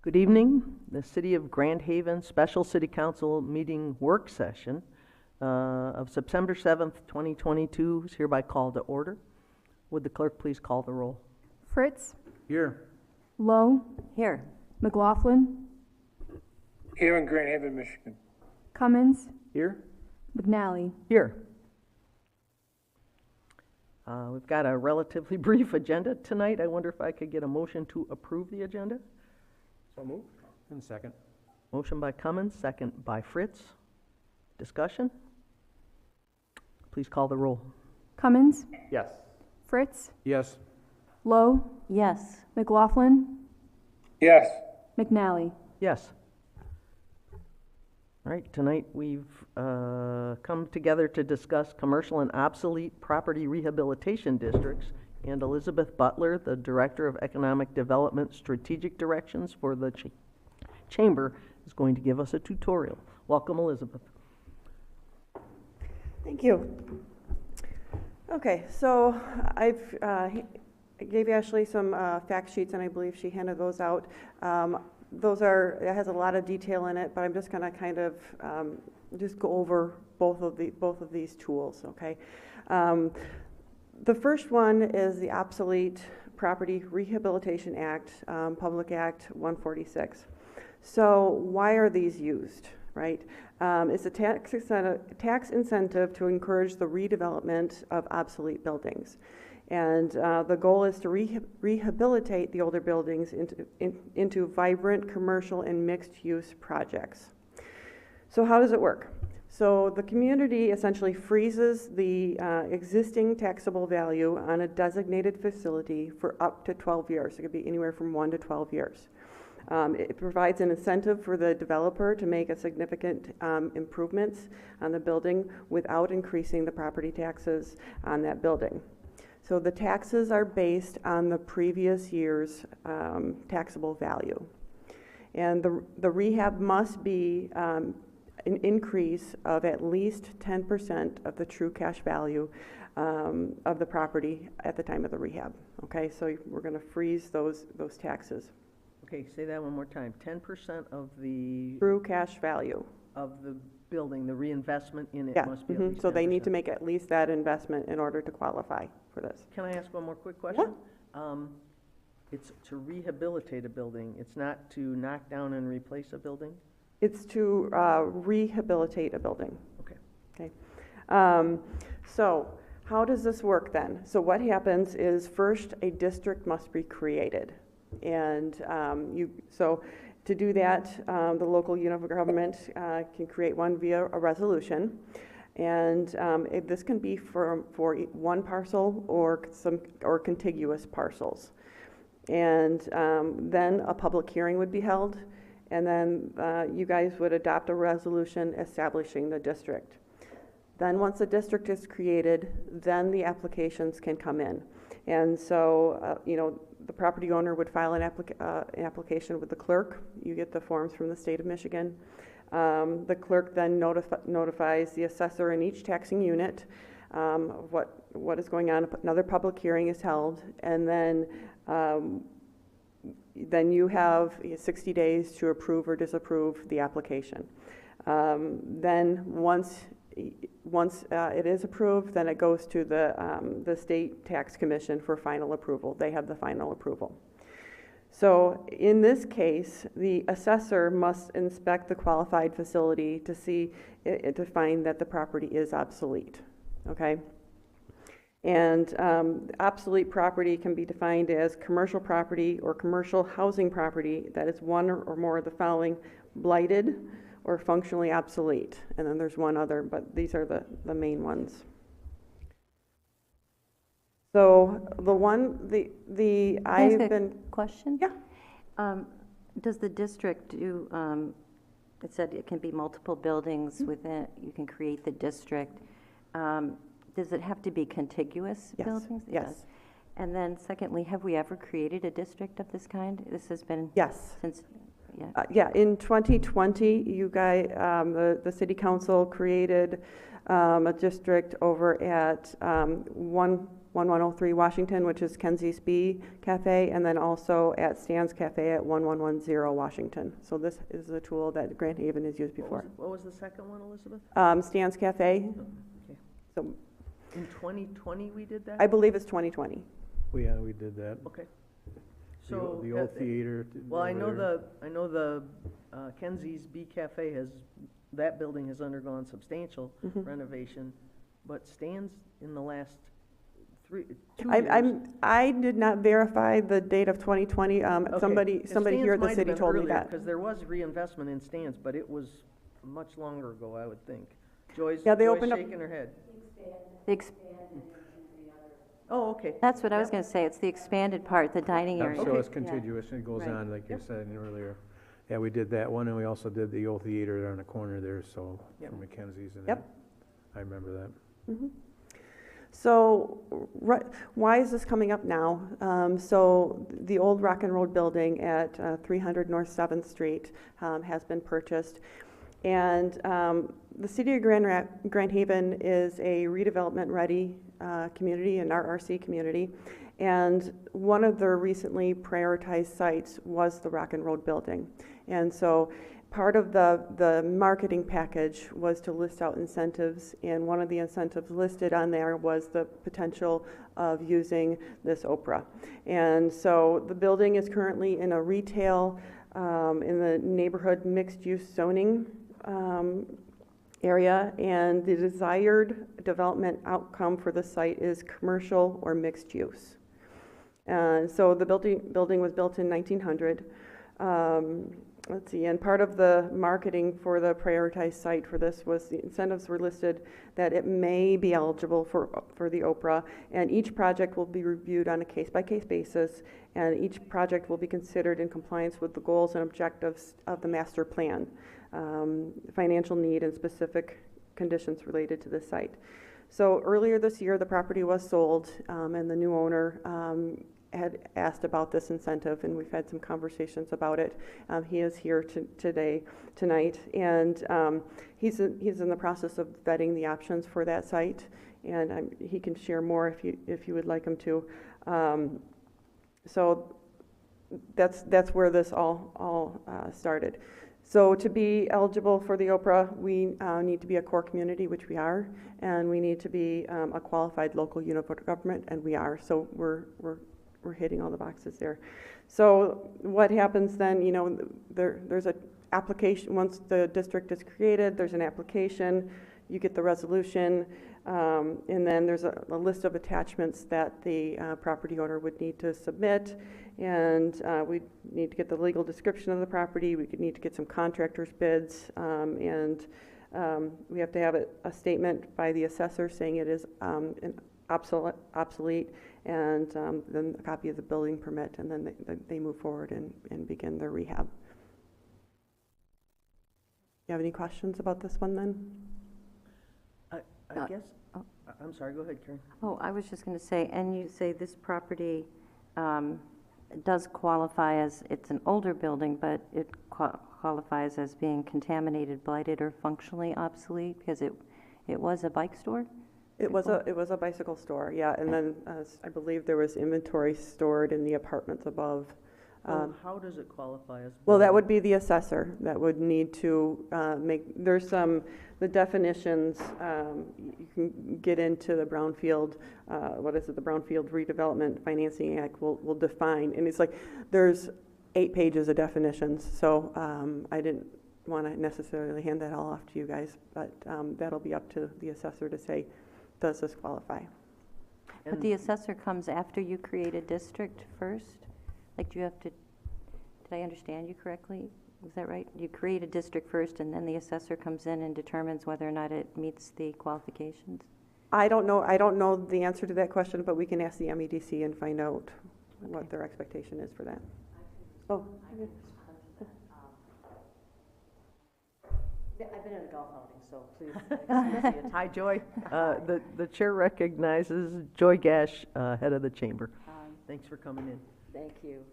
Good evening. The City of Grand Haven Special City Council Meeting Work Session of September 7th, 2022 is hereby called to order. Would the clerk please call the roll? Fritz, Here. Lowe, Here. McLaughlin, Here in Grand Haven, Michigan. Cummins, Here. McNally. Here. We've got a relatively brief agenda tonight. I wonder if I could get a motion to approve the agenda? So moved. And second. Motion by Cummins, second by Fritz. Discussion? Please call the roll. Cummins, Yes. Fritz, Yes. Lowe, Yes. McLaughlin, Yes. McNally. Yes. All right, tonight we've come together to discuss commercial and obsolete property rehabilitation districts, and Elizabeth Butler, the Director of Economic Development Strategic Directions for the Chamber, is going to give us a tutorial. Welcome, Elizabeth. Thank you. Okay, so I gave Ashley some fact sheets, and I believe she handed those out. It has a lot of detail in it, but I'm just going to kind of just go over both of these tools. Okay, the first one is the Obsolete Property Rehabilitation Act, Public Act 146. So why are these used? Right, it's a tax incentive to encourage the redevelopment of obsolete buildings. And the goal is to rehabilitate the older buildings into vibrant commercial and mixed-use projects. So how does it work? So the community essentially freezes the existing taxable value on a designated facility for up to 12 years. It could be anywhere from 1 to 12 years. It provides an incentive for the developer to make a significant improvements on the building without increasing the property taxes on that building. So the taxes are based on the previous year's taxable value. And the rehab must be an increase of at least 10% of the true cash value of the property at the time of the rehab. Okay, so we're going to freeze those taxes. Okay, say that one more time. 10% of the True cash value of the building, the reinvestment in it Yeah, must be at least so they need 10%. to make at least that investment in order to qualify for this. Can I ask one more quick question? It's to rehabilitate a building. It's not to knock down and replace a building? It's to rehabilitate a building. Okay. Okay. So how does this work then? So what happens is first a district must be created. And so to do that, the local unit of government can create one via a resolution. And this can be for one parcel or contiguous parcels. And then a public hearing would be held, and then you guys would adopt a resolution establishing the district. Then once the district is created, then the applications can come in. And so, the property owner would file an application with the clerk. You get the forms from the state of Michigan. The clerk then notifies the assessor in each taxing unit of what is going on. Another public hearing is held, and then you have 60 days to approve or disapprove the application. Then once it is approved, then it goes to the state tax commission for final approval. They have the final approval. So in this case, the assessor must inspect the qualified facility to find that the property is obsolete. Okay. And obsolete property can be defined as commercial property or commercial housing property that is one or more of the following: blighted or functionally obsolete. And then there's one other, but these are the main ones. So I've been. Question? Yeah. Does the district do, it said it can be multiple buildings within, you can create the district. Does it have to be contiguous Yes. buildings? It Yes. does. And then secondly, have we ever created a district of this kind? This has been. Yes. Since, yeah. Yeah, in 2020, you guys, the city council created a district over at 1103 Washington, which is Kenzie's B Cafe, and then also at Stan's Cafe at 1110 Washington. So this is a tool that Grand Haven has used before. What was the second one, Elizabeth? Stan's Cafe, Okay. so In 2020, we did that? I believe it's 2020. Yeah, we did that. Okay. The So. the old theater. Well, I over know there. Kenzie's B Cafe that building has undergone substantial Mhm. renovation, but Stan's in the last 2 I, years. I did not verify the date of 2020. Okay. Somebody here at the city told me that. Because there was reinvestment in Stan's, but it was much longer ago, I would think. Joy's Yeah, they Joy's opened up- shaking her head. The ex- Oh, okay. That's what I was going to say, it's the expanded part, the dining area. So it's Yeah. contiguous and it goes Right. on, like you said earlier. Yeah, we did that one, and we also did the old theater there on the corner there, so, Yep. from Mackenzie's and Yep. that. I remember that. So, why is this coming up now? So, the old Rock and Roll building at 300 North 7th Street has been purchased. And the city of Grand Haven is a redevelopment-ready community, an RRC community. And one of their recently prioritized sites was the Rock and Roll building. And so part of the marketing package was to list out incentives, and one of the incentives listed on there was the potential of using this Oprah. And so the building is currently in a retail, in the neighborhood mixed-use zoning area, and the desired development outcome for the site is commercial or mixed use. So the building was built in 1900. Let's see, and part of the marketing for the prioritized site for this was the incentives were listed that it may be eligible for the Oprah, and each project will be reviewed on a case-by-case basis, and each project will be considered in compliance with the goals and objectives of the master plan, financial need and specific conditions related to the site. So earlier this year, the property was sold, and the new owner had asked about this incentive, and we've had some conversations about it. He is here tonight, and he's in the process of vetting the options for that site, and he can share more if you would like him to. So that's where this all started. So to be eligible for the Oprah, we need to be a core community, which we are, and we need to be a qualified local unit of government, and we are. So we're hitting all the boxes there. So what happens then, there's an application, once the district is created, there's an application, you get the resolution, and then there's a list of attachments that the property owner would need to submit, and we need to get the legal description of the property, we need to get some contractor's bids, and we have to have a statement by the assessor saying it is obsolete, and then a copy of the building permit, and then they move forward and begin their rehab. You have any questions about this one then? I guess, I'm sorry, go ahead, Karen. Oh, I was just going to say, and you say this property does qualify as, it's an older building, but it qualifies as being contaminated, blighted, or functionally obsolete, because it was a bike store? It was a bicycle store, yeah, and then I believe there was inventory stored in the apartments above. How does it qualify as? Well, that would be the assessor that would need to there's the definitions, you can get into the Brownfield, the Brownfield Redevelopment Financing Act will define, and it's like, there's 8 pages of definitions, so I didn't want to necessarily hand that all off to you guys, but that'll be up to the assessor to say, does this qualify? But the assessor comes after you create a district first? Like, do you have to, did I understand you correctly? Was that right? You create a district first, and then the assessor comes in and determines whether or not it meets the qualifications? I don't know the answer to that question, but we can ask the MEDC and find out what their expectation is for that. Oh. I've been in a golf outing, so please. Hi, Joy. The chair recognizes Joy Gash, head of the chamber. Thanks for coming in. Thank you.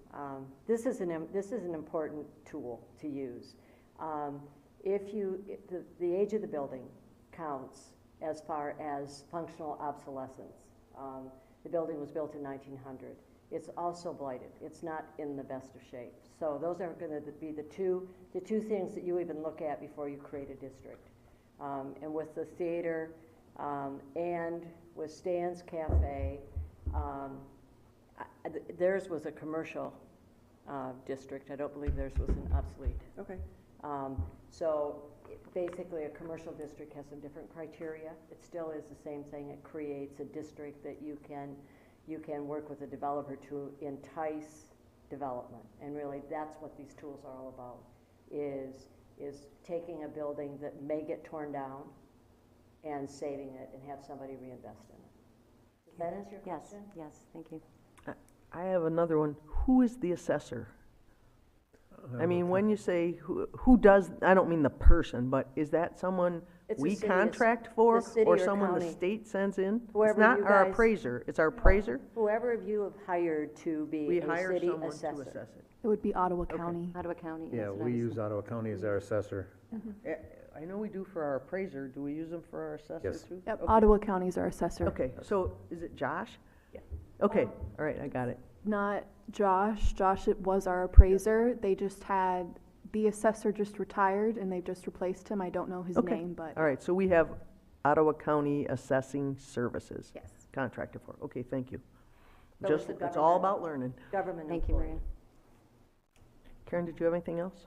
This is an important tool to use. The age of the building counts as far as functional obsolescence. The building was built in 1900. It's also blighted. It's not in the best of shape. So those are going to be the two things that you even look at before you create a district. And with the theater and with Stan's Cafe, theirs was a commercial district. I don't believe theirs was an obsolete. Okay. So basically, a commercial district has some different criteria. It still is the same thing. It creates a district that you can work with a developer to entice development. And really, that's what these tools are all about, is taking a building that may get torn down and saving it and have somebody reinvest in it. Does that answer your Yes, question? yes, thank you. I have another one. Who is the assessor? I mean, when you say who does, I don't mean the person, but is that someone It's a we city, contract for, the city or or someone the county. state sends in? It's Whoever not you our guys- appraiser, it's our appraiser? Whoever you have hired to be We a hire city someone to assessor. assess it. It would be Ottawa County. Ottawa County. Yeah, that's what I we was use Ottawa County as our assessor. I know we do for our appraiser, do we use them for our assessor Yes. too? Yep, Okay. Ottawa County's our assessor. Okay, so is it Josh? Yeah. Okay, all right, I got it. Not Josh. Josh was our appraiser. They just had, the assessor just retired and they've just replaced him. I don't know his Okay. name, but All right, so we have Ottawa County Assessing Services. yes. Contracted for, okay, thank you. So Just, it's a it's all government- about learning. Government Thank you, employee. Maria. Karen, did you have anything else?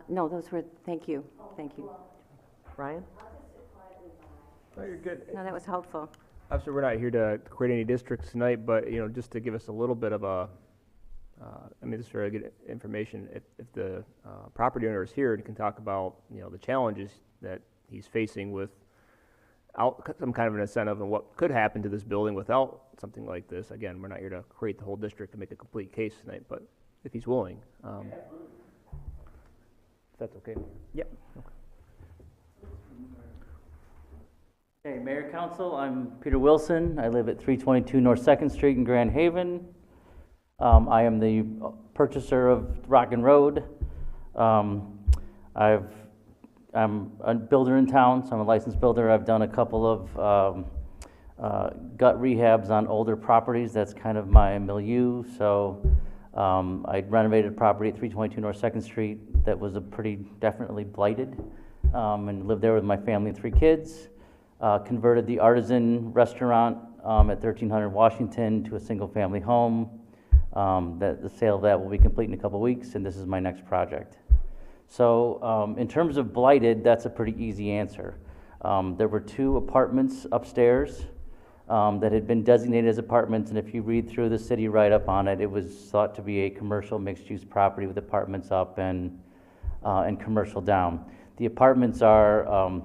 No, those were, thank you, thank you. Ryan? Oh, you're good. No, that was helpful. Obviously, we're not here to create any districts tonight, but, just to give us a little bit of a, this is very good information. If the property owner is here and can talk about, the challenges that he's facing without some kind of an incentive and what could happen to this building without something like this. Again, we're not here to create the whole district to make a complete case tonight, but if he's willing. If that's okay. Yep. Hey, Mayor Council, I'm Peter Wilson. I live at 322 North 2nd Street in Grand Haven. I am the purchaser of Rockin' Road. I'm a builder in town, so I'm a licensed builder. I've done a couple of gut rehabs on older properties. That's kind of my milieu. So I renovated a property at 322 North 2nd Street that was definitely blighted, and lived there with my family and 3 kids. Converted the Artisan restaurant at 1300 Washington to a single-family home. The sale of that will be complete in a couple weeks, and this is my next project. So in terms of blighted, that's a pretty easy answer. There were 2 apartments upstairs that had been designated as apartments, and if you read through the city write-up on it, it was thought to be a commercial mixed-use property with apartments up and commercial down. The apartments are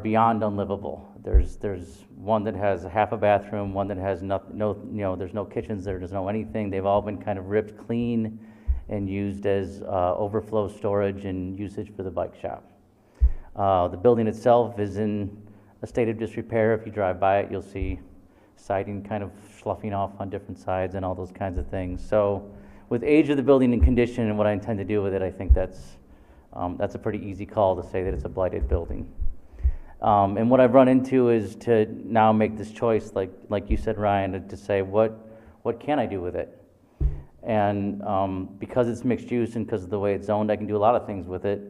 beyond unlivable. There's one that has half a bathroom, one that has there's no kitchens there, there's no anything. They've all been kind of ripped clean and used as overflow storage and usage for the bike shop. The building itself is in a state of disrepair. If you drive by it, you'll see siding kind of sloughing off on different sides and all those kinds of things. So with age of the building and condition and what I intend to do with it, I think that's a pretty easy call to say that it's a blighted building. And what I've run into is to now make this choice, like you said, Ryan, to say what can I do with it? And because it's mixed use and because of the way it's zoned, I can do a lot of things with it.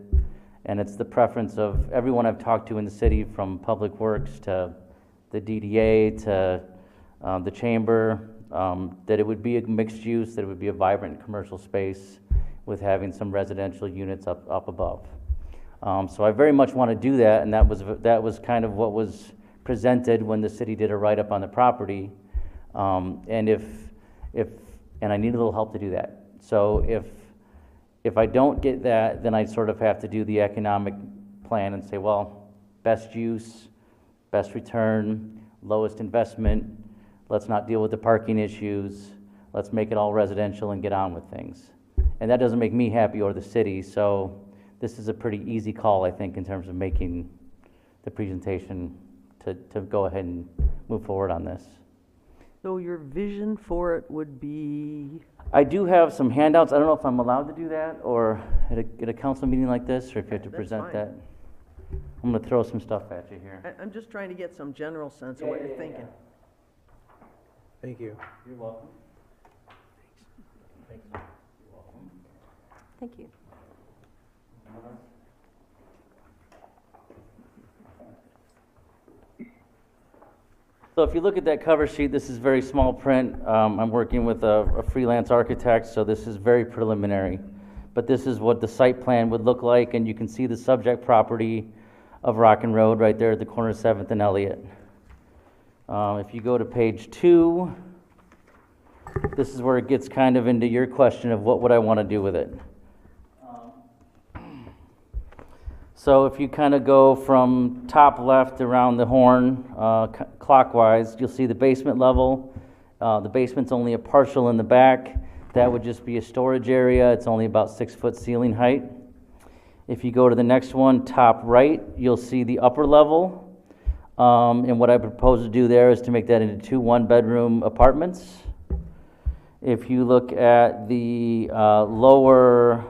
And it's the preference of everyone I've talked to in the city, from Public Works to the DDA to the Chamber, that it would be a mixed use, that it would be a vibrant commercial space with having some residential units up above. So I very much want to do that, and that was kind of what was presented when the city did a write-up on the property. And I need a little help to do that. So if I don't get that, then I sort of have to do the economic plan and say, well, best use, best return, lowest investment. Let's not deal with the parking issues. Let's make it all residential and get on with things. And that doesn't make me happy or the city. So this is a pretty easy call, I think, in terms of making the presentation to go ahead and move forward on this. So your vision for it would be, I do have some handouts. I don't know if I'm allowed to do that or at a council meeting like this, or if you have to That's present fine. that. I'm going to throw some stuff at you here. I'm just trying to get some general sense of what you're thinking. Thank you. You're welcome. Thank you. So if you look at that cover sheet, this is very small print. I'm working with a freelance architect, so this is very preliminary. But this is what the site plan would look like, and you can see the subject property of Rockin' Road right there at the corner of 7th and Elliott. If you go to page 2, this is where it gets kind of into your question of what would I want to do with it. So if you kind of go from top left around the horn clockwise, you'll see the basement level. The basement's only a partial in the back. That would just be a storage area. It's only about 6-foot ceiling height. If you go to the next one, top right, you'll see the upper level. And what I propose to do there is to make that into 2 one-bedroom apartments. If you look at the lower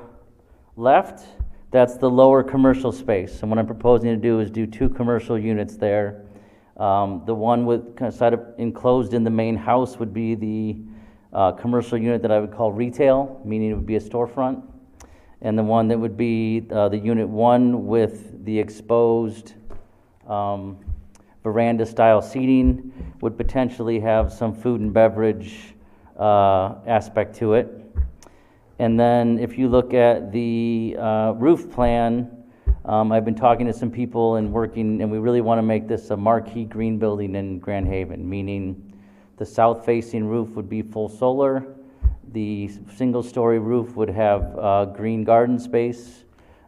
left, that's the lower commercial space. And what I'm proposing to do is do 2 commercial units there. The one with kind of side of enclosed in the main house would be the commercial unit that I would call retail, meaning it would be a storefront. And the one that would be the unit 1 with the exposed veranda-style seating would potentially have some food and beverage aspect to it. And then if you look at the roof plan, I've been talking to some people and working, and we really want to make this a marquee green building in Grand Haven, meaning the south-facing roof would be full solar. The single-story roof would have green garden space.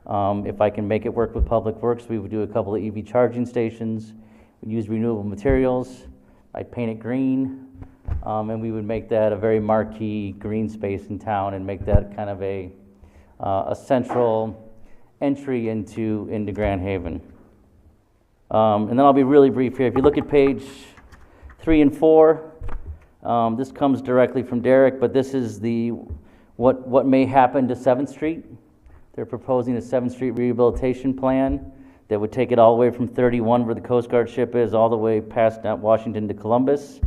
If I can make it work with Public Works, we would do a couple of EV charging stations. We'd use renewable materials. I'd paint it green. And we would make that a very marquee green space in town and make that kind of a central entry into Grand Haven. And then I'll be really brief here. If you look at page 3 and 4, this comes directly from Derek, but this is what may happen to 7th Street. They're proposing a 7th Street rehabilitation plan that would take it all the way from 31, where the Coast Guard ship is, all the way past Washington to Columbus.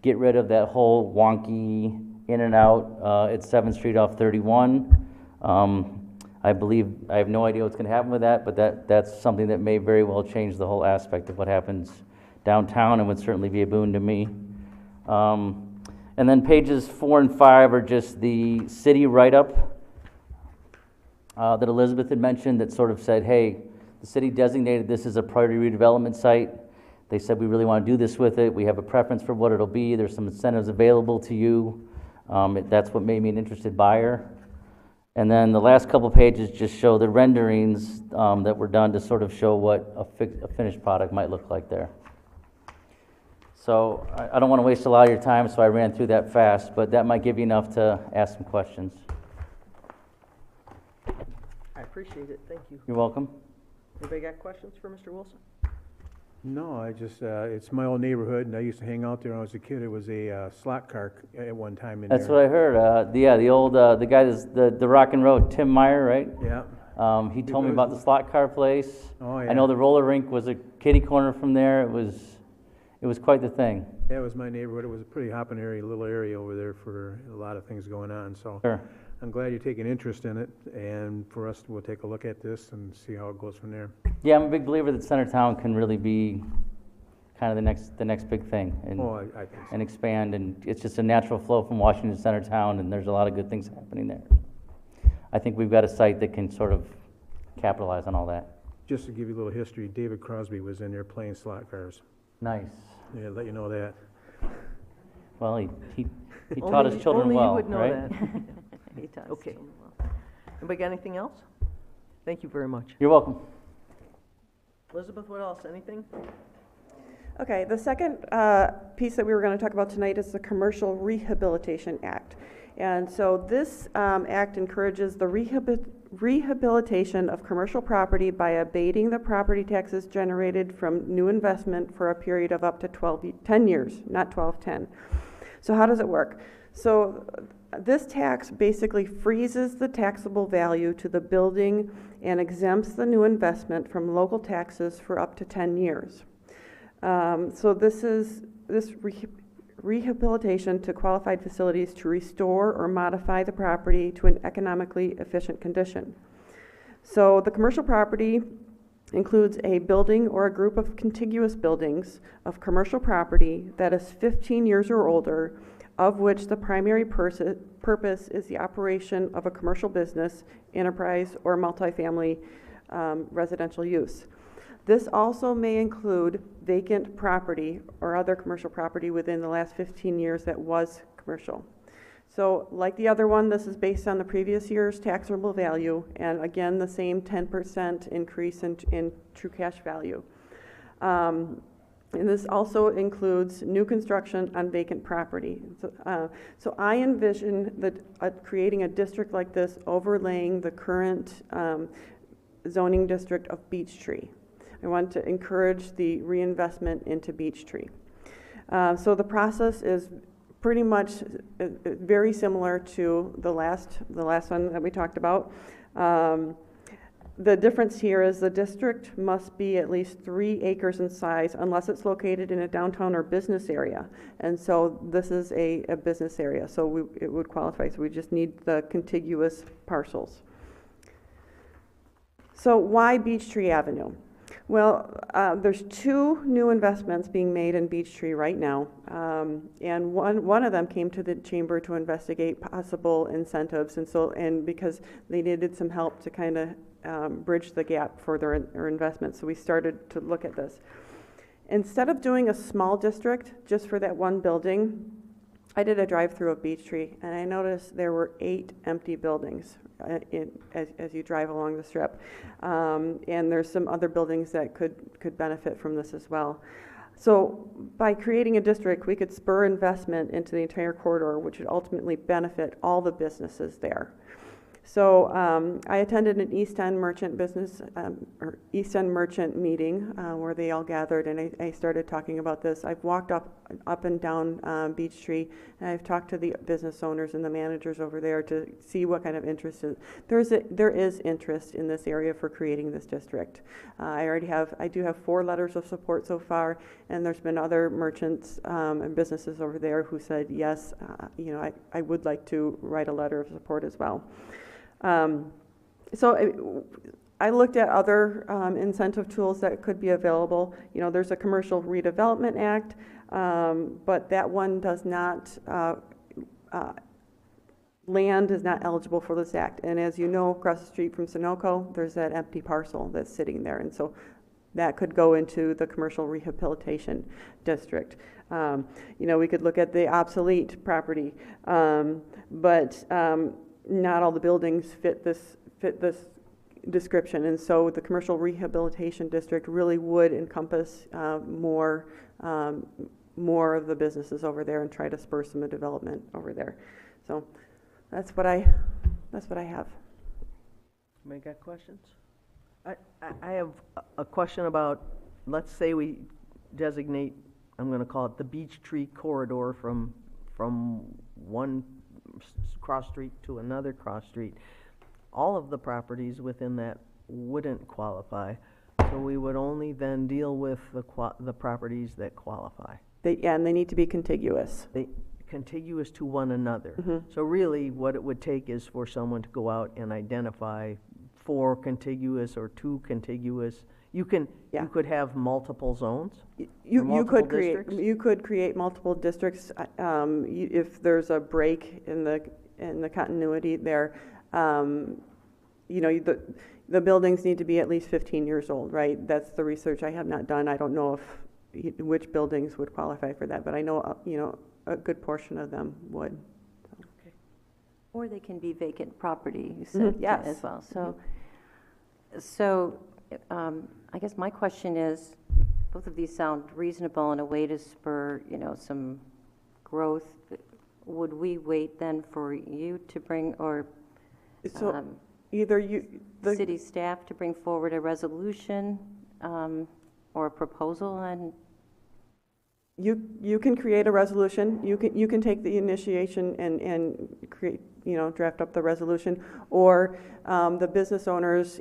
Get rid of that whole wonky in and out at 7th Street off 31. I believe, I have no idea what's going to happen with that, but that's something that may very well change the whole aspect of what happens downtown and would certainly be a boon to me. And then pages 4 and 5 are just the city write-up that Elizabeth had mentioned that sort of said, hey, the city designated this as a priority redevelopment site. They said, we really want to do this with it. We have a preference for what it'll be. There's some incentives available to you. That's what made me an interested buyer. And then the last couple pages just show the renderings that were done to sort of show what a finished product might look like there. So I don't want to waste a lot of your time, so I ran through that fast, but that might give you enough to ask some questions. I appreciate it, thank you. You're welcome. Anybody got questions for Mr. Wilson? No, I just, it's my old neighborhood, and I used to hang out there when I was a kid. It was a slot car at one time in there. That's what I heard. The old, the guy that's the Rockin' Road, Tim Meyer, right? Yeah. He told me about the slot car place. Oh, yeah. I know the roller rink was a kitty corner from there. It was quite the thing. Yeah, it was my neighborhood. It was a pretty hopping area, little area over there for a lot of things going on, so. Sure. I'm glad you're taking interest in it, and for us, we'll take a look at this and see how it goes from there. Yeah, I'm a big believer that Centertown can really be kind of the next big thing and, Oh, I think so. and expand, and it's just a natural flow from Washington to Centertown, and there's a lot of good things happening there. I think we've got a site that can sort of capitalize on all that. Just to give you a little history, David Crosby was in there playing slot cars. Nice. Yeah, let you know that. Well, he taught his children well, Only you would know right? that. He does. Okay. Anybody got anything else? Thank you very much. You're welcome. Elizabeth, what else, anything? Okay, the second piece that we were going to talk about tonight is the Commercial Rehabilitation Act. And so this act encourages the rehabilitation of commercial property by abating the property taxes generated from new investment for a period of up to 10 years, not 12, 10. So how does it work? So this tax basically freezes the taxable value to the building and exempts the new investment from local taxes for up to 10 years. So this rehabilitation to qualified facilities to restore or modify the property to an economically efficient condition. So the commercial property includes a building or a group of contiguous buildings of commercial property that is 15 years or older, of which the primary purpose is the operation of a commercial business, enterprise, or multifamily residential use. This also may include vacant property or other commercial property within the last 15 years that was commercial. So like the other one, this is based on the previous year's taxable value, and again, the same 10% increase in true cash value. And this also includes new construction on vacant property. So I envision creating a district like this overlaying the current zoning district of Beech Tree. I want to encourage the reinvestment into Beech Tree. So the process is pretty much very similar to the last one that we talked about. The difference here is the district must be at least 3 acres in size unless it's located in a downtown or business area. And so this is a business area, so it would qualify. So we just need the contiguous parcels. So why Beech Tree Avenue? Well, there's 2 new investments being made in Beech Tree right now, and one of them came to the chamber to investigate possible incentives, and because they needed some help to kind of bridge the gap for their investment, so we started to look at this. Instead of doing a small district just for that one building, I did a drive-through of Beech Tree, and I noticed there were 8 empty buildings as you drive along the strip. And there's some other buildings that could benefit from this as well. So by creating a district, we could spur investment into the entire corridor, which would ultimately benefit all the businesses there. So I attended an East End merchant meeting where they all gathered, and I started talking about this. I've walked up and down Beech Tree, and I've talked to the business owners and the managers over there to see what kind of interest is. There is interest in this area for creating this district. I do have 4 letters of support so far, and there's been other merchants and businesses over there who said yes. I would like to write a letter of support as well. So I looked at other incentive tools that could be available. There's a Commercial Redevelopment Act, but that one does not, land is not eligible for this act. And as you know, across the street from Sunoco, there's that empty parcel that's sitting there. And so that could go into the Commercial Rehabilitation District. We could look at the obsolete property, but not all the buildings fit this description, and so the Commercial Rehabilitation District really would encompass more of the businesses over there and try to spur some development over there. So that's what I have. Anybody got questions? I have a question about, let's say we designate, I'm going to call it the Beech Tree corridor from one cross street to another cross street. All of the properties within that wouldn't qualify, so we would only then deal with the properties that qualify. And they need to be contiguous. Contiguous to one another. Mm-hmm. So really what it would take is for someone to go out and identify 4 contiguous or 2 contiguous. You could have multiple zones? You could create multiple districts if there's a break in the continuity there. The buildings need to be at least 15 years old, right? That's the research I have not done. I don't know which buildings would qualify for that, but I know a good portion of them would. Okay. Or they can be vacant property, you said, Mm-hmm. Yes. as well. So I guess my question is, both of these sound reasonable in a way to spur, some growth. Would we wait then for you to bring, or So either city staff to bring forward a resolution or a proposal on You can create a resolution, you can take the initiation and create, draft up the resolution, or the business owners,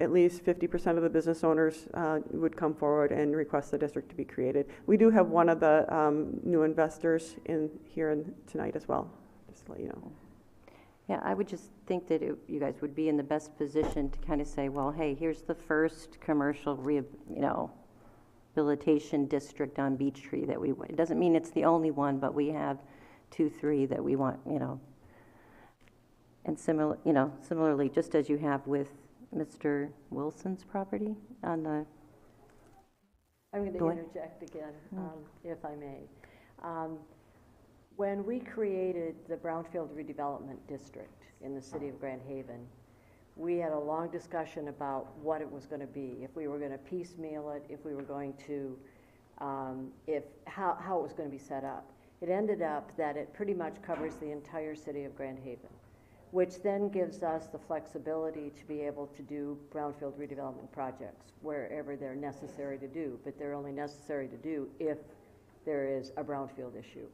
at least 50% of the business owners would come forward and request the district to be created. We do have one of the new investors here tonight as well, just to let you know. Yeah, I would just think that you guys would be in the best position to kind of say, well, hey, here's the first commercial rehabilitation district on Beech Tree that it doesn't mean it's the only one, but we have 2, 3 that we want, and similarly, just as you have with Mr. Wilson's property on the, I'm going Go to ahead. interject again, if I may. When we created the Brownfield Redevelopment District in the city of Grand Haven, we had a long discussion about what it was going to be, if we were going to piecemeal it, if we were going to, how it was going to be set up. It ended up that it pretty much covers the entire city of Grand Haven, which then gives us the flexibility to be able to do brownfield redevelopment projects wherever they're necessary to do, but they're only necessary to do if there is a brownfield issue.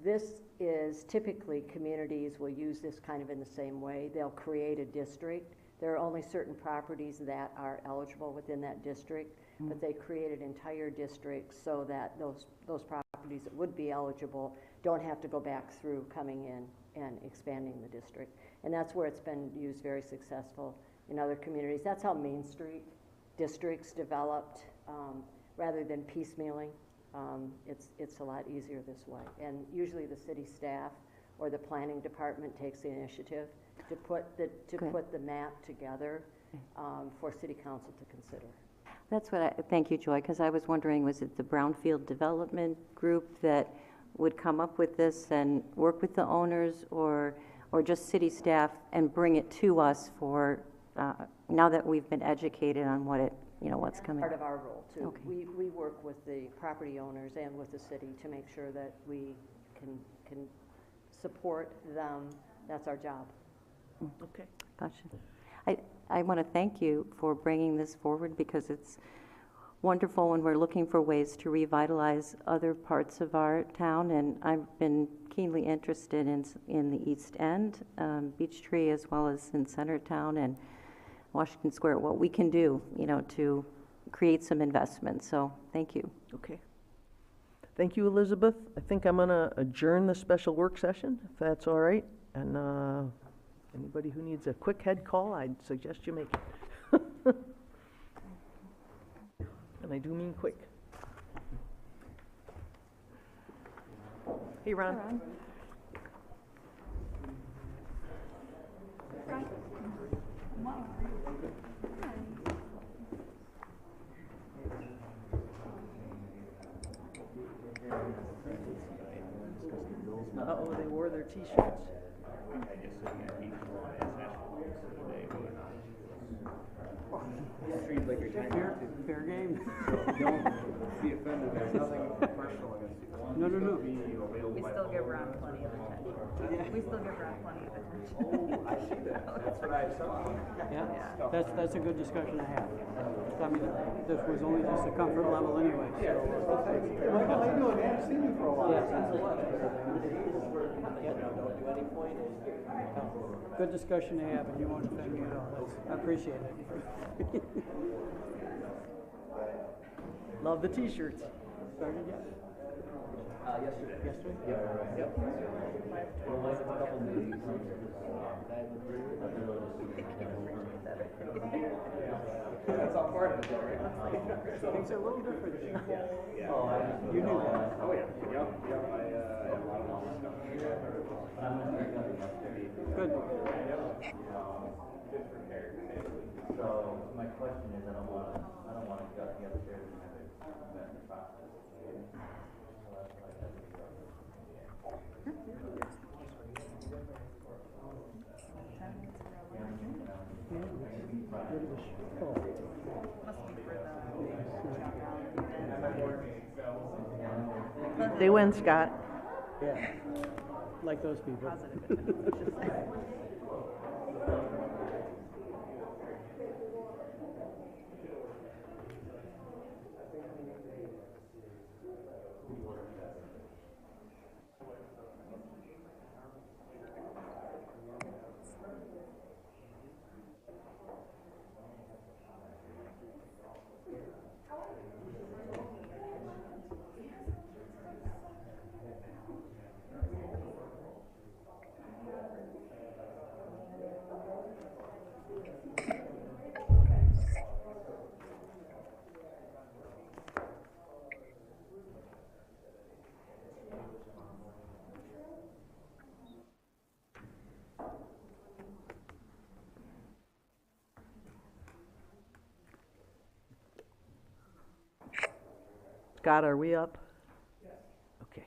This is typically, communities will use this kind of in the same way. They'll create a district. There are only certain properties that are eligible within that district, but they create an entire district so that those properties that would be eligible don't have to go back through coming in and expanding the district. And that's where it's been used very successful in other communities. That's how Main Street districts developed, rather than piecemealing. It's a lot easier this way. And usually the city staff or the planning department takes the initiative to put the map together for city council to consider. that's what thank you, Joy, because I was wondering, was it the Brownfield Development Group that would come up with this and work with the owners, or just city staff and bring it to us for, now that we've been educated on what's coming? Part of our role too. Okay. We work with the property owners and with the city to make sure that we can support them. That's our job. Okay. Gotcha. I want to thank you for bringing this forward, because it's wonderful when we're looking for ways to revitalize other parts of our town, and I've been keenly interested in the East End, Beech Tree, as well as in Centertown and Washington Square, what we can do, to create some investment. So thank you. Okay. Thank you, Elizabeth. I think I'm going to adjourn the special work session, if that's all right. And anybody who needs a quick head call, I'd suggest you make it. And I do mean quick. Hey, Ron. Uh-oh, they wore their T-shirts. Fair game. Don't be offended, there's nothing personal against you. No. We still give Ron plenty of attention. We still give Ron plenty of attention. Oh, I see that, that's what I saw. Yeah, that's a good discussion to have. I mean, this was only just a comfort level anyway, so. Michael, how you doing, man? I've seen you for a while. Good discussion to have, and you won't offend me at all. I appreciate it. Love the T-shirts. Started yet? Yesterday. Yep. That's all part of it, right? Things are a little different. Yeah. You knew that. Oh, yeah. Yep, I have a lot of Good. So my question is, I don't wanna get upstairs and have it prevent the process. They win, Scott. Yeah. Like those people. Scott, are we up? Okay.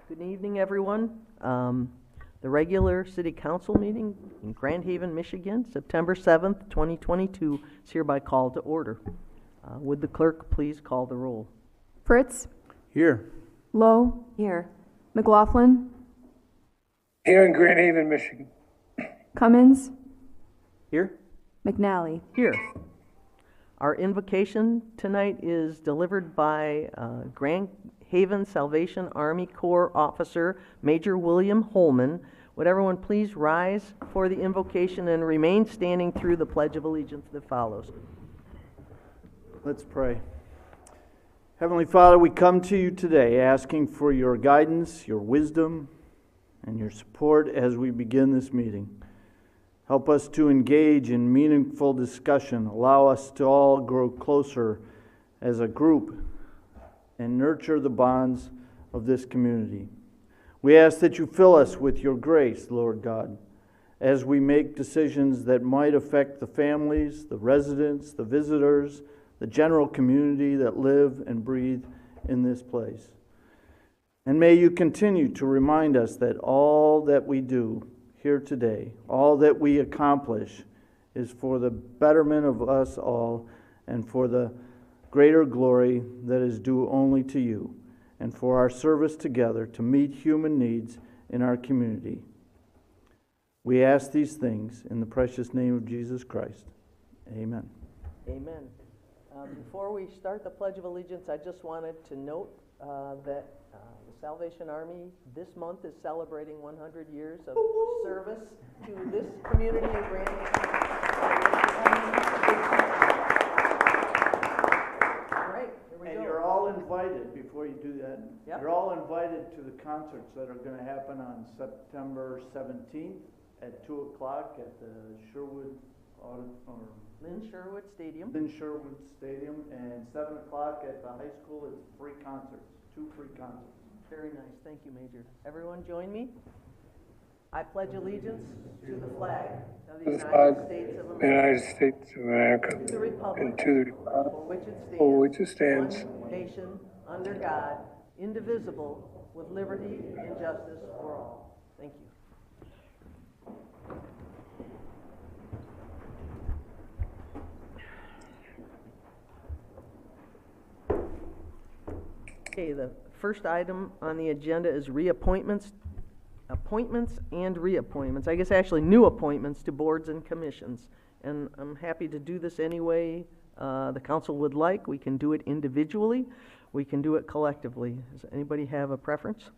Good evening, everyone. The regular city council meeting in Grand Haven, Michigan, September 7th, 2022 is hereby called to order. Would the clerk please call the roll? Fritz, Here. Lowe, Here. McLaughlin, Here in Grand Haven, Michigan. Cummins, Here? McNally. Here. Our invocation tonight is delivered by Grand Haven Salvation Army Corps Officer Major William Holman. Would everyone please rise for the invocation and remain standing through the Pledge of Allegiance that follows. Let's pray. Heavenly Father, we come to you today asking for your guidance, your wisdom, and your support as we begin this meeting. Help us to engage in meaningful discussion. Allow us to all grow closer as a group and nurture the bonds of this community. We ask that you fill us with your grace, Lord God, as we make decisions that might affect the families, the residents, the visitors, the general community that live and breathe in this place. And may you continue to remind us that all that we do here today, all that we accomplish, is for the betterment of us all and for the greater glory that is due only to you, and for our service together to meet human needs in our community. We ask these things in the precious name of Jesus Christ. Amen. Amen. Before we start the Pledge of Allegiance, I just wanted to note that the Salvation Army this month is celebrating 100 years of service to this community in Grand Haven. All right, here we And go. you're all invited, before you do that, Yep. you're all invited to the concerts that are going to happen on September 17th at 2 o'clock at the Sherwood Lynn Sherwood Stadium. Lynn Sherwood Stadium, and 7 o'clock at the high school. It's free concerts, 2 free concerts. Very nice, thank you, Major. Everyone join me. I pledge allegiance to the flag of the United States of America, United States of America, to the republic and to the republic for for which it stands, one nation, under God, indivisible, with liberty and justice for all. Thank you. Okay, the first item on the agenda is reappointments, appointments and reappointments. I guess actually new appointments to boards and commissions. And I'm happy to do this any way the council would like. We can do it individually. We can do it collectively. Does anybody have a preference?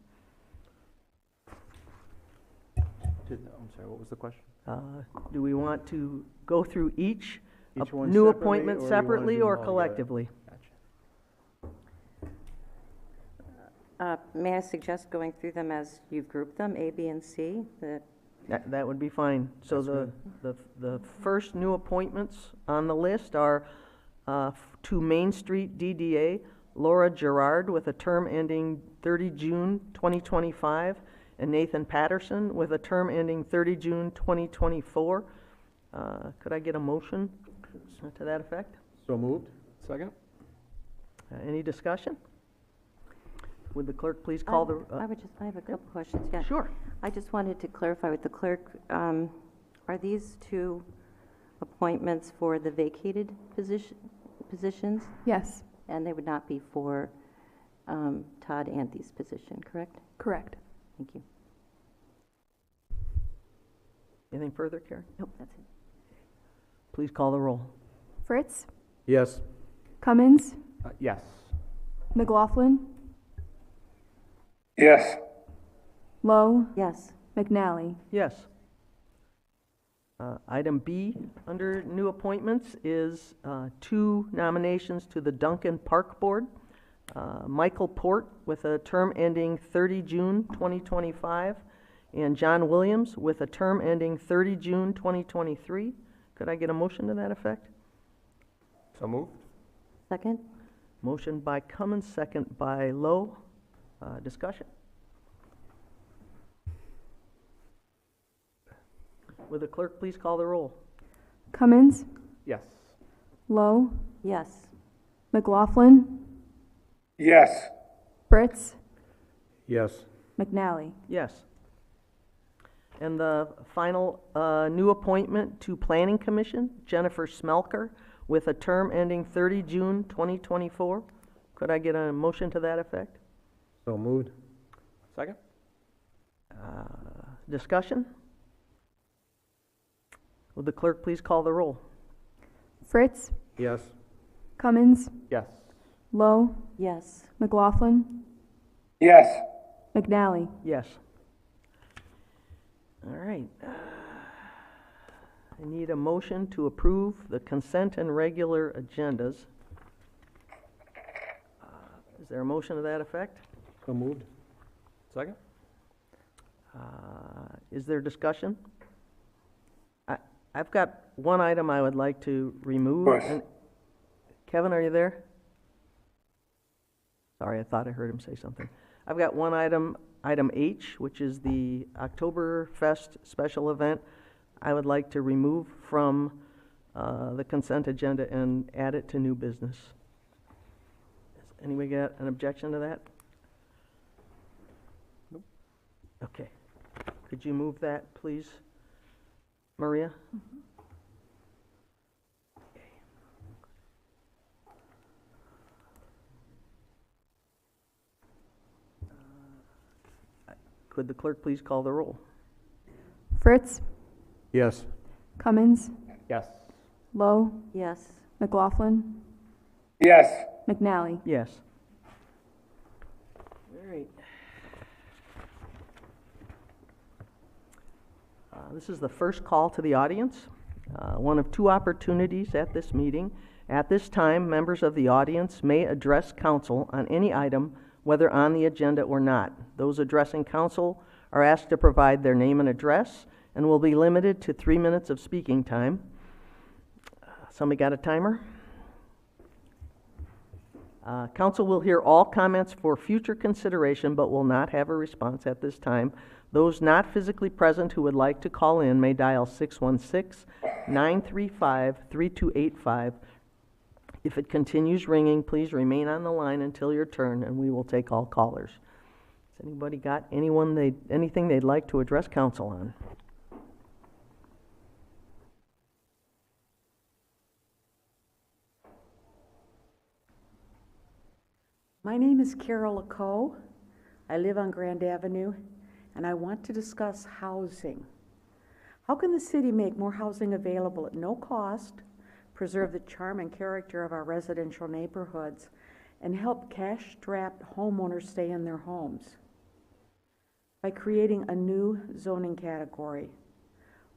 I'm sorry, what was the question? Do we want to go through each One new separately, appointment or you wanna separately do them or all together? collectively? May I suggest going through them as you've grouped them, A, B, and C? That would be fine. So the first new appointments on the list are to Main Street DDA, Laura Gerard with a term ending 30 June 2025, and Nathan Patterson with a term ending 30 June 2024. Could I get a motion to that effect? So moved? Second? Any discussion? Would the clerk please call the... I have a couple questions, yeah. Sure. I just wanted to clarify with the clerk, are these two appointments for the vacated positions? Yes, And they would not be for Todd Anthony's position, correct? correct. Thank you. Anything further, Karen? Nope, that's it. Please call the roll. Fritz, Yes. Cummins, Yes. McLaughlin, yes, Lowe, Yes. McNally. Yes. Item B, under new appointments, is 2 nominations to the Duncan Park Board. Michael Port with a term ending 30 June 2025, and John Williams with a term ending 30 June 2023. Could I get a motion to that effect? So moved? Second? Motion by Cummins, second by Lowe. Discussion? Will the clerk please call the roll? Cummins, Yes. Lowe, Yes. McLaughlin, Yes. Fritz, Yes. McNally. Yes. And the final new appointment to Planning Commission, Jennifer Smelker, with a term ending 30 June 2024. Could I get a motion to that effect? So moved. Second? Discussion? Would the clerk please call the roll? Fritz, Yes. Cummins, Yes. Lowe, Yes. McLaughlin, Yes. McNally. Yes. All right. I need a motion to approve the consent and regular agendas. Is there a motion to that effect? So moved. Second? Is there discussion? I've got one item I would like to remove. Of course. and- Kevin, are you there? Sorry, I thought I heard him say something. I've got one item, item H, which is the Oktoberfest special event. I would like to remove from the consent agenda and add it to new business. Has anybody got an objection to that? Nope. Okay. Could you move that, please, Maria? Could the clerk please call the roll? Fritz, Yes. Cummins, Yes. Lowe, Yes. McLaughlin, Yes. McNally. Yes. All right. This is the first call to the audience, one of two opportunities at this meeting. At this time, members of the audience may address council on any item, whether on the agenda or not. Those addressing council are asked to provide their name and address and will be limited to 3 minutes of speaking time. Somebody got a timer? Council will hear all comments for future consideration, but will not have a response at this time. Those not physically present who would like to call in may dial 616-935-3285. If it continues ringing, please remain on the line until your turn, and we will take all callers. Has anybody got anything they'd like to address council on? My name is Carol LaCoe. I live on Grand Avenue, and I want to discuss housing. How can the city make more housing available at no cost, preserve the charm and character of our residential neighborhoods, and help cash-strapped homeowners stay in their homes? By creating a new zoning category,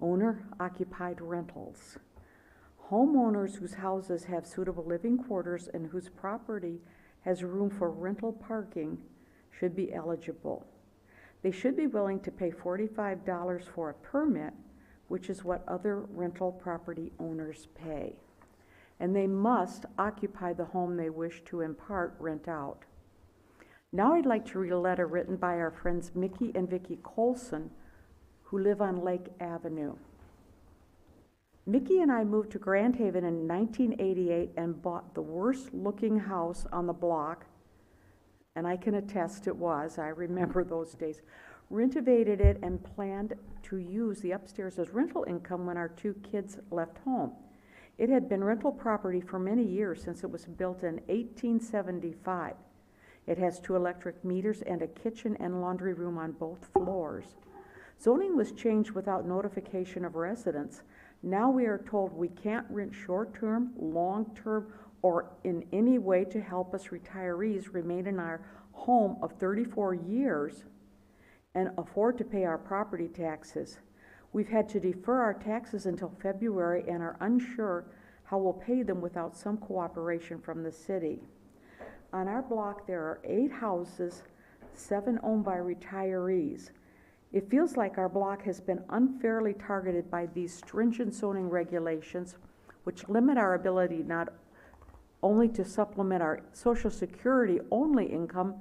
owner-occupied rentals. Homeowners whose houses have suitable living quarters and whose property has room for rental parking should be eligible. They should be willing to pay $45 for a permit, which is what other rental property owners pay. And they must occupy the home they wish to in part rent out. Now I'd like to read a letter written by our friends Mickey and Vicki Colson, who live on Lake Avenue. Mickey and I moved to Grand Haven in 1988 and bought the worst looking house on the block, and I can attest it was. I remember those days. Renovated it and planned to use the upstairs as rental income when our 2 kids left home. It had been rental property for many years since it was built in 1875. It has 2 electric meters and a kitchen and laundry room on both floors. Zoning was changed without notification of residents. Now we are told we can't rent short-term, long-term, or in any way to help us retirees remain in our home of 34 years and afford to pay our property taxes. We've had to defer our taxes until February and are unsure how we'll pay them without some cooperation from the city. On our block, there are 8 houses, 7 owned by retirees. It feels like our block has been unfairly targeted by these stringent zoning regulations, which limit our ability not only to supplement our Social Security only income,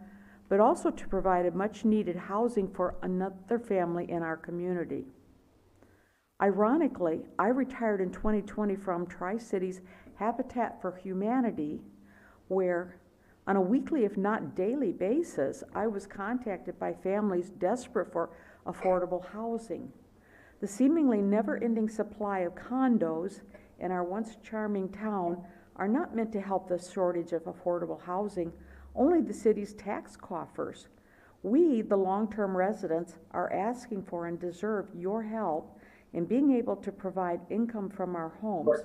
but also to provide a much needed housing for another family in our community. Ironically, I retired in 2020 from Tri-Cities Habitat for Humanity, where On a weekly, if not daily basis, I was contacted by families desperate for affordable housing. The seemingly never-ending supply of condos in our once charming town are not meant to help the shortage of affordable housing, only the city's tax coffers. We, the long-term residents, are asking for and deserve your help in being able to provide income from our homes.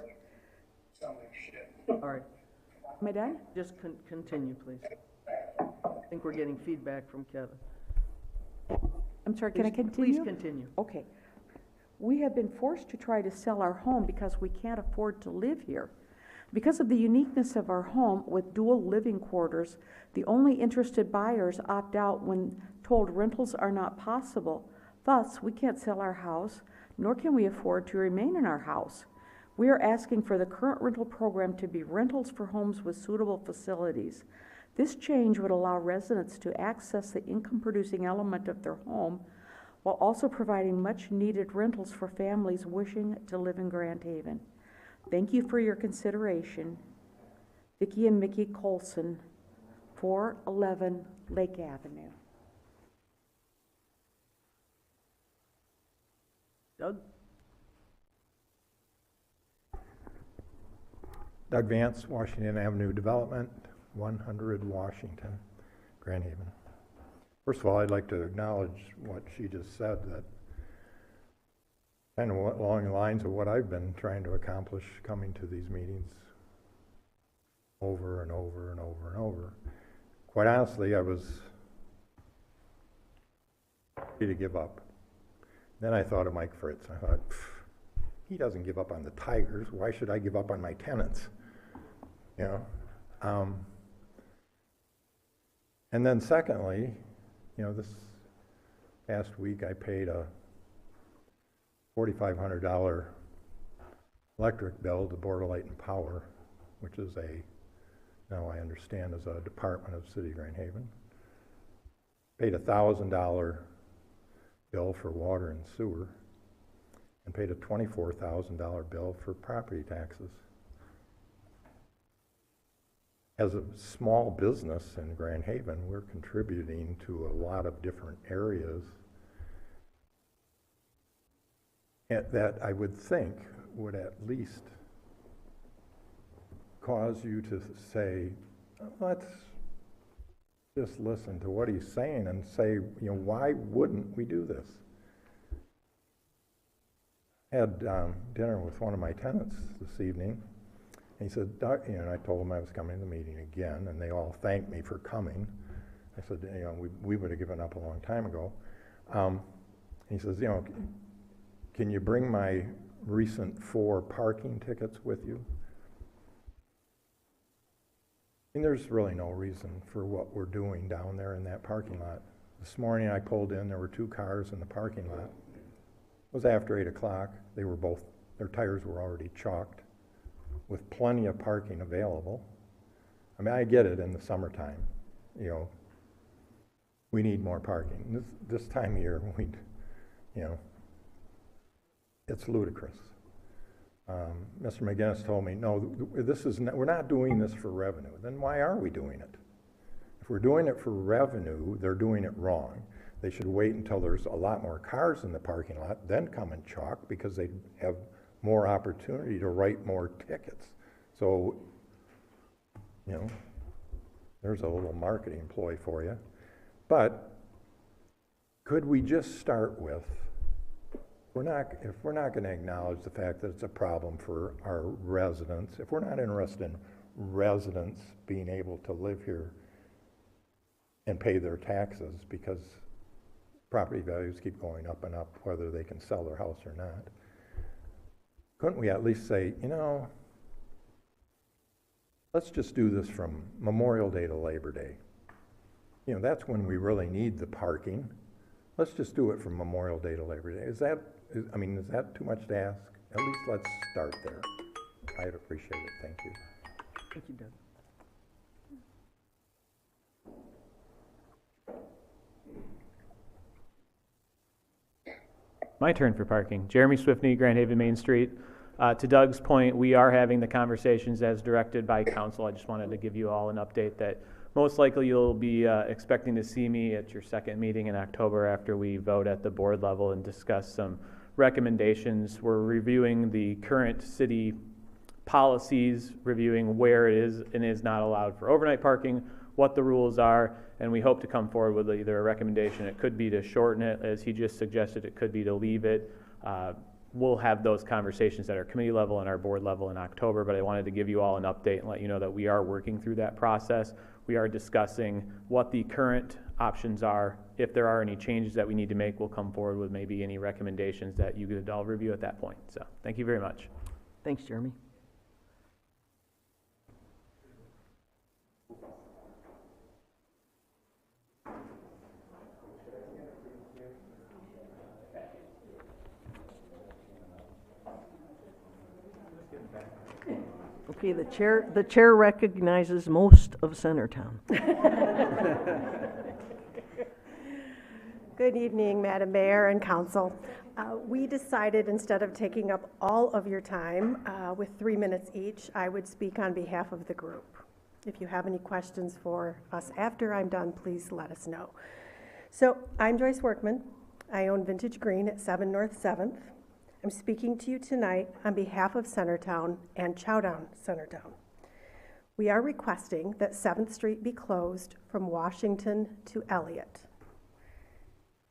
All right, Am I done? just continue, please. I think we're getting feedback from Kevin. I'm sorry, can I Please- continue? Please continue. Okay. We have been forced to try to sell our home because we can't afford to live here. Because of the uniqueness of our home with dual living quarters, the only interested buyers opt out when told rentals are not possible. Thus, we can't sell our house, nor can we afford to remain in our house. We are asking for the current rental program to be rentals for homes with suitable facilities. This change would allow residents to access the income-producing element of their home while also providing much-needed rentals for families wishing to live in Grand Haven. Thank you for your consideration. Vicki and Mickey Colson, 411 Lake Avenue. Doug? Doug Vance, Washington Avenue Development, 100 Washington, Grand Haven. First of all, I'd like to acknowledge what she just said, that kind of along the lines of what I've been trying to accomplish coming to these meetings over and over and over and over. Quite honestly, I was ready to give up. Then I thought of Mike Fritz. I thought, he doesn't give up on the Tigers. Why should I give up on my tenants? You know? And then secondly, you know, this past week I paid a $4,500 electric bill to Board of Light and Power, which is now I understand is a department of City of Grand Haven. Paid a $1,000 bill for water and sewer, and paid a $24,000 bill for property taxes. As a small business in Grand Haven, we're contributing to a lot of different areas that I would think would at least cause you to say, let's just listen to what he's saying and say, you know, why wouldn't we do this? I had dinner with one of my tenants this evening. And he said, Doug, you know, I told him I was coming to the meeting again, and they all thanked me for coming. I said, you know, we would have given up a long time ago. He says, you know, can you bring my recent 4 parking tickets with you? And there's really no reason for what we're doing down there in that parking lot. This morning I pulled in, there were 2 cars in the parking lot. It was after 8 o'clock. They were both, their tires were already chalked, with plenty of parking available. I mean, I get it in the summertime, you know, we need more parking. This time of year, you know, it's ludicrous. Mr. McGinnis told me, no, we're not doing this for revenue. Then why are we doing it? If we're doing it for revenue, they're doing it wrong. They should wait until there's a lot more cars in the parking lot, then come and chalk, because they have more opportunity to write more tickets. So, you know, there's a little marketing ploy for you. But could we just start with, if we're not going to acknowledge the fact that it's a problem for our residents, if we're not interested in residents being able to live here and pay their taxes, because property values keep going up and up, whether they can sell their house or not, couldn't we at least say, you know, let's just do this from Memorial Day to Labor Day. You know, that's when we really need the parking. Let's just do it from Memorial Day to Labor Day. Is that too much to ask? At least let's start there. I'd appreciate it. Thank you. Thank you, Doug. My turn for parking. Jeremy Swiftney, Grand Haven Main Street. To Doug's point, we are having the conversations as directed by council. I just wanted to give you all an update that most likely you'll be expecting to see me at your second meeting in October after we vote at the board level and discuss some recommendations. We're reviewing the current city policies, reviewing where it is and is not allowed for overnight parking, what the rules are, and we hope to come forward with either a recommendation. It could be to shorten it, as he just suggested. It could be to leave it. We'll have those conversations at our committee level and our board level in October, but I wanted to give you all an update and let you know that we are working through that process. We are discussing what the current options are. If there are any changes that we need to make, we'll come forward with maybe any recommendations that you could all review at that point. So thank you very much. Thanks, Jeremy. Okay, the chair recognizes most of Centertown. Good evening, Madam Mayor and Council. We decided instead of taking up all of your time with 3 minutes each, I would speak on behalf of the group. If you have any questions for us after I'm done, please let us know. So I'm Joyce Workman. I own Vintage Green at 7 North 7th. I'm speaking to you tonight on behalf of Centertown and Chowdown Centertown. We are requesting that 7th Street be closed from Washington to Elliott.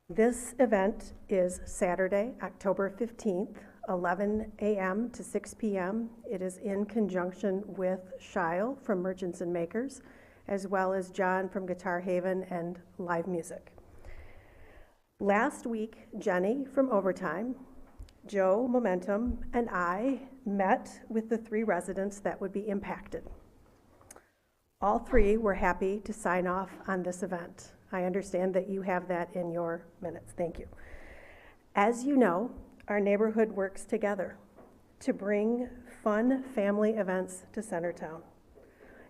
This event is Saturday, October 15th, 11 a.m. to 6 p.m. It is in conjunction with Shile from Merchants and Makers, as well as John from Guitar Haven and live music. Last week, Jenny from Overtime, Joe Momentum, and I met with the 3 residents that would be impacted. All 3 were happy to sign off on this event. I understand that you have that in your minutes. Thank you. As you know, our neighborhood works together to bring fun family events to Centertown.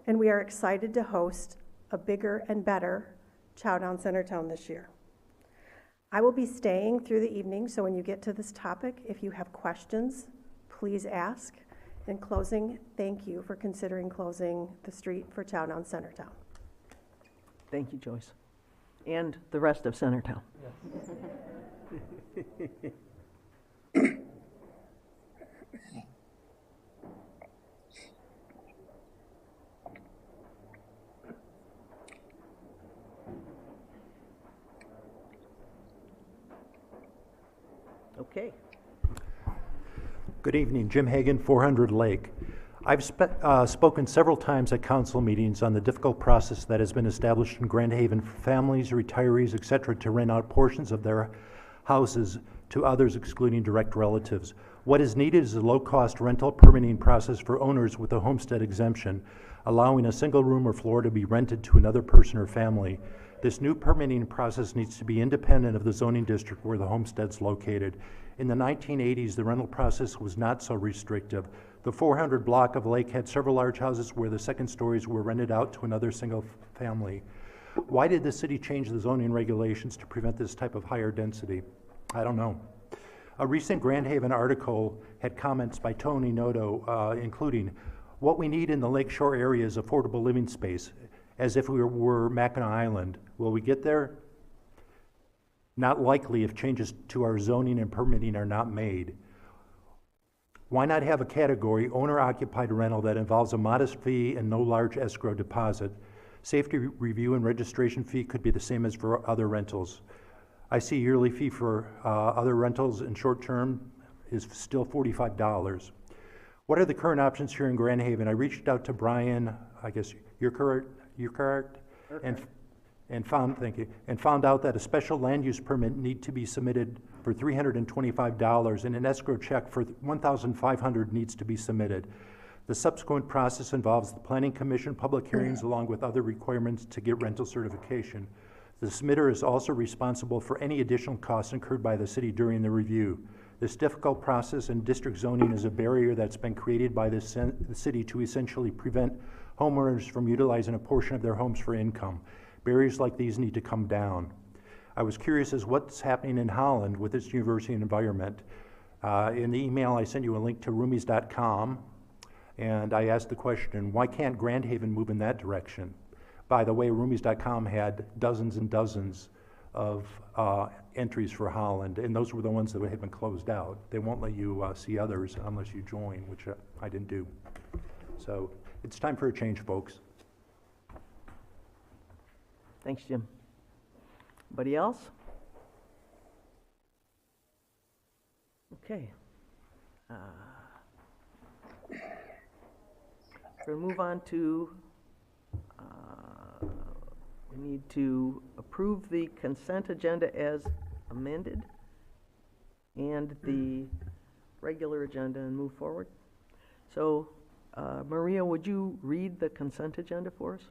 And we are excited to host a bigger and better Chowdown Centertown this year. I will be staying through the evening, so when you get to this topic, if you have questions, please ask. In closing, thank you for considering closing the street for Chowdown Centertown. Thank you, Joyce. And the rest of Centertown. Okay. Good evening, Jim Hagan, 400 Lake. I've spoken several times at council meetings on the difficult process that has been established in Grand Haven for families, retirees, etc., to rent out portions of their houses to others, excluding direct relatives. What is needed is a low-cost rental permitting process for owners with a homestead exemption, allowing a single room or floor to be rented to another person or family. This new permitting process needs to be independent of the zoning district where the homestead's located. In the 1980s, the rental process was not so restrictive. The 400 block of Lake had several large houses where the second stories were rented out to another single family. Why did the city change the zoning regulations to prevent this type of higher density? I don't know. A recent Grand Haven article had comments by Tony Noto, including, what we need in the lakeshore area is affordable living space, as if we were Mackinac Island. Will we get there? Not likely if changes to our zoning and permitting are not made. Why not have a category, owner-occupied rental, that involves a modest fee and no large escrow deposit? Safety review and registration fee could be the same as for other rentals. I see yearly fee for other rentals in short term is still $45. What are the current options here in Grand Haven? I reached out to Brian, I guess you're correct, and found out that a special land use permit need to be submitted for $325 and an escrow check for $1,500 needs to be submitted. The subsequent process involves the Planning Commission public hearings along with other requirements to get rental certification. The submitter is also responsible for any additional costs incurred by the city during the review. This difficult process in district zoning is a barrier that's been created by the city to essentially prevent homeowners from utilizing a portion of their homes for income. Barriers like these need to come down. I was curious as what's happening in Holland with its university environment. In the email, I sent you a link to roomies.com, and I asked the question, why can't Grand Haven move in that direction? By the way, Roomies.com had dozens and dozens of entries for Holland, and those were the ones that had been closed out. They won't let you see others unless you join, which I didn't do. So it's time for a change, folks. Thanks, Jim. Anybody else? Okay. We'll move on to, we need to approve the consent agenda as amended and the regular agenda and move forward. So, Maria, would you read the consent agenda for us?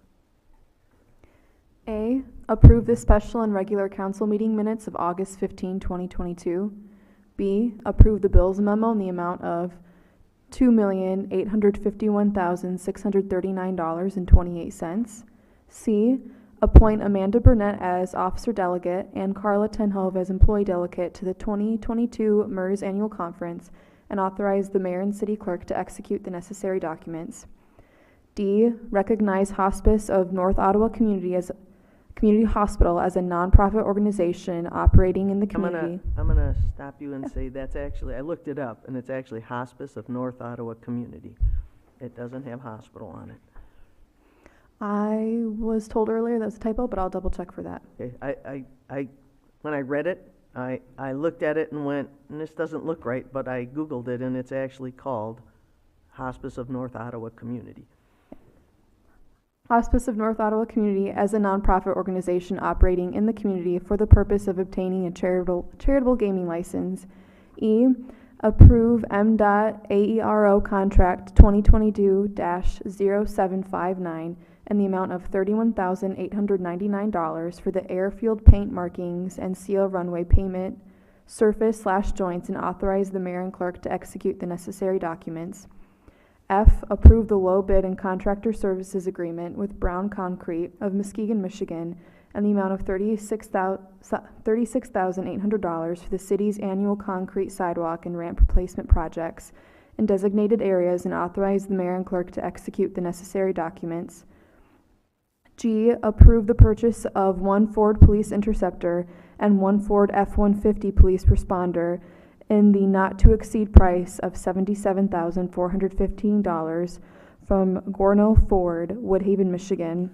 A, approve the special and regular council meeting minutes of August 15, 2022. B, approve the bills memo in the amount of $2,851,639.28. C, appoint Amanda Burnett as officer delegate and Carla Tenhove as employee delegate to the 2022 MERS Annual Conference and authorize the mayor and city clerk to execute the necessary documents. D, recognize Hospice of North Ottawa Community Hospital as a nonprofit organization operating in the community. I'm gonna stop you and say that's actually, I looked it up, and it's actually Hospice of North Ottawa Community. It doesn't have hospital on it. I was told earlier that was a typo, but I'll double check for that. Okay, when I read it, I looked at it and went, this doesn't look right, but I Googled it, and it's actually called Hospice of North Ottawa Community. Hospice of North Ottawa Community as a nonprofit organization operating in the community for the purpose of obtaining a charitable gaming license. E, approve M.AERO contract 2022-0759 and the amount of $31,899 for the airfield paint markings and seal runway payment, surface/joints, and authorize the mayor and clerk to execute the necessary documents. F, approve the low bid and contractor services agreement with Brown Concrete of Muskegon, Michigan, and the amount of $36,800 for the city's annual concrete sidewalk and ramp replacement projects in designated areas and authorize the mayor and clerk to execute the necessary documents. G, approve the purchase of one Ford Police Interceptor and one Ford F-150 Police Responder in the not-to-exceed price of $77,415 from Gorno Ford, Woodhaven, Michigan.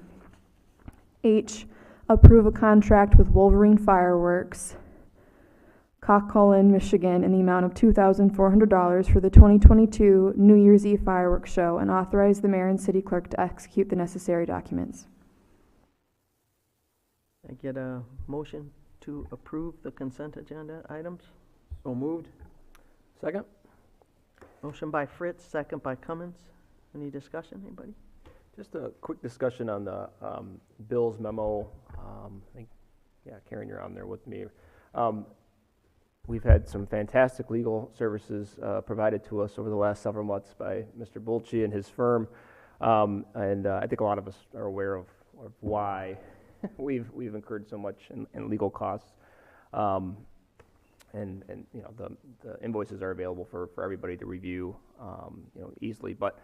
H, approve a contract with Wolverine Fireworks, Coquitlam, Michigan, in the amount of $2,400 for the 2022 New Year's Eve fireworks show and authorize the mayor and city clerk to execute the necessary documents. I get a motion to approve the consent agenda items? So moved. Second? Motion by Fritz, second by Cummins. Any discussion, anybody? Just a quick discussion on the Bill's memo. I think, yeah, Karen, you're on there with me. We've had some fantastic legal services provided to us over the last several months by Mr. Bulci and his firm, and I think a lot of us are aware of why we've incurred so much in legal costs. And you know, the invoices are available for everybody to review, you know, easily. But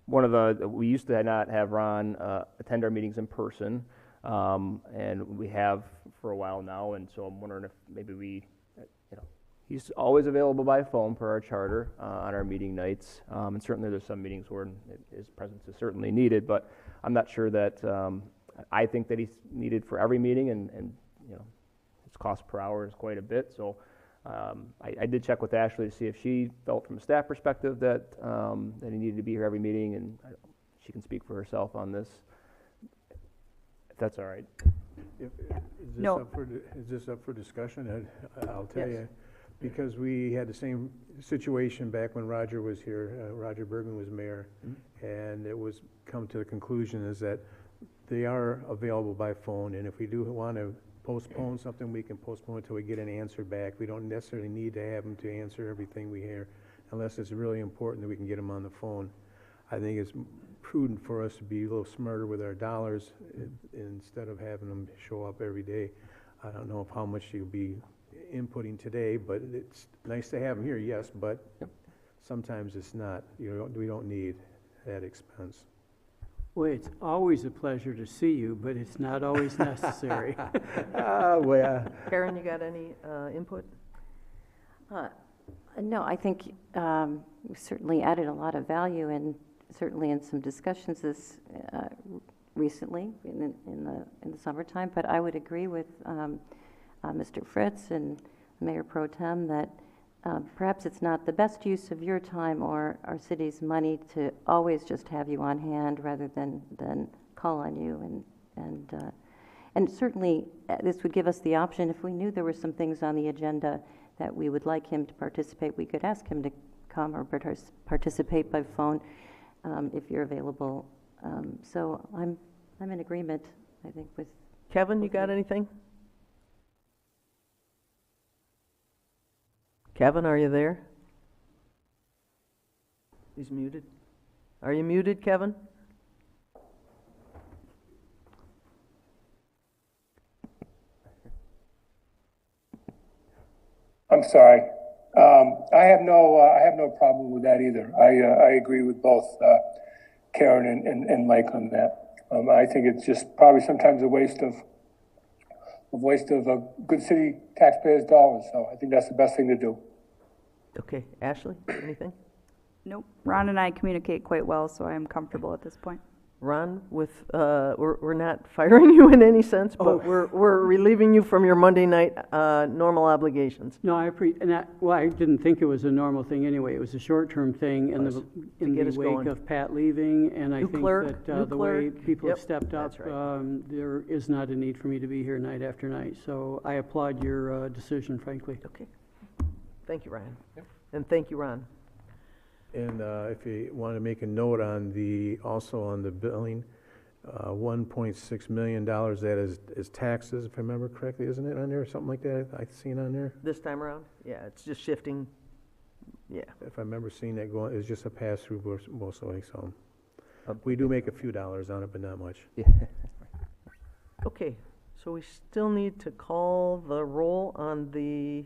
we used to not have Ron attend our meetings in person, and we have for a while now. And so I'm wondering if maybe we, you know, he's always available by phone per our charter on our meeting nights. And certainly there's some meetings where his presence is certainly needed, but I'm not sure that I think that he's needed for every meeting, and you know, his cost per hour is quite a bit. So I did check with Ashley to see if she felt from a staff perspective that he needed to be here every meeting, and she can speak for herself on this, if that's all right. Is No. this up for discussion? I'll tell Yes. you, because we had the same situation back when Roger was here, Roger Bergman was mayor, and it was come to the conclusion is that they are available by phone, and if we do want to postpone something, we can postpone until we get an answer back. We don't necessarily need to have them to answer everything we hear, unless it's really important that we can get them on the phone. I think it's prudent for us to be a little smarter with our dollars instead of having them show up every day. I don't know how much you'll be inputting today, but it's nice to have them here, yes, but sometimes it's not. We don't need that expense. Well, it's always a pleasure to see you, but it's not always necessary. Karen, you got any input? No, I think we certainly added a lot of value, and certainly in some discussions this recently in the summertime. But I would agree with Mr. Fritz and Mayor Pro Tem that perhaps it's not the best use of your time or our city's money to always just have you on hand rather than call on you. And certainly this would give us the option, if we knew there were some things on the agenda that we would like him to participate, we could ask him to come or participate by phone if you're available. So I'm in agreement, I think, with Kevin, you got anything? Kevin, are you there? He's muted. Are you muted, Kevin? I'm sorry. I have no problem with that either. I agree with both Karen and Mike on that. I think it's just probably sometimes a waste of good city taxpayers' dollars. So I think that's the best thing to do. Okay, Ashley, anything? Nope. Ron and I communicate quite well, so I am comfortable at this point. Ron, with we're not firing you in any sense, but we're relieving you from your Monday night normal obligations. No, I didn't think it was a normal thing anyway. It was a short-term thing in the wake going. of Pat leaving, and I New think clerk, that new the way clerk. people Yep, have stepped up, that's right. there is not a need for me to be here night after night. So I applaud your decision, frankly. Okay. Thank you, Ryan. And thank you, Ron. And if you want to make a note on also on the billing, $1.6 million, that is taxes, if I remember correctly, isn't it on there, or something like that I've seen on there? This time around? Yeah, it's just shifting. Yeah. If I remember seeing that going, it's just a pass-through mostly, so. We do make a few dollars on it, but not much. Yeah. Okay, so we still need to call the roll on the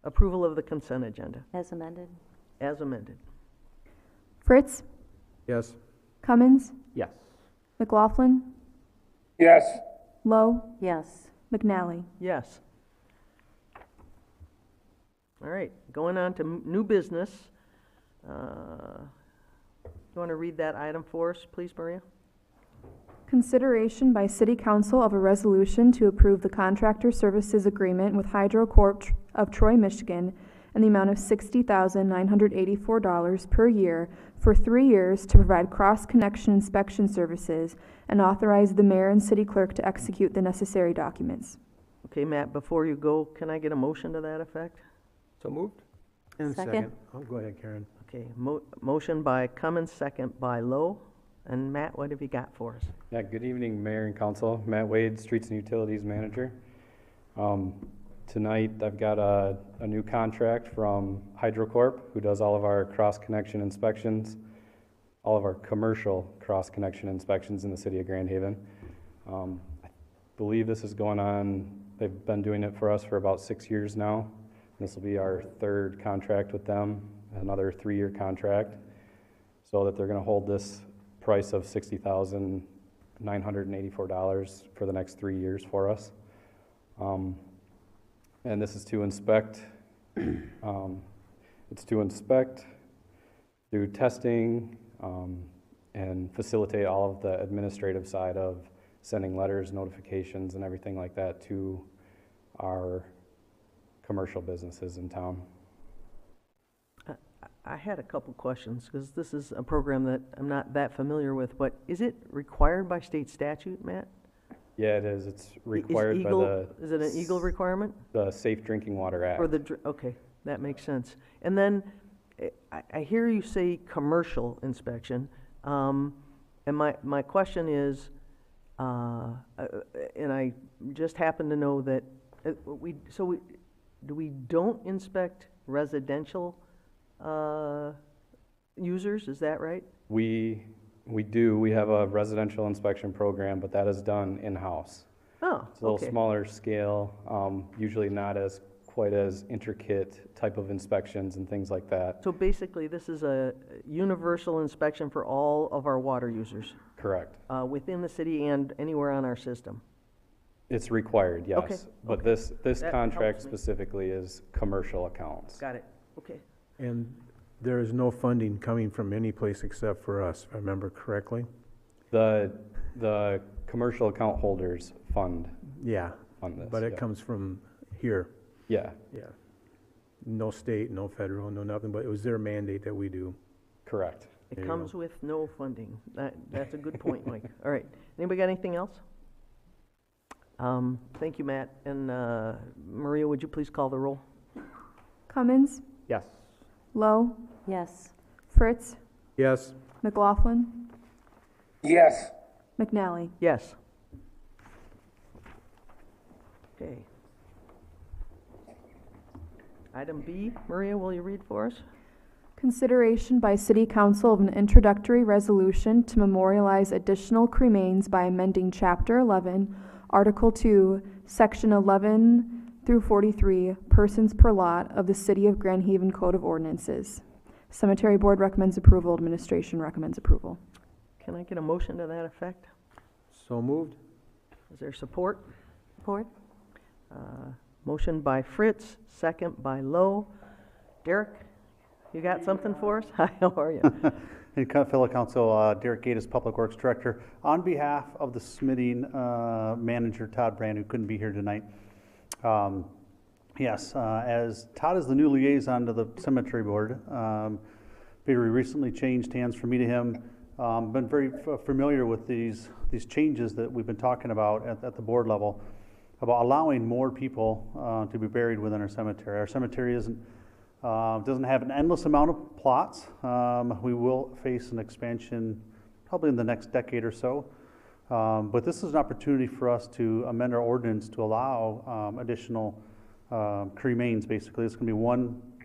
approval of the consent agenda, as amended. as amended. Fritz, Yes? Cummins, Yes. McLaughlin, Yes. Lowe, Yes. McNally. Yes. All right, going on to new business. You want to read that item for us, please, Maria? Consideration by City Council of a resolution to approve the contractor services agreement with Hydro Corp. Of Troy, Michigan, in the amount of $60,984 per year for 3 years to provide cross-connection inspection services and authorize the mayor and city clerk to execute the necessary documents. Okay, Matt, before you go, can I get a motion to that effect? So moved? And Second. Oh, go ahead, Karen. Okay, motion by Cummins, second by Lowe. And Matt, what have you got for us? Yeah, good evening, Mayor and Council. Matt Wade, Streets and Utilities Manager. Tonight, I've got a new contract from HydroCorp, who does all of our cross-connection inspections, all of our commercial cross-connection inspections in the city of Grand Haven. I believe this is going on, they've been doing it for us for about 6 years now. This will be our third contract with them, another 3-year contract, so that they're going to hold this price of $60,984 for the next 3 years for us. And this is to inspect, it's to inspect, do testing, and facilitate all of the administrative side of sending letters, notifications, and everything like that to our commercial businesses in town. I had a couple questions, because this is a program that I'm not that familiar with, but is it required by state statute, Matt? Yeah, it is. It's required by the... Is it an EGLE requirement? The Safe Drinking Water Act. Or okay, that makes sense. And then, I hear you say commercial inspection, and my question is, and I just happen to know that, we don't inspect residential users, is that right? We do. We have a residential inspection program, but that is done in-house. Oh, It's a little okay. smaller scale, usually not as quite as intricate type of inspections and things like that. So basically, this is a universal inspection for all of our water users Correct. within the city and anywhere on our system. It's required, yes. Okay, But okay. this That contract helps me. specifically is commercial accounts. Got it. Okay. And there is no funding coming from any place except for us, if I remember correctly? The commercial account holders fund Yeah, this. but it yeah. comes from here, Yeah, yeah. No state, no federal, no nothing, but it was their mandate that we do. correct. It There you comes go. with no funding. That's a good point, Mike. All right. Anybody got anything else? Thank you, Matt. And Maria, would you please call the roll? Cummins, Yes. Lowe, Yes. Fritz, Yes, McLaughlin, Yes. McNally. Yes. Okay. Item B, Maria, will you read for us? Consideration by City Council of an introductory resolution to memorialize additional cremains by amending Chapter 11, Article 2, Section 11 through 43, persons per lot of the City of Grand Haven Code of Ordinances. Cemetery Board recommends approval, administration recommends approval. Can I get a motion to that effect? so moved? Is there support? Support? Motion by Fritz, second by Lowe. Derek, you got something for us? Hi, how are you? And fellow council, Derek Gates, Public Works Director. On behalf of the Smitting manager, Todd Brand, who couldn't be here tonight. Yes, as Todd is the new liaison to the cemetery board, Peter recently changed hands from me to him. Been very familiar with these changes that we've been talking about at the board level, about allowing more people to be buried within our cemetery. Our cemetery doesn't have an endless amount of plots. We will face an expansion probably in the next decade or so. But this is an opportunity for us to amend our ordinance to allow additional cremains, basically. It's going to be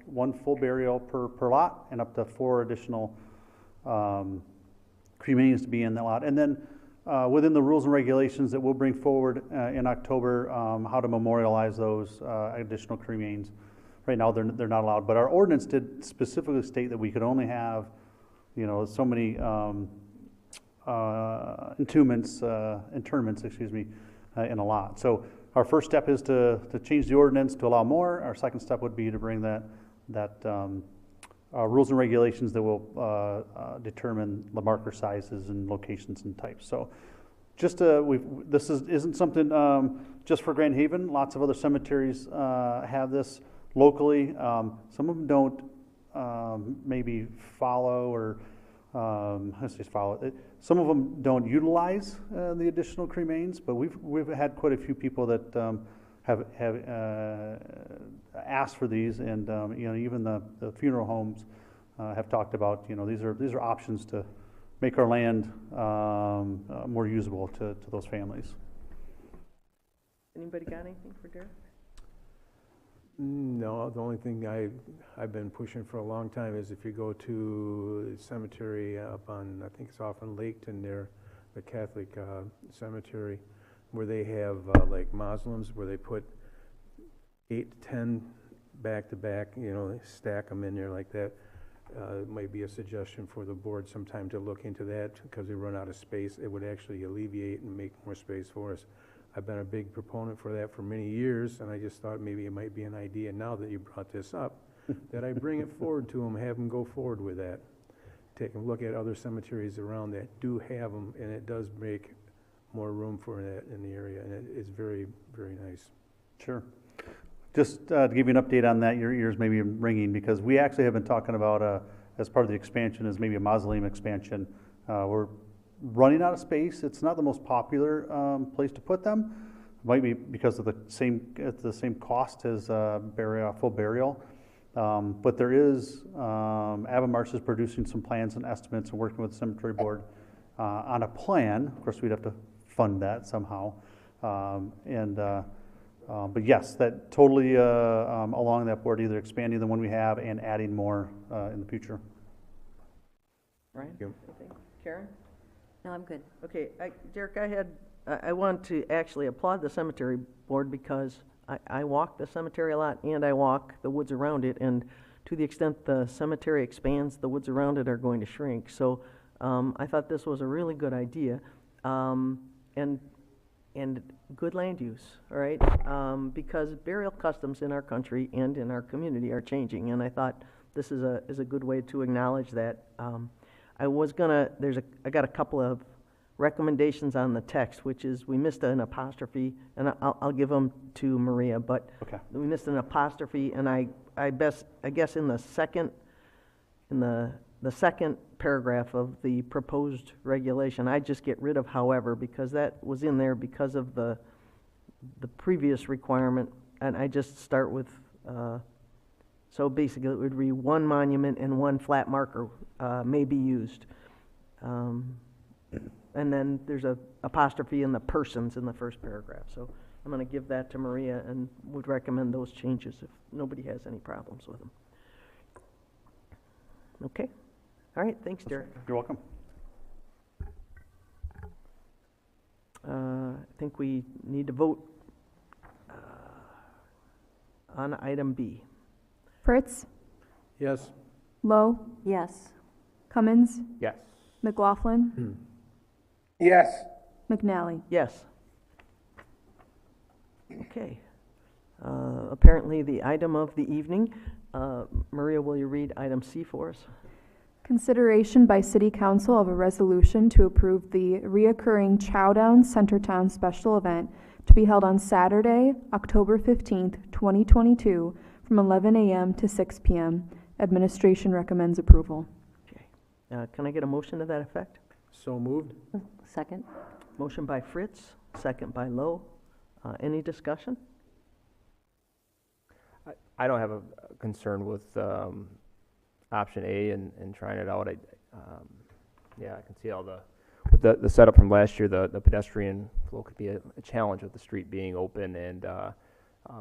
one full burial per lot and up to 4 additional cremains to be in that lot. And then within the rules and regulations that we'll bring forward in October, how to memorialize those additional cremains. Right now, they're not allowed, but our ordinance did specifically state that we could only have, so many interments, in a lot. So our first step is to change the ordinance to allow more. Our second step would be to bring that rules and regulations that will determine the marker sizes and locations and types. So just this isn't something just for Grand Haven. Lots of other cemeteries have this locally. Some of them don't maybe follow or follow it. Some of them don't utilize the additional cremains, but we've had quite a few people that have asked for these, and even the funeral homes have talked about these are options to make our land more usable to those families. Anybody got anything for Derek? No, the only thing I've been pushing for a long time is if you go to the cemetery up on, I think it's off on Laketon there, the Catholic cemetery, where they have like mausoleums where they put 8 to 10 back to back, they stack them in there like that. It might be a suggestion for the board sometime to look into that, because we run out of space. It would actually alleviate and make more space for us. I've been a big proponent for that for many years, and I just thought maybe it might be an idea now that you brought this up, that I bring it forward to them, have them go forward with that. Take a look at other cemeteries around that do have them, and it does make more room for that in the area, and it is very, very nice. Sure. Just to give you an update on that, your ears may be ringing, because we actually have been talking about, as part of the expansion, is maybe a mausoleum expansion. We're running out of space. It's not the most popular place to put them. It might be because of the same cost as full burial. But there is, Avamars is producing some plans and estimates and working with the cemetery board on a plan. Of course, we'd have to fund that somehow. But yes, that totally along that board, either expanding the one we have and adding more in the future. Ryan? Anything? Karen? No, I'm good. Okay, Derek, I want to actually applaud the cemetery board, because I walk the cemetery a lot, and I walk the woods around it, and to the extent the cemetery expands, the woods around it are going to shrink. So I thought this was a really good idea, and good land use, all right? Because burial customs in our country and in our community are changing, and I thought this is a good way to acknowledge that. I got a couple of recommendations on the text, which is we missed an apostrophe, and I'll give them to Maria, but we missed an apostrophe, and I guess in the second paragraph of the proposed regulation, I just get rid of however, because that was in there because of the previous requirement, and I just start with, so basically it would read one monument and one flat marker may be used. And then there's a apostrophe in the persons in the first paragraph. So I'm going to give that to Maria and would recommend those changes if nobody has any problems with them. Okay. All right. Thanks, Derek. You're welcome. I think we need to vote on item B. Fritz, Yes. Lowe, Yes. Cummins, Yes. McLaughlin, Yes. McNally. Yes. Okay. Apparently the item of the evening. Maria, will you read item C for us? Consideration by City Council of a resolution to approve the reoccurring Chowdown Centertown special event to be held on Saturday, October 15th, 2022, from 11 a.m. to 6 p.m. Administration recommends approval. Okay. Can I get a motion to that effect? So moved. Second? Motion by Fritz, second by Lowe. Any discussion? I don't have a concern with option A and trying it out. Yeah, I can see all with the setup from last year, the pedestrian flow could be a challenge with the street being open, and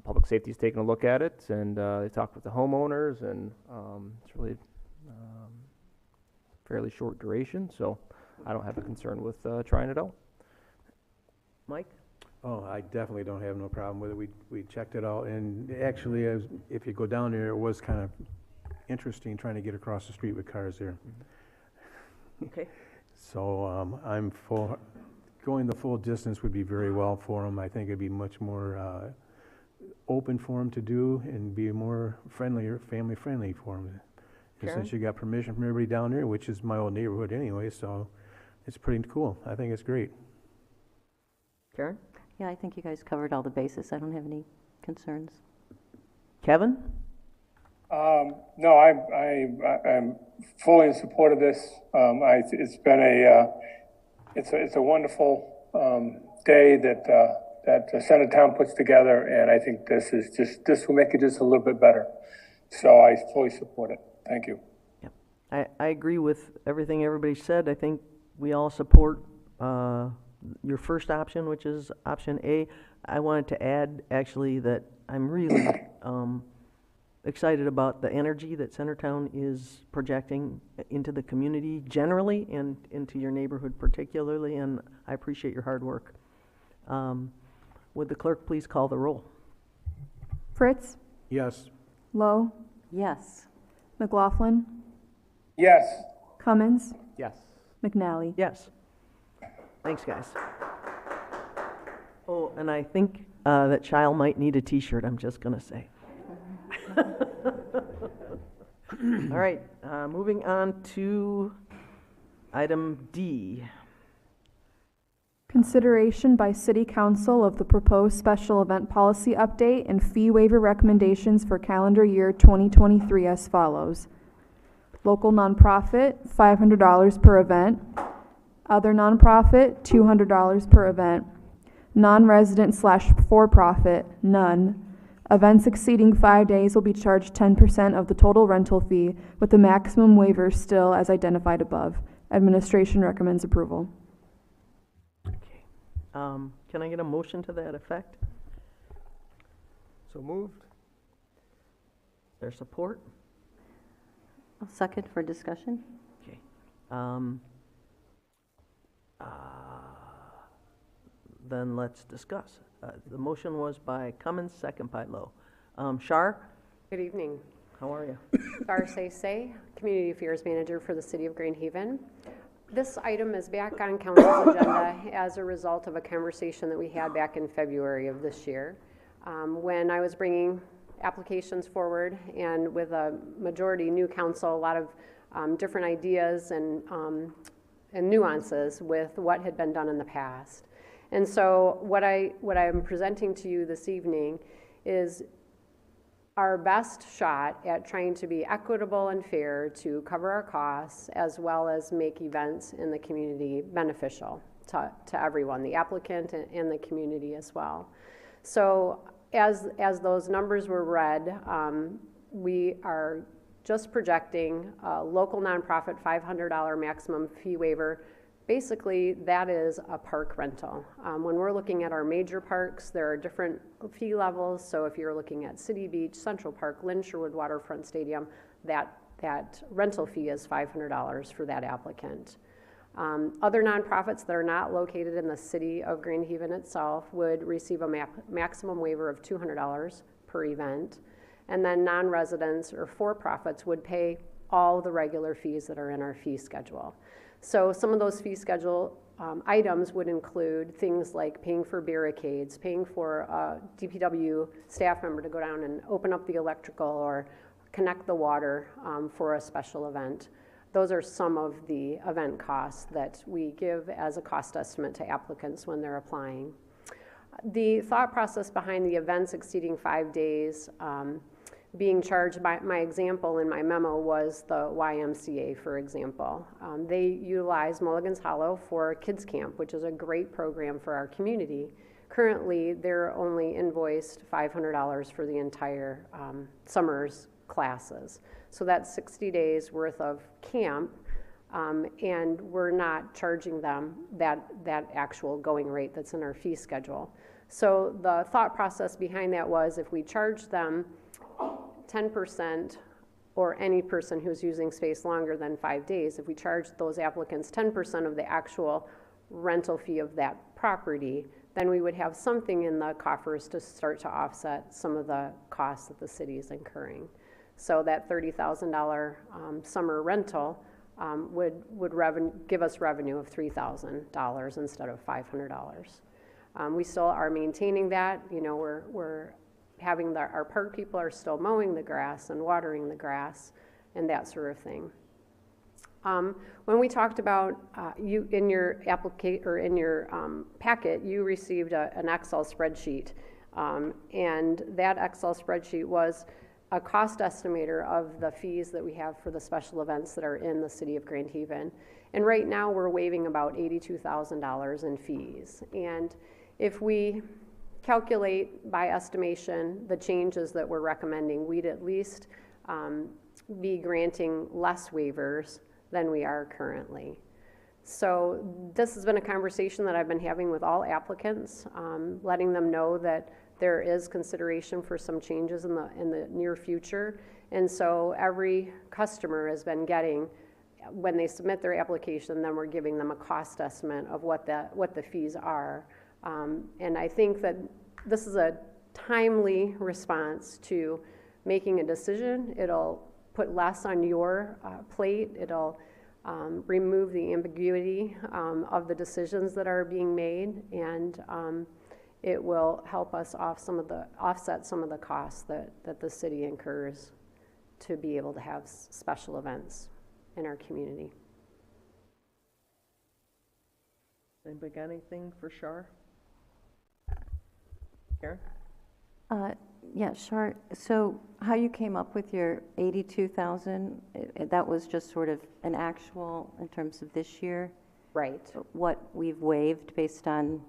public safety's taking a look at it, and they talked with the homeowners, and it's really fairly short duration, so I don't have a concern with trying it out. Mike? Oh, I definitely don't have no problem with it. We checked it out, and actually, if you go down there, it was kind of interesting trying to get across the street with cars there. Okay. So I'm going the full distance would be very well for them. I think it'd be much more open for them to do and be more friendlier, family friendly for them. Since you got permission from everybody down there, which is my old neighborhood anyway, so it's pretty cool. I think it's great. Karen? Yeah, I think you guys covered all the bases. I don't have any concerns. Kevin? No, I'm fully in support of this. It's been it's a wonderful day that Centertown puts together, and I think this will make it just a little bit better. So I fully support it. Thank you. Yeah. I agree with everything everybody said. I think we all support your first option, which is option A. I wanted to add, actually, that I'm really excited about the energy that Centertown is projecting into the community generally and into your neighborhood particularly, and I appreciate your hard work. Would the clerk please call the roll? Fritz, Yes. Lowe, Yes. McLaughlin, Yes. Cummins, Yes. McNally. Yes. Thanks, guys. Oh, and I think that child might need a T-shirt, I'm just going to say. All right, moving on to item D. Consideration by City Council of the proposed special event policy update and fee waiver recommendations for calendar year 2023 as follows. Local nonprofit, $500 per event. Other nonprofit, $200 per event. Non-resident / for-profit, none. Events exceeding 5 days will be charged 10% of the total rental fee, with the maximum waiver still as identified above. Administration recommends approval. Okay. Can I get a motion to that effect? So moved. Is there support? I'll second for discussion. Okay. Then let's discuss. The motion was by Cummins, second by Lowe. Shar, Good evening. how are you? Shar Say, Community Affairs Manager for the City of Grand Haven. This item is back on council's agenda as a result of a conversation that we had back in February of this year, when I was bringing applications forward, and with a majority new council, a lot of different ideas and nuances with what had been done in the past. And so what I'm presenting to you this evening is our best shot at trying to be equitable and fair to cover our costs, as well as make events in the community beneficial to everyone, the applicant and the community as well. So as those numbers were read, we are just projecting a local nonprofit $500 maximum fee waiver. Basically, that is a park rental. When we're looking at our major parks, there are different fee levels. So if you're looking at City Beach, Central Park, Lynn Sherwood Waterfront Stadium, that rental fee is $500 for that applicant. Other nonprofits that are not located in the city of Grand Haven itself would receive a maximum waiver of $200 per event. And then non-residents or for-profits would pay all the regular fees that are in our fee schedule. So some of those fee schedule items would include things like paying for barricades, paying for a DPW staff member to go down and open up the electrical or connect the water for a special event. Those are some of the event costs that we give as a cost estimate to applicants when they're applying. The thought process behind the events exceeding 5 days being charged, by my example in my memo was the YMCA, for example. They utilize Mulligan's Hollow for Kids Camp, which is a great program for our community. Currently, they're only invoiced $500 for the entire summer's classes. So that's 60 days worth of camp, and we're not charging them that actual going rate that's in our fee schedule. So the thought process behind that was, if we charge them 10%, or any person who's using space longer than 5 days, if we charge those applicants 10% of the actual rental fee of that property, then we would have something in the coffers to start to offset some of the costs that the city is incurring. So that $30,000 summer rental would give us revenue of $3,000 instead of $500. We still are maintaining that. You know, we're having our park people are still mowing the grass and watering the grass and that sort of thing. When we talked about you in your packet, you received an Excel spreadsheet, and that Excel spreadsheet was a cost estimator of the fees that we have for the special events that are in the city of Grand Haven. And right now we're waiving about $82,000 in fees. And if we calculate by estimation the changes that we're recommending, we'd at least be granting less waivers than we are currently. So this has been a conversation that I've been having with all applicants, letting them know that there is consideration for some changes in the near future. And so every customer has been getting, when they submit their application, then we're giving them a cost estimate of what the fees are. And I think that this is a timely response to making a decision. It'll put less on your plate. It'll remove the ambiguity of the decisions that are being made, and it will help us offset some of the costs that the city incurs to be able to have special events in our community. Anybody got anything for Shar? Karen? Yeah, sure. So how you came up with your 82,000, that was just sort of an actual in terms of this year? Right. What we've waived based on,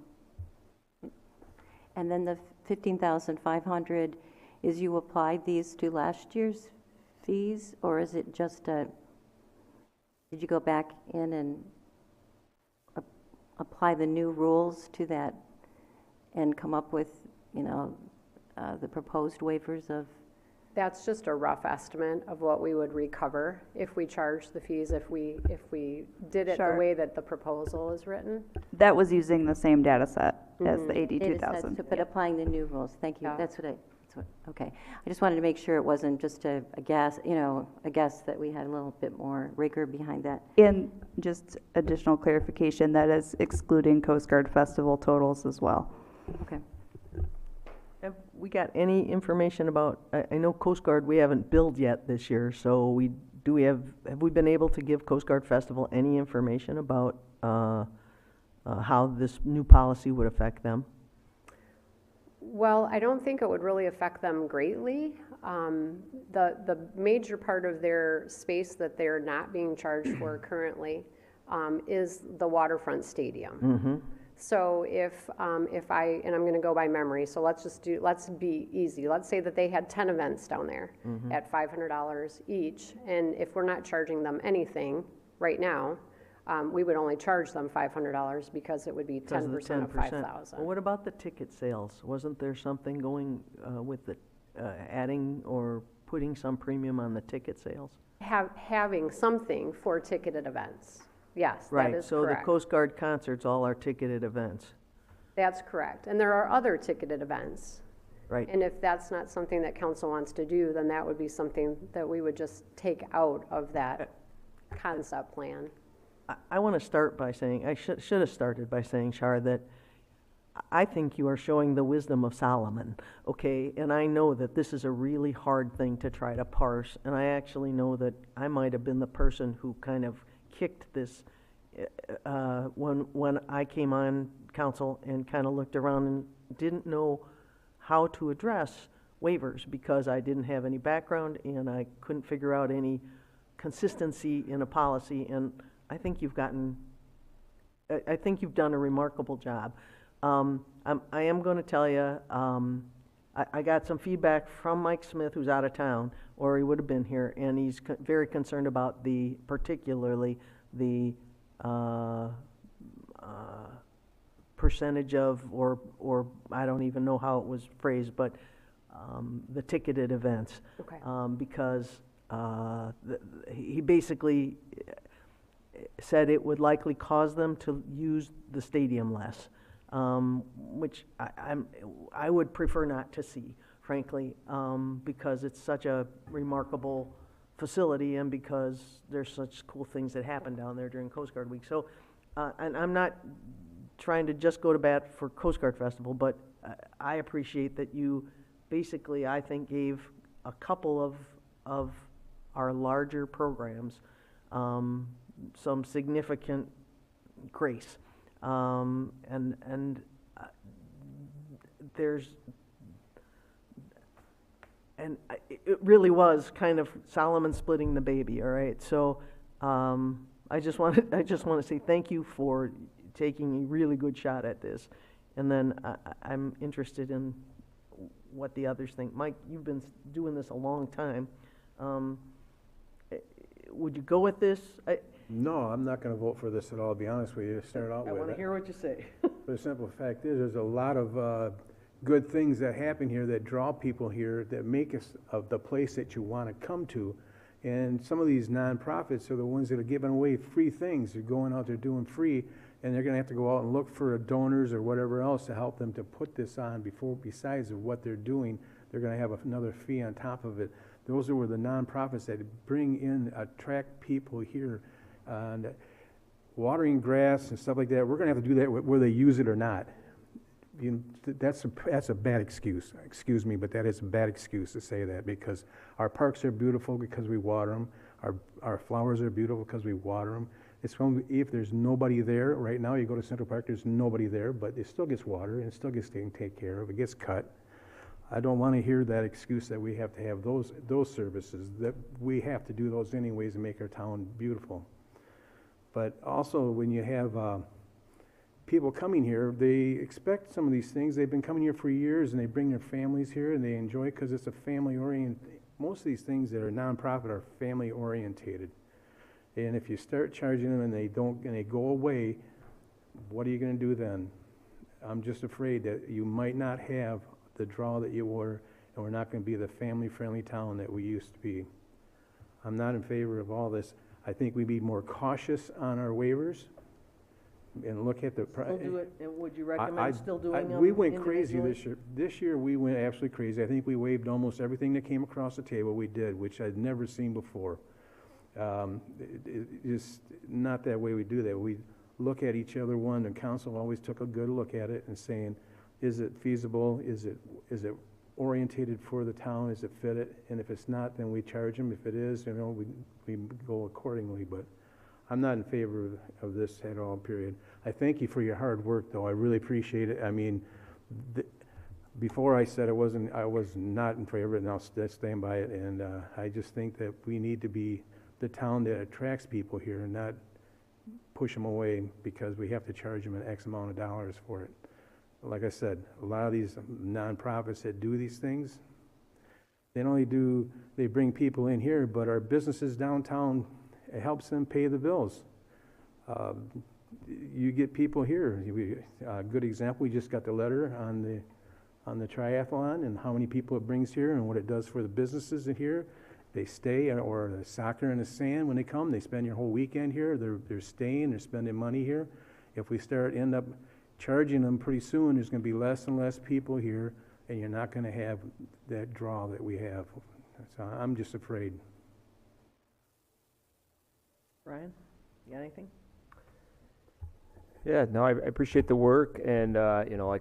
and then the 15,500 is you applied these to last year's fees, or is it just did you go back in and apply the new rules to that and come up with, you know, the proposed waivers of? That's just a rough estimate of what we would recover if we charged the fees, if we did it Sure. the way that the proposal is written. That was using the same data set. as the AD Data 2000. sets, but applying the new rules, thank you, Yeah. that's what, okay. I just wanted to make sure it wasn't just a guess, a guess, that we had a little bit more rigor behind that. And just additional clarification, that is excluding Coast Guard Festival totals as well. Okay. Have we got any information about, I know Coast Guard, we haven't billed yet this year, so have we been able to give Coast Guard Festival any information about how this new policy would affect them? Well, I don't think it would really affect them greatly. The major part of their space that they're not being charged for currently is the waterfront stadium. Mm-hmm. So if I, and I'm going to go by memory, so let's be easy. Let's say that they had 10 events down there at $500 each, and if we're not charging them anything right now, we would only charge them $500 because it would be 10% of 5,000. Well, what about the ticket sales? Wasn't there something going with the adding or putting some premium on the ticket sales? Having something for ticketed events. Yes, Right, that is so correct. the Coast Guard concerts all are ticketed events. That's correct. And there are other ticketed events. Right. And if that's not something that council wants to do, then that would be something that we would just take out of that concept plan. I want to start by saying, I should have started by saying, Shar, that I think you are showing the wisdom of Solomon, okay? And I know that this is a really hard thing to try to parse, and I actually know that I might have been the person who kind of kicked this when I came on council and kind of looked around and didn't know how to address waivers because I didn't have any background and I couldn't figure out any consistency in a policy, and I think you've done a remarkable job. I am going to tell you, I got some feedback from Mike Smith, who's out of town, or he would have been here, and he's very concerned about particularly the percentage of, or I don't even know how it was phrased, but the ticketed events. Okay. Because he basically said it would likely cause them to use the stadium less, which I would prefer not to see, frankly, because it's such a remarkable facility and because there's such cool things that happen down there during Coast Guard Week. So, and I'm not trying to just go to bat for Coast Guard Festival, but I appreciate that you basically, I think, gave a couple of our larger programs some significant grace. It really was kind of Solomon splitting the baby, all right? So I just want to say thank you for taking a really good shot at this. And then I'm interested in what the others think. Mike, you've been doing this a long time. Would you go with this? No, I'm not going to vote for this at all, to be honest with you, to start out with. I want to hear what you say. The simple fact is, there's a lot of good things that happen here that draw people here, that make us the place that you want to come to. And some of these nonprofits are the ones that are giving away free things. They're going out there doing free, and they're going to have to go out and look for donors or whatever else to help them to put this on besides of what they're doing. They're going to have another fee on top of it. Those are the nonprofits that attract people here. And watering grass and stuff like that, we're going to have to do that whether they use it or not. That's a bad excuse. Excuse me, but that is a bad excuse to say that, because our parks are beautiful because we water them. Our flowers are beautiful because we water them. If there's nobody there, right now you go to Central Park, there's nobody there, but it still gets watered and it still gets taken care of. It gets cut. I don't want to hear that excuse that we have to have those services, that we have to do those anyways to make our town beautiful. But also, when you have people coming here, they expect some of these things. They've been coming here for years, and they bring their families here, and they enjoy it because it's a family-oriented. Most of these things that are nonprofit are family-orientated. And if you start charging them and they go away, what are you going to do then? I'm just afraid that you might not have the draw that you were, and we're not going to be the family-friendly town that we used to be. I'm not in favor of all this. I think we be more cautious on our waivers. and look at the. Still do it, and would you I- recommend still doing them We went crazy individually? this year. This year, we went absolutely crazy. I think we waived almost everything that came across the table. We did, which I'd never seen before. It's not that way we do that. We look at each other, the council always took a good look at it and saying, is it feasible? Is it orientated for the town? Is it fit it? And if it's not, then we charge them. If it is, we go accordingly. But I'm not in favor of this at all, period. I thank you for your hard work, though. I really appreciate it. I mean, before I said I was not in favor of it, and I'll stand by it. And I just think that we need to be the town that attracts people here and not push them away because we have to charge them an X amount of dollars for it. Like I said, a lot of these nonprofits that do these things, they bring people in here, but our businesses downtown, it helps them pay the bills. You get people here. A good example, we just got the letter on the triathlon and how many people it brings here and what it does for the businesses in here. They stay, or the soccer in the sand, when they come, they spend your whole weekend here. They're staying, they're spending money here. If we end up charging them pretty soon, there's going to be less and less people here, and you're not going to have that draw that we have. So I'm just afraid. Ryan, you got anything? Yeah, no, I appreciate the work, and I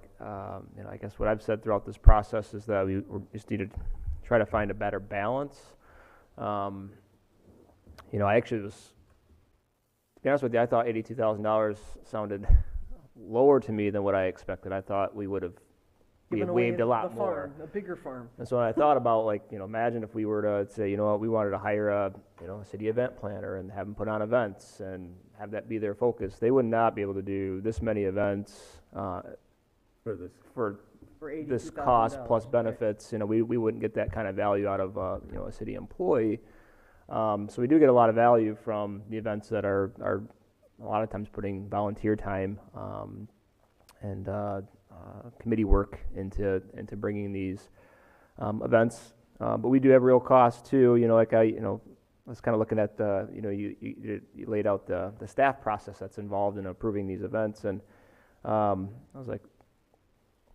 guess what I've said throughout this process is that we just need to try to find a better balance. I actually was, to be honest with you, I thought $82,000 sounded lower to me than what I expected. I thought we had waived a lot more. A bigger farm. And so when I thought about, imagine if we were to say, we wanted to hire a city event planner and have them put on events and have that be their focus. They would not be able to do this many events for this cost plus benefits. We wouldn't get that kind of value out of a city employee. So we do get a lot of value from the events that are a lot of times putting volunteer time and committee work into bringing these events. But we do have real costs too. I was kind of looking at you laid out the staff process that's involved in approving these events, and I was like,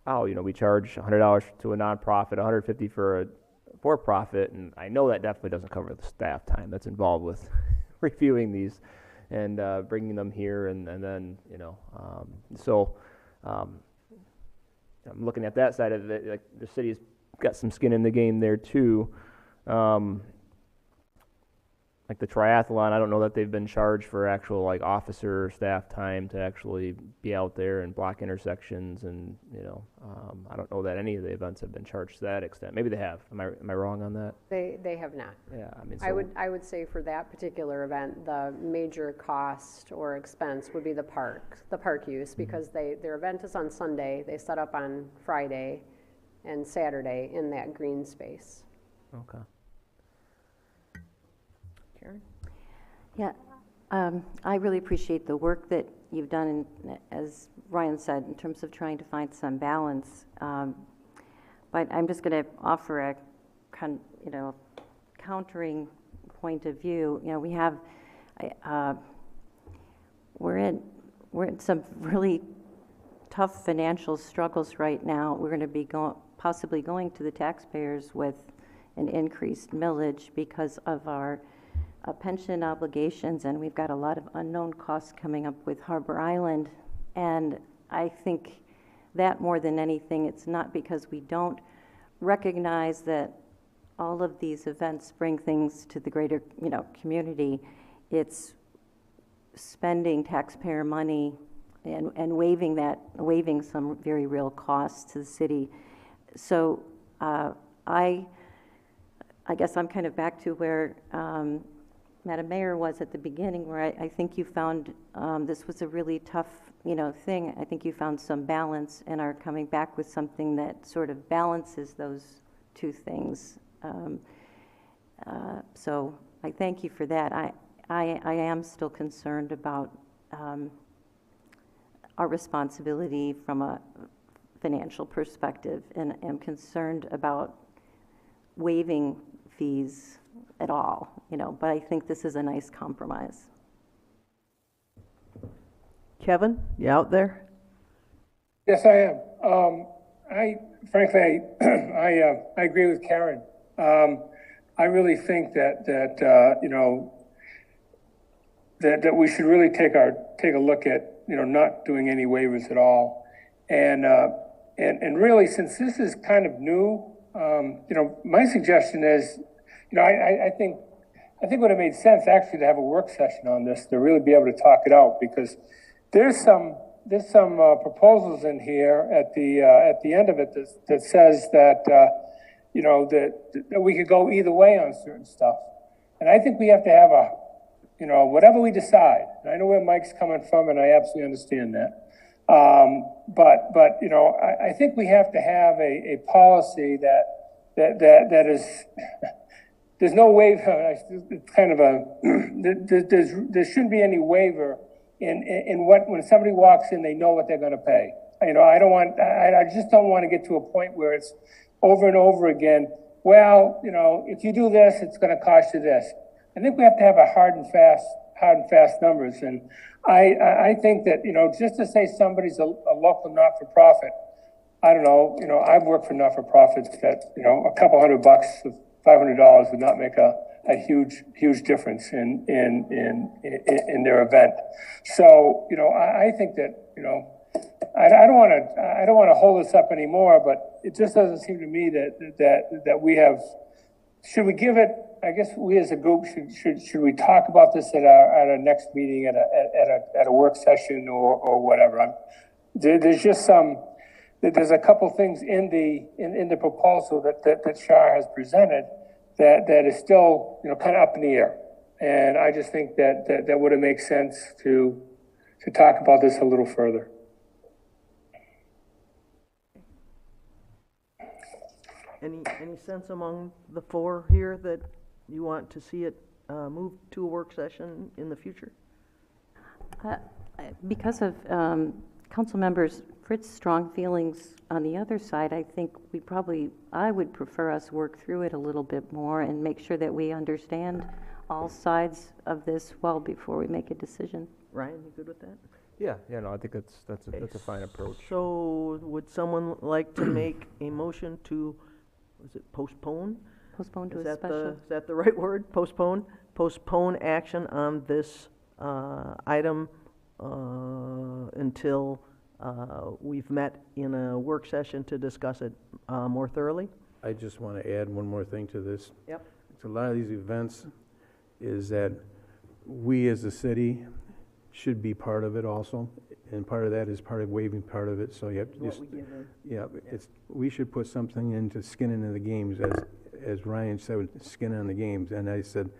wow, we charge $100 to a nonprofit, $150 for a for-profit, and I know that definitely doesn't cover the staff time that's involved with reviewing these and bringing them here, and then I'm looking at that side of it. Like, the city's got some skin in the game there too. Like the triathlon, I don't know that they've been charged for actual officer or staff time to actually be out there and block intersections, and I don't know that any of the events have been charged to that extent. Maybe they have. Am I wrong on that? They have not. Yeah, I would say for that particular event, the major cost or expense would be the park use, because their event is on Sunday. They set up on Friday and Saturday in that green space. Okay. Karen? Yeah, I really appreciate the work that you've done, as Ryan said, in terms of trying to find some balance. But I'm just going to offer a countering point of view. We have, we're in some really tough financial struggles right now. We're going to be possibly going to the taxpayers with an increased millage because of our pension obligations, and we've got a lot of unknown costs coming up with Harbor Island. And I think that more than anything, it's not because we don't recognize that all of these events bring things to the greater, community. It's spending taxpayer money and waiving some very real costs to the city. So I guess I'm kind of back to where Madam Mayor was at the beginning, where I think you found this was a really tough, thing. I think you found some balance and are coming back with something that sort of balances those two things. So I thank you for that. I am still concerned about our responsibility from a financial perspective, and am concerned about waiving fees at all, but I think this is a nice compromise. Kevin, you out there? Yes, I am. Frankly, I agree with Karen. I really think that you know, that we should really take a look at, you know, not doing any waivers at all. And really, since this is kind of new, you know, my suggestion is, you know, I think it would have made sense actually to have a work session on this, to really be able to talk it out, because there's some proposals in here at the end of it that says that you know, that we could go either way on certain stuff. And I think we have to have you know, whatever we decide. And I know where Mike's coming from, and I absolutely understand that. But you know, I think we have to have a policy that is, there's no waiver. It's kind of there shouldn't be any waiver in when somebody walks in, they know what they're going to pay. You know, I just don't want to get to a point where it's over and over again. Well, you know, if you do this, it's going to cost you this. I think we have to have a hard and fast numbers. And I think that, you know, just to say somebody's a local not-for-profit, I don't know, you know, I've worked for not-for-profits that, you know, a couple $100, $500 would not make a huge difference in their event. So, you know, I think that, you know, I don't want to hold this up anymore, but it just doesn't seem to me that we have. Should we give it? I guess we as a group should we talk about this at our next meeting at a work session or whatever. There's just there's a couple things in the proposal that Shar has presented that is still, you know, kind of up in the air, and I just think that would have made sense to talk about this a little further. Any sense among the four here that you want to see it move to a work session in the future? Because of council members Fritz's strong feelings on the other side, I think I would prefer us work through it a little bit more and make sure that we understand all sides of this well before we make a decision. Ryan, you good with that? Yeah, no, I think that's a fine approach. So would someone like to make a motion to, was it postpone? Postpone to Is a that special. Is that the right word? Postpone? Postpone action on this item until we've met in a work session to discuss it more thoroughly? I just want to add one more thing to this. Yep. It's a lot of these events is that we as a city should be part of it also, and part of that is part of waiving part of it, so you have to just, we should put something into skin into the games, as Ryan said, skin on the games, and I said,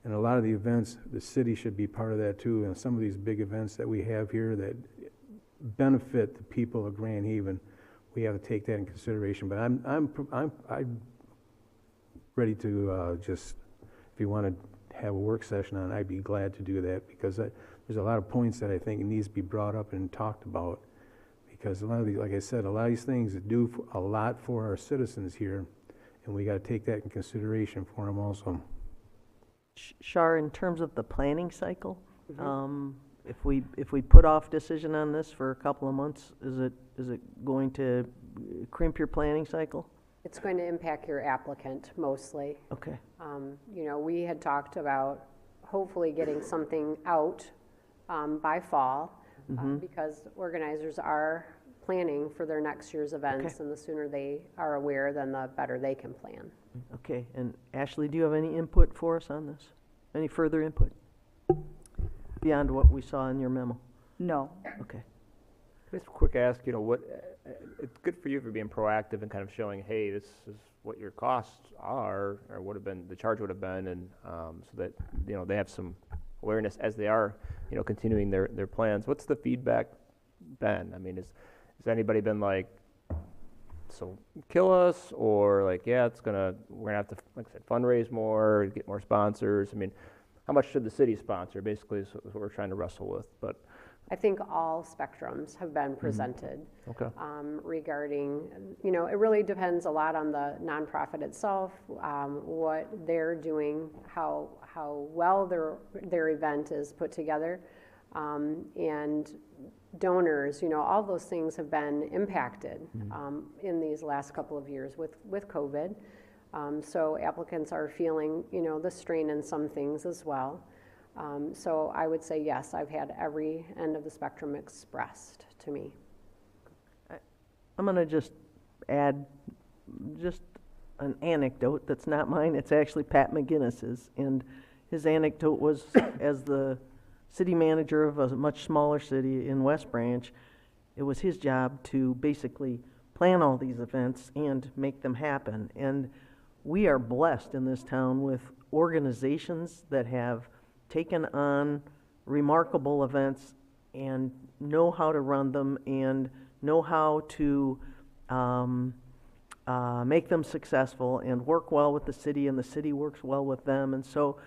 and a lot of the events, the city should be part of that too, and some of these big events that we have here that benefit the people of Grand Haven, we have to take that in consideration, but I'm ready to just, if you want to have a work session on it, I'd be glad to do that, because there's a lot of points that I think needs to be brought up and talked about, because a lot of these, like I said, a lot of these things do a lot for our citizens here, and we got to take that in consideration for them also. Shar, in terms of the planning cycle, if we put off decision on this for a couple of months, is it going to crimp your planning cycle? It's going to impact your applicant mostly. Okay. You know, we had talked about hopefully getting something out by fall, because organizers are planning for their next year's events, and the sooner they are aware, then the better they can plan. Okay, and Ashley, do you have any input for us on this? Any further input beyond what we saw in your memo? No. Okay. Just a quick ask, you know, it's good for you for being proactive and kind of showing, hey, this is what your costs are, or would have been, the charge would have been, and so that, you know, they have some awareness as they are, you know, continuing their plans. What's the feedback been? I mean, has anybody been like, so kill us, or like, yeah, we're gonna have to, like I said, fundraise more, get more sponsors? I mean, how much should the city sponsor? Basically, is what we're trying to wrestle with. But I think all spectrums have been presented regarding, you know, it really depends a lot on the nonprofit itself, what they're doing, how well their event is put together. and donors, all those things have been impacted in these last couple of years with COVID. So applicants are feeling, the strain in some things as well. So I would say, yes, I've had every end of the spectrum expressed to me. I'm going to just add just an anecdote that's not mine. It's actually Pat McGinnis's. And his anecdote was, as the city manager of a much smaller city in West Branch, it was his job to basically plan all these events and make them happen. And we are blessed in this town with organizations that have taken on remarkable events and know how to run them and know how to make them successful and work well with the city, and the city works well with them. And so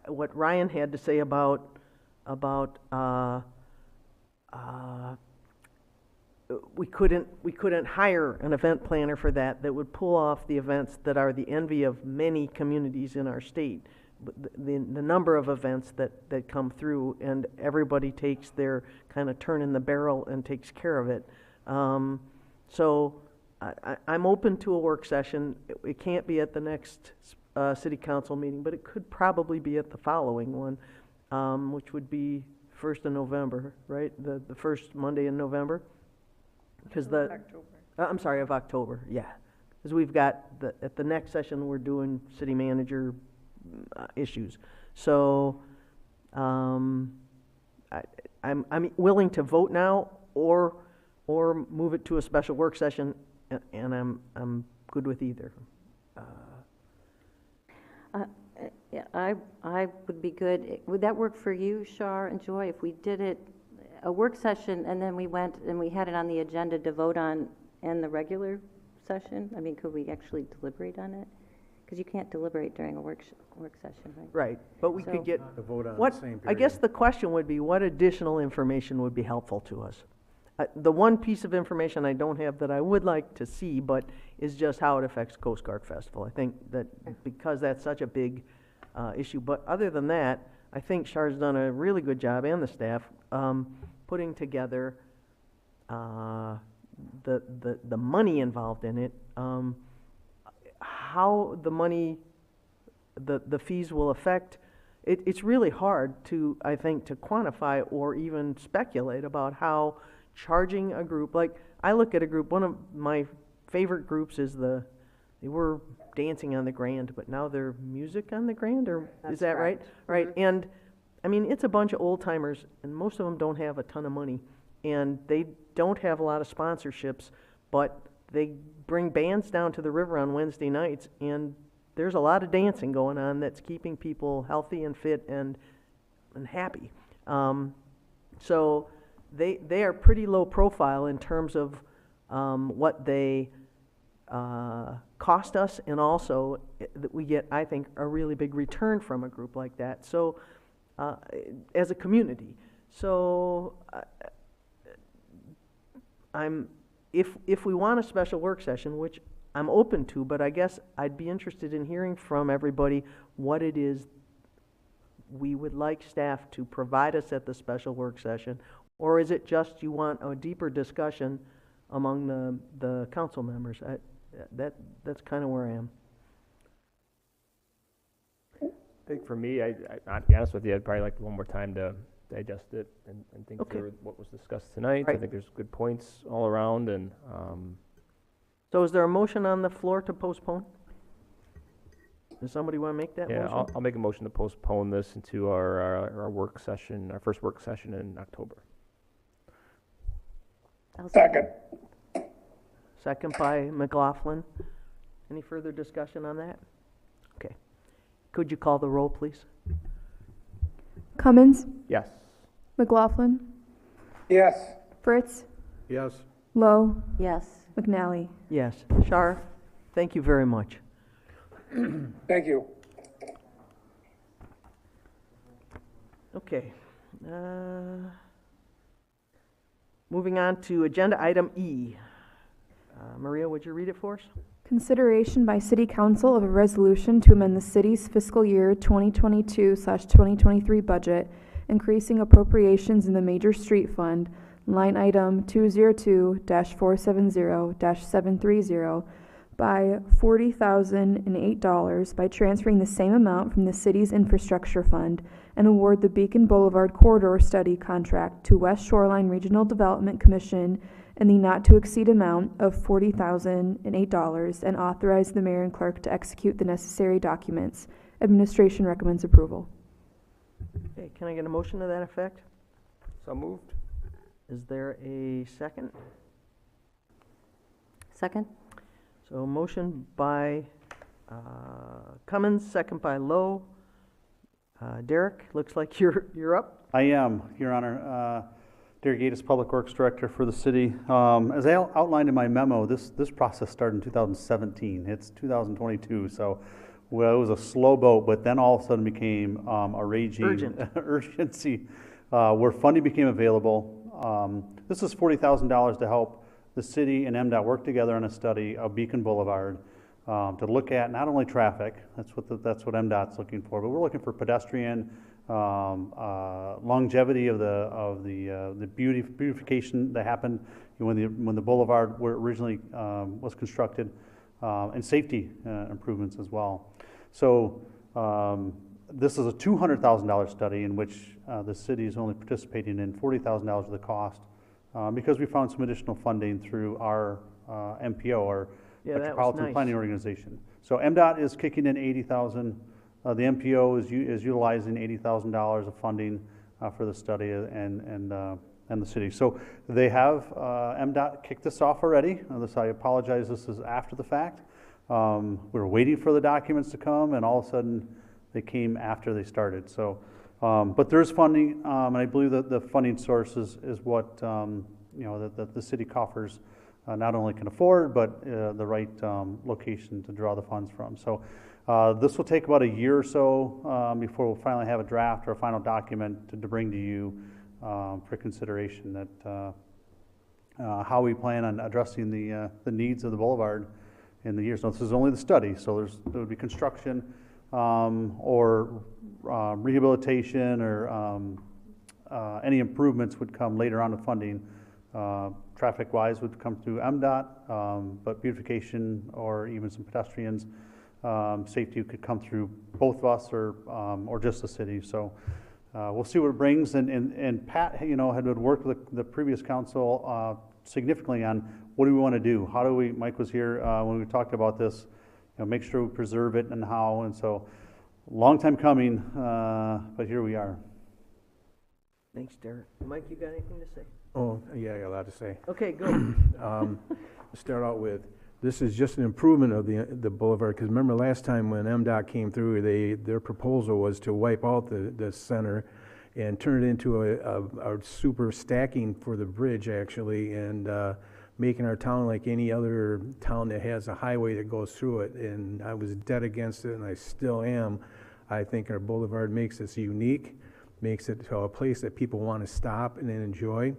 what Ryan had to say about we couldn't hire an event planner for that would pull off the events that are the envy of many communities in our state. The number of events that come through, and everybody takes their kind of turn in the barrel and takes care of it. So I'm open to a work session. It can't be at the next city council meeting, but it could probably be at the following one, which would be 1st of November, right? The first Monday in November? Because I'm sorry, of October, yeah. Because we've got, at the next session, we're doing city manager issues. So I'm willing to vote now or move it to a special work session, and I'm good with either. Yeah, I would be good. Would that work for you, Shar and Joy, if we did it, a work session, and then we went and we had it on the agenda to vote on in the regular session? I mean, could we actually deliberate on it? Because you can't deliberate during a work session, right? Right, but we could get, To vote on the what, same I guess period. the question would be, what additional information would be helpful to us? The one piece of information I don't have that I would like to see, but is just how it affects Coast Guard Festival. I think that because that's such a big issue, but other than that, I think Char's done a really good job, and the staff, putting together the money involved in it, how the money, the fees will affect. It's really hard to, I think, to quantify or even speculate about how charging a group, like I look at a group, one of my favorite groups is they were dancing on the Grand, but now they're music on the Grand, or is that right? Right, and I mean, it's a bunch of old timers, and most of them don't have a ton of money, and they don't have a lot of sponsorships, but they bring bands down to the river on Wednesday nights, and there's a lot of dancing going on that's keeping people healthy and fit and happy. So they are pretty low profile in terms of what they cost us, and also that we get, I think, a really big return from a group like that. So as a community, so if we want a special work session, which I'm open to, but I guess I'd be interested in hearing from everybody what it is we would like staff to provide us at the special work session, or is it just you want a deeper discussion among the council members? That's kind of where I am. I think for me, I'll be honest with you, I'd probably like one more time to digest it and think through what was discussed tonight. Right. I think there's good points all around, and So is there a motion on the floor to postpone? Does somebody want to make that yeah, motion? I'll make a motion to postpone this into our work session, our first work session in October. Second. Second by McLaughlin. Any further discussion on that? Okay. Could you call the roll, please? Cummins, Yes. McLaughlin, Yes. Fritz, Yes. Lowe, Yes. McNally. Yes. Shar, thank you very much. Thank you. Okay. Moving on to agenda item E. Maria, would you read it for us? Consideration by City Council of a resolution to amend the city's fiscal year 2022/2023 budget, increasing appropriations in the Major Street Fund, line item 202-470-730 by $40,008 by transferring the same amount from the city's infrastructure fund and award the Beacon Boulevard Corridor Study contract to West Shoreline Regional Development Commission in the not-to-exceed amount of $40,008 and authorize the mayor and clerk to execute the necessary documents. Administration recommends approval. Okay, can I get a motion to that effect? So moved. Is there a second? Second? So motion by Cummins, second by Lowe. Derek, looks like you're up. I am, Your Honor. Derek Gates, Public Works Director for the city. As I outlined in my memo, this process started in 2017. It's 2022, so well, it was a slow boat, but then all of a sudden became a raging urgency where funding became available. This is $40,000 to help the city and MDOT work together on a study of Beacon Boulevard to look at not only traffic, that's what MDOT's looking for, but we're looking for pedestrian longevity of the beautification that happened when the boulevard originally was constructed, and safety improvements as well. So this is a $200,000 study in which the city is only participating in $40,000 of the cost because we found some additional funding through our MPO, our Metropolitan Planning Organization. So MDOT is kicking in $80,000. The MPO is utilizing $80,000 of funding for the study and the city. So they have MDOT kicked this off already. I apologize. This is after the fact. We were waiting for the documents to come, and all of a sudden they came after they started. So, but there's funding, and I believe that the funding source is what that the city coffers not only can afford, but the right location to draw the funds from. So this will take about a year or so before we'll finally have a draft or a final document to bring to you for consideration that how we plan on addressing the needs of the boulevard in the years. So this is only the study, so there would be construction or rehabilitation or any improvements would come later on with funding. Traffic-wise would come through MDOT, but beautification or even some pedestrians, safety could come through both of us or just the city. So we'll see what it brings. And Pat, had worked with the previous council significantly on what do we want to do? How do we? Mike was here when we talked about this. Make sure we preserve it and how. And so, long time coming, but here we are. Thanks, Derek. Mike, you got anything to say? Oh, yeah, I got a lot to say. Okay, go. Start out with, this is just an improvement of the boulevard, because remember last time when MDOT came through, their proposal was to wipe out the center and turn it into a super stacking for the bridge, actually, and making our town like any other town that has a highway that goes through it. And I was dead against it, and I still am. I think our boulevard makes us unique, makes it a place that people want to stop and enjoy.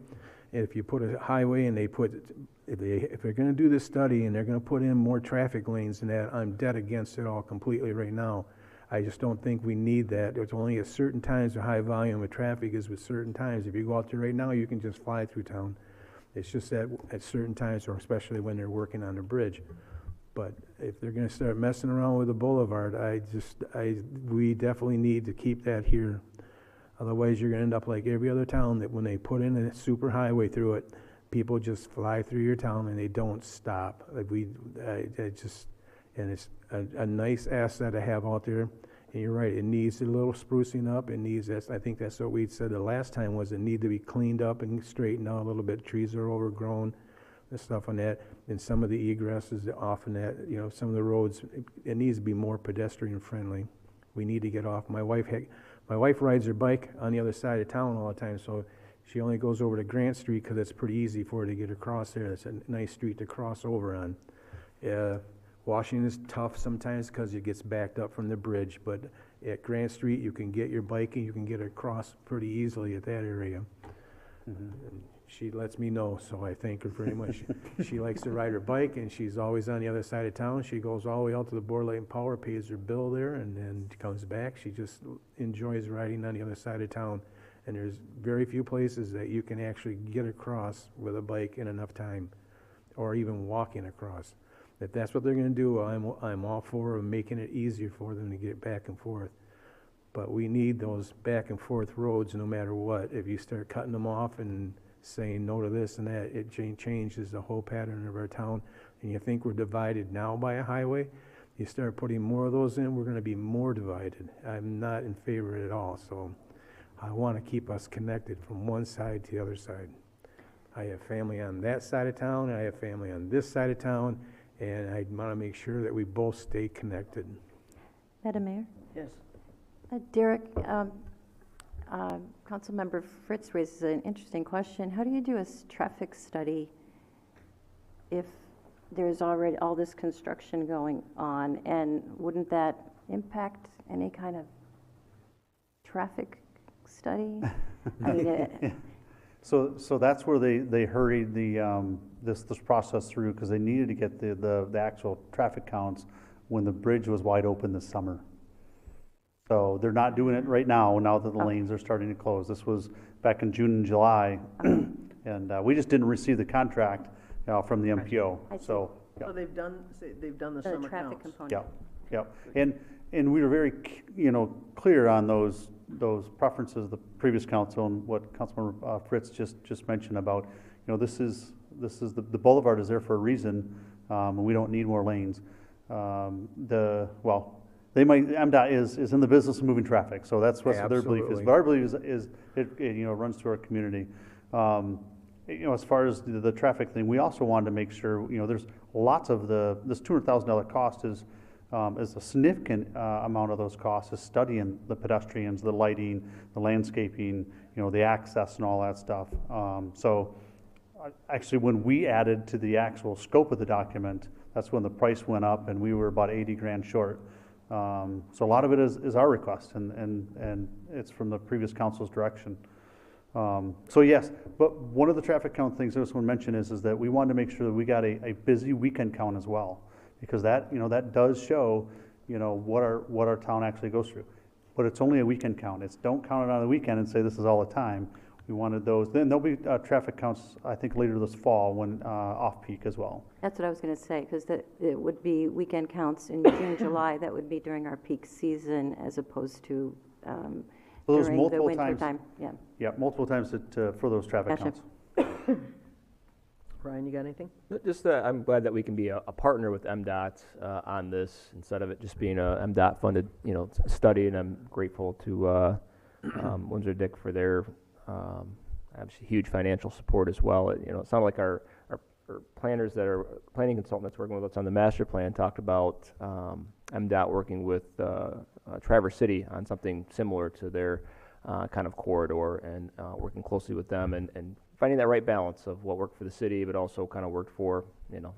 And if you put a highway and if they're going to do this study and they're going to put in more traffic lanes and that, I'm dead against it all completely right now. I just don't think we need that. There's only at certain times a high volume of traffic is with certain times. If you go out there right now, you can just fly through town. It's just that at certain times, or especially when they're working on the bridge. But if they're going to start messing around with the boulevard, we definitely need to keep that here. Otherwise, you're going to end up like every other town that when they put in a super highway through it, people just fly through your town and they don't stop. And it's a nice asset to have out there. And you're right, it needs a little sprucing up. I think that's what we said the last time, was it need to be cleaned up and straightened out a little bit. Trees are overgrown and stuff on that. And some of the egress is off in that, some of the roads, it needs to be more pedestrian friendly. We need to get off. My wife rides her bike on the other side of town all the time, so she only goes over to Grant Street because it's pretty easy for her to get across there. It's a nice street to cross over on. Washington is tough sometimes because it gets backed up from the bridge, but at Grant Street you can get your bike and you can get across pretty easily at that area. Mm-hmm. She lets me know, so I thank her very much. She likes to ride her bike, and she's always on the other side of town. She goes all the way out to the Board Light and Power, pays her bill there, and then comes back. She just enjoys riding on the other side of town. And there's very few places that you can actually get across with a bike in enough time, or even walking across. If that's what they're gonna do, I'm all for making it easier for them to get back and forth. But we need those back and forth roads no matter what. If you start cutting them off and saying no to this and that, it changes the whole pattern of our town. And you think we're divided now by a highway, you start putting more of those in, we're gonna be more divided. I'm not in favor of it at all, so I wanna keep us connected from one side to the other side. I have family on that side of town, and I have family on this side of town, and I wanna make sure that we both stay connected. Madam Mayor? Yes. Derek, Councilmember Fritz raises an interesting question. How do you do a traffic study if there's already all this construction going on? And wouldn't that impact any kind of traffic study? I mean, So that's where they hurried this process through, because they needed to get the actual traffic counts when the bridge was wide open this summer. So they're not doing it right now that the lanes are starting to close. This was back in June and July, and we just didn't receive the contract from the MPO. So they've done the summer traffic counts. component. Yeah. And we were very clear on those preferences of the previous council, and what Councilmember Fritz just mentioned about, this is the boulevard is there for a reason, and we don't need more lanes. MDOT is in the business of moving traffic, so that's what their belief is. But our belief is it runs through our community. As far as the traffic thing, we also wanted to make sure, there's lots of this $200,000 cost is a significant amount of those costs is studying the pedestrians, the lighting, the landscaping, the access and all that stuff. So actually, when we added to the actual scope of the document, that's when the price went up, and we were about 80 grand short. So a lot of it is our request, and it's from the previous council's direction. So yes, but one of the traffic count things I just want to mention is that we wanted to make sure that we got a busy weekend count as well, because that does show what our town actually goes through. But it's only a weekend count. Don't count it on the weekend and say this is all the time. We wanted those. Then there'll be traffic counts, I think, later this fall when off-peak as well. That's what I was going to say, because it would be weekend counts in June, July. That would be during our peak season, as opposed to during the winter time. Yeah, multiple times for those traffic counts. Brian, you got anything? Just I'm glad that we can be a partner with MDOT on this, instead of it just being a MDOT funded study, and I'm grateful to Windsor Dick for their obviously huge financial support as well. It sounded like our planners planning consultant that's working with us on the master plan talked about MDOT working with Traverse City on something similar to their kind of corridor, and working closely with them and finding that right balance of what worked for the city, but also kind of worked for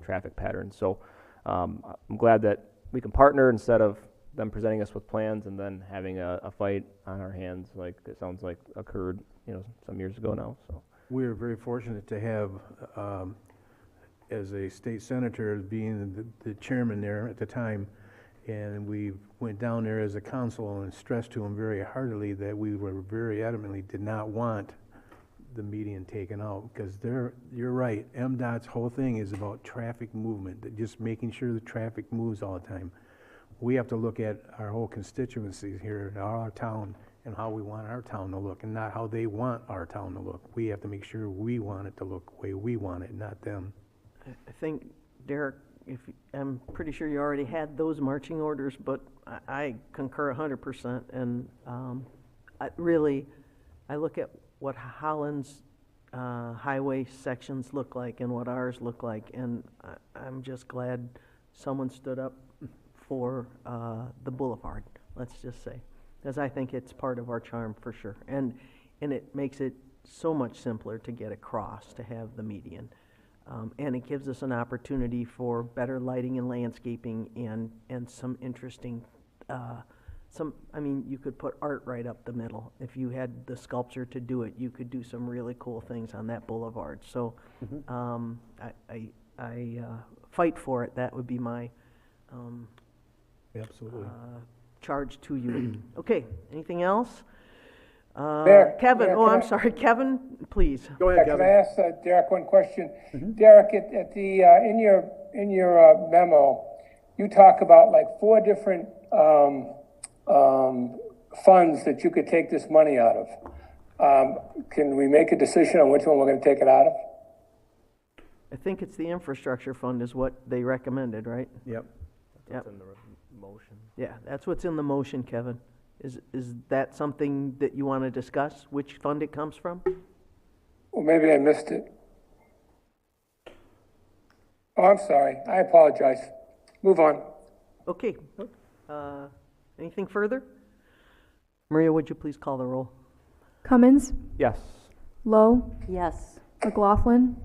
traffic patterns. So I'm glad that we can partner instead of them presenting us with plans and then having a fight on our hands, like it sounds like occurred some years ago now. So we're very fortunate to have, as a state senator, being the chairman there at the time, and we went down there as a council and stressed to him very heartily that we were very adamantly did not want the median taken out, because you're right, MDOT's whole thing is about traffic movement, just making sure the traffic moves all the time. We have to look at our whole constituencies here in our town and how we want our town to look, and not how they want our town to look. We have to make sure we want it to look the way we want it, not them. I think, Derek, I'm pretty sure you already had those marching orders, but I concur 100%. And I look at what Holland's highway sections look like and what ours look like, and I'm just glad someone stood up for the boulevard, let's just say, because I think it's part of our charm for sure. And it makes it so much simpler to get across, to have the median. And it gives us an opportunity for better lighting and landscaping and some interesting I mean, you could put art right up the middle. If you had the sculpture to do it, you could do some really cool things on that boulevard. So, I fight for it. That would be my, Absolutely. charge to you. Okay, anything else? Mayor, Kevin, Mayor, oh, can I'm I- sorry, Kevin, please. Go ahead, Can I Kevin. ask Derek one question? Derek, at the, in your memo, you talk about like 4 different funds that you could take this money out of. Can we make a decision on which one we're gonna take it out of? I think it's the infrastructure fund is what they recommended, right? Yep. Yep. That's in the motion. Yeah, that's what's in the motion, Kevin. Is that something that you want to discuss, which fund it comes from? Well, maybe I missed it. Oh, I'm sorry. I apologize. Move on. Okay. Anything further? Maria, would you please call the roll? Cummins, Yes. Lowe, Yes. McLaughlin,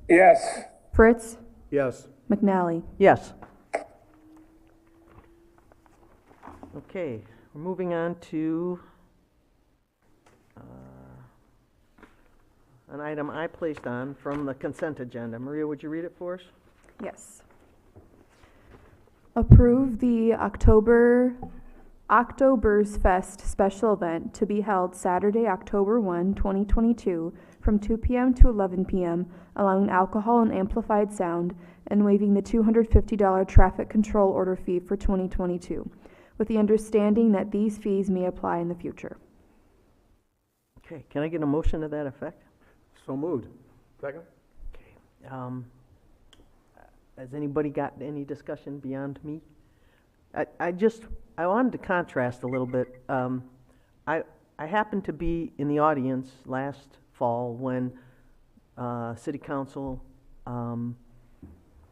Yes. Fritz, Yes. McNally. Yes. Okay, we're moving on to an item I placed on from the consent agenda. Maria, would you read it for us? Yes. Approve the October's Fest special event to be held Saturday, October 1, 2022, from 2 p.m. to 11 p.m., allowing alcohol and amplified sound, and waiving the $250 traffic control order fee for 2022, with the understanding that these fees may apply in the future. Okay, can I get a motion to that effect? So moved. Second? Has anybody got any discussion beyond me? I wanted to contrast a little bit. I happened to be in the audience last fall when City Council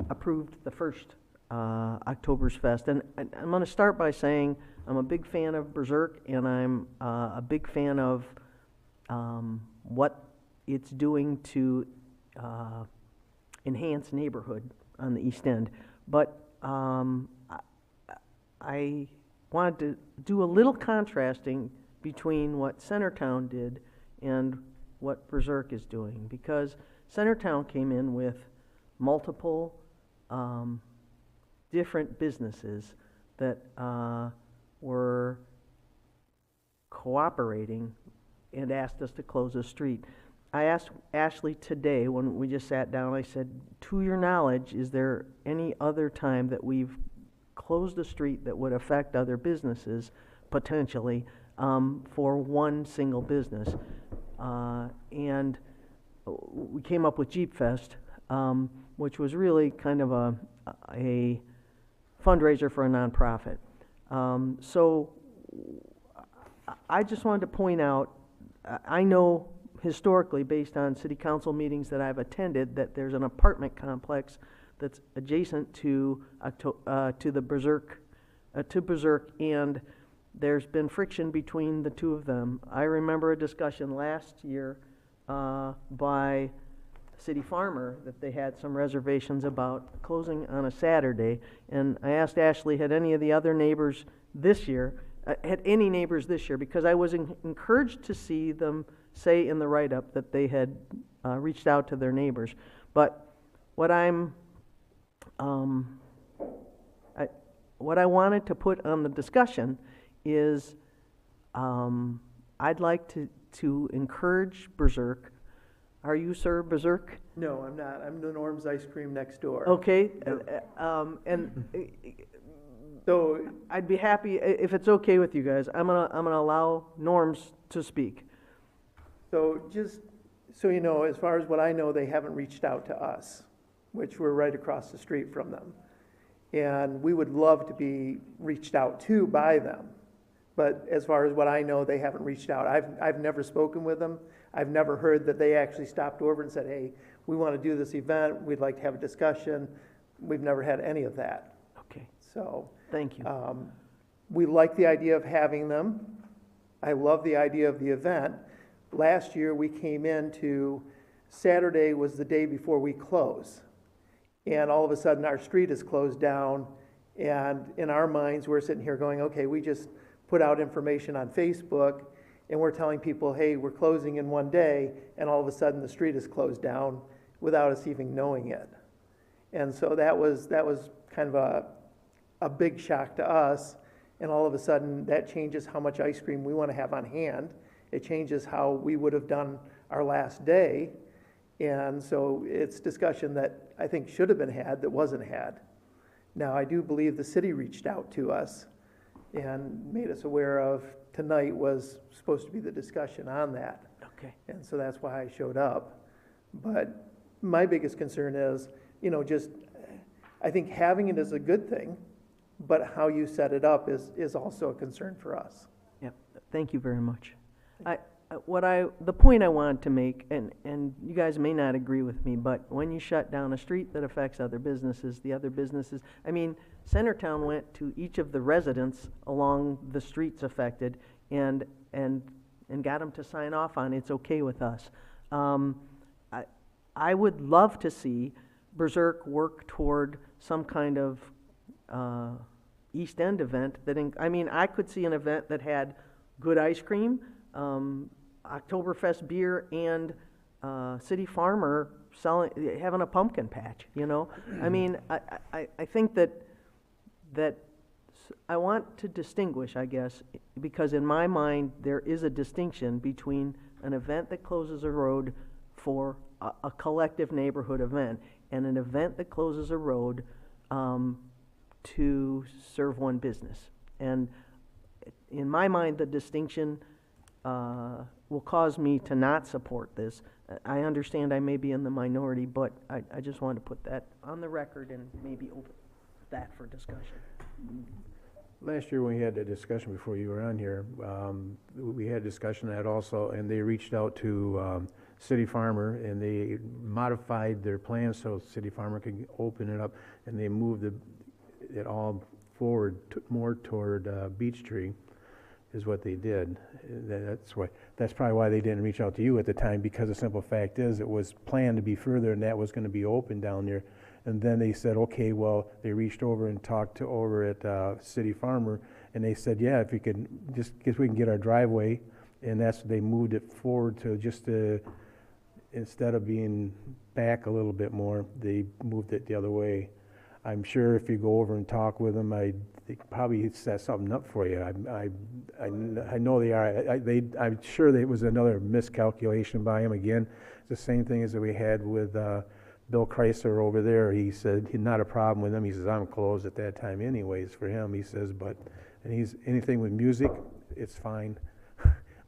approved the first October's Fest. And I'm going to start by saying I'm a big fan of Berserk, and I'm a big fan of what it's doing to enhance neighborhood on the East End. But I wanted to do a little contrasting between what Centertown did and what Berserk is doing, because Centertown came in with multiple different businesses that were cooperating and asked us to close the street. I asked Ashley today when we just sat down, I said, to your knowledge, is there any other time that we've closed a street that would affect other businesses potentially for one single business? And we came up with Jeep Fest, which was really kind of a fundraiser for a nonprofit. So I just wanted to point out, I know historically, based on city council meetings that I've attended, that there's an apartment complex that's adjacent to the Berserk, and there's been friction between the two of them. I remember a discussion last year by City Farmer that they had some reservations about closing on a Saturday, and I asked Ashley, had any of the other neighbors this year, because I was encouraged to see them say in the write-up that they had reached out to their neighbors. But what what I wanted to put on the discussion is I'd like to encourage Berserk. Are you, sir, Berserk? No, I'm not. I'm the Norm's Ice Cream next door. Okay, Yep. so I'd be happy, if it's okay with you guys, I'm gonna allow Norms to speak. So just so you know, as far as what I know, they haven't reached out to us, which we're right across the street from them. And we would love to be reached out to by them. But as far as what I know, they haven't reached out. I've never spoken with them. I've never heard that they actually stopped over and said, hey, we want to do this event. We'd like to have a discussion. We've never had any of that. Okay. So. Thank you. We like the idea of having them. I love the idea of the event. Last year, we came into, Saturday was the day before we close. And all of a sudden, our street is closed down. And in our minds, we're sitting here going, okay, we just put out information on Facebook, and we're telling people, hey, we're closing in one day, and all of a sudden the street is closed down without us even knowing it. And so that was kind of a big shock to us, and all of a sudden that changes how much ice cream we want to have on hand. It changes how we would have done our last day, and so it's discussion that I think should have been had that wasn't had. Now, I do believe the city reached out to us and made us aware of tonight was supposed to be the discussion on that. Okay. And so that's why I showed up. But my biggest concern is, just, I think having it is a good thing, but how you set it up is also a concern for us. Yep, thank you very much. The point I wanted to make, and you guys may not agree with me, but when you shut down a street that affects other businesses, Centertown went to each of the residents along the streets affected and got them to sign off on it's okay with us. I would love to see Berserk work toward some kind of East End event I could see an event that had good ice cream, Oktoberfest beer, and City Farmer having a pumpkin patch, I think that I want to distinguish, I guess, because in my mind, there is a distinction between an event that closes a road for a collective neighborhood event and an event that closes a road to serve one business. And in my mind, the distinction will cause me to not support this. I understand I may be in the minority, but I just wanted to put that on the record and maybe open that for discussion. Last year when we had the discussion before you were on here, we had discussion on that also, and they reached out to City Farmer, and they modified their plans so City Farmer could open it up, and they moved it all forward more toward Beech Tree, is what they did. That's probably why they didn't reach out to you at the time, because the simple fact is it was planned to be further, and that was going to be open down there. And then they said, okay, well, they reached over and talked over at City Farmer, and they said, yeah, if we could we can get our driveway, and they moved it forward to instead of being back a little bit more, they moved it the other way. I'm sure if you go over and talk with them, they probably set something up for you. I know they are. I'm sure that it was another miscalculation by him again. It's the same thing as that we had with Bill Chrysler over there. He said not a problem with him. He says, I'm closed at that time anyways for him. He says, and he's anything with music, it's fine.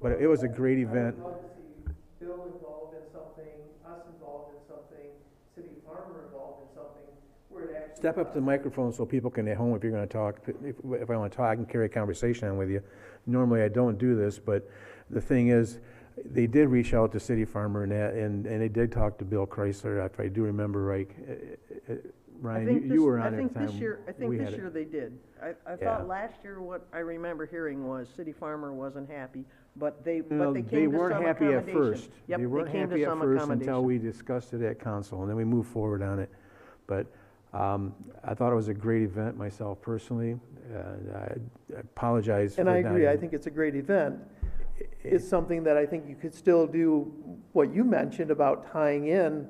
But it was a great event. Bill involved in something, us involved in something, City Farmer involved in something. Step up to the microphone so people can at home, if you're going to talk. If I want to talk, I can carry a conversation on with you. Normally I don't do this, but the thing is, they did reach out to City Farmer and they did talk to Bill Chrysler, if I do remember right. Ryan, you were on at the time. I think this year they did. I thought last year what I remember hearing was City Farmer wasn't happy, but they came to some accommodation. They weren't happy at first. Yep, they weren't happy at first until we discussed it at council, and then we moved forward on it. But I thought it was a great event myself personally. I apologize for And I not agree, I think it's a great event. It's something that I think you could still do what you mentioned about tying in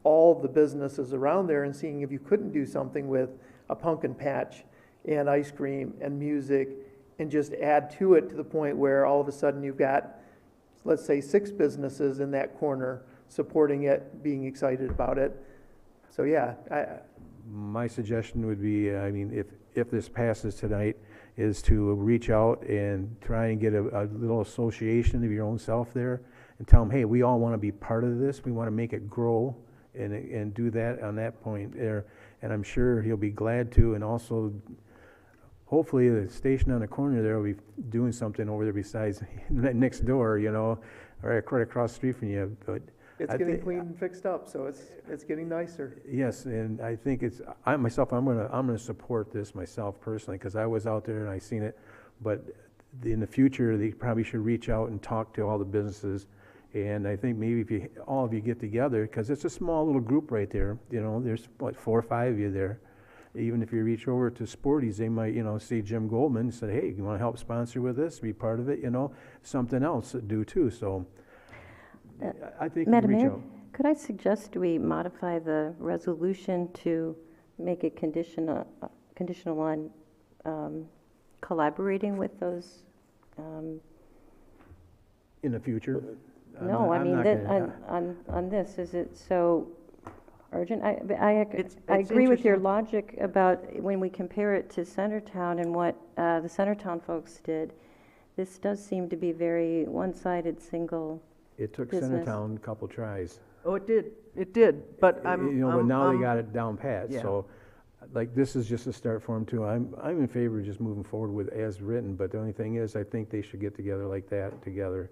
all the businesses around there and seeing if you couldn't do something with a pumpkin patch and ice cream and music and just add to it to the point where all of a sudden you've got, let's say, 6 businesses in that corner supporting it, being excited about it. So yeah, my suggestion would be, if this passes tonight, is to reach out and try and get a little association of your own self there and tell them, hey, we all want to be part of this. We want to make it grow and do that on that point there. And I'm sure he'll be glad to. And also, hopefully, the station on the corner there will be doing something over there besides next door, right across the street from you. But it's getting clean and fixed up, so it's getting nicer. Yes, and I think I'm gonna support this myself personally, because I was out there and I seen it. But in the future, they probably should reach out and talk to all the businesses. And I think maybe if all of you get together, because it's a small little group right there. There's 4 or 5 of you there, Even if you reach over to Sporties, they might, see Jim Goldman and say, hey, you want to help sponsor with this, be part of it, something else to do too, so I think you Madam reach Mayor, out. could I suggest we modify the resolution to make it conditional on collaborating with those? In the future? No, I I'm mean, not gonna- on this, is it so urgent? I It's agree with your interesting. logic about when we compare it to Centertown and what the Centertown folks did. This does seem to be very one-sided, single It took business. Centertown a couple tries. Oh, it did, but But I'm, now they I'm- got it down pat, Yeah. so, like, this is just a start for them too. I'm in favor of just moving forward with as written, but the only thing is, I think they should get together like that together.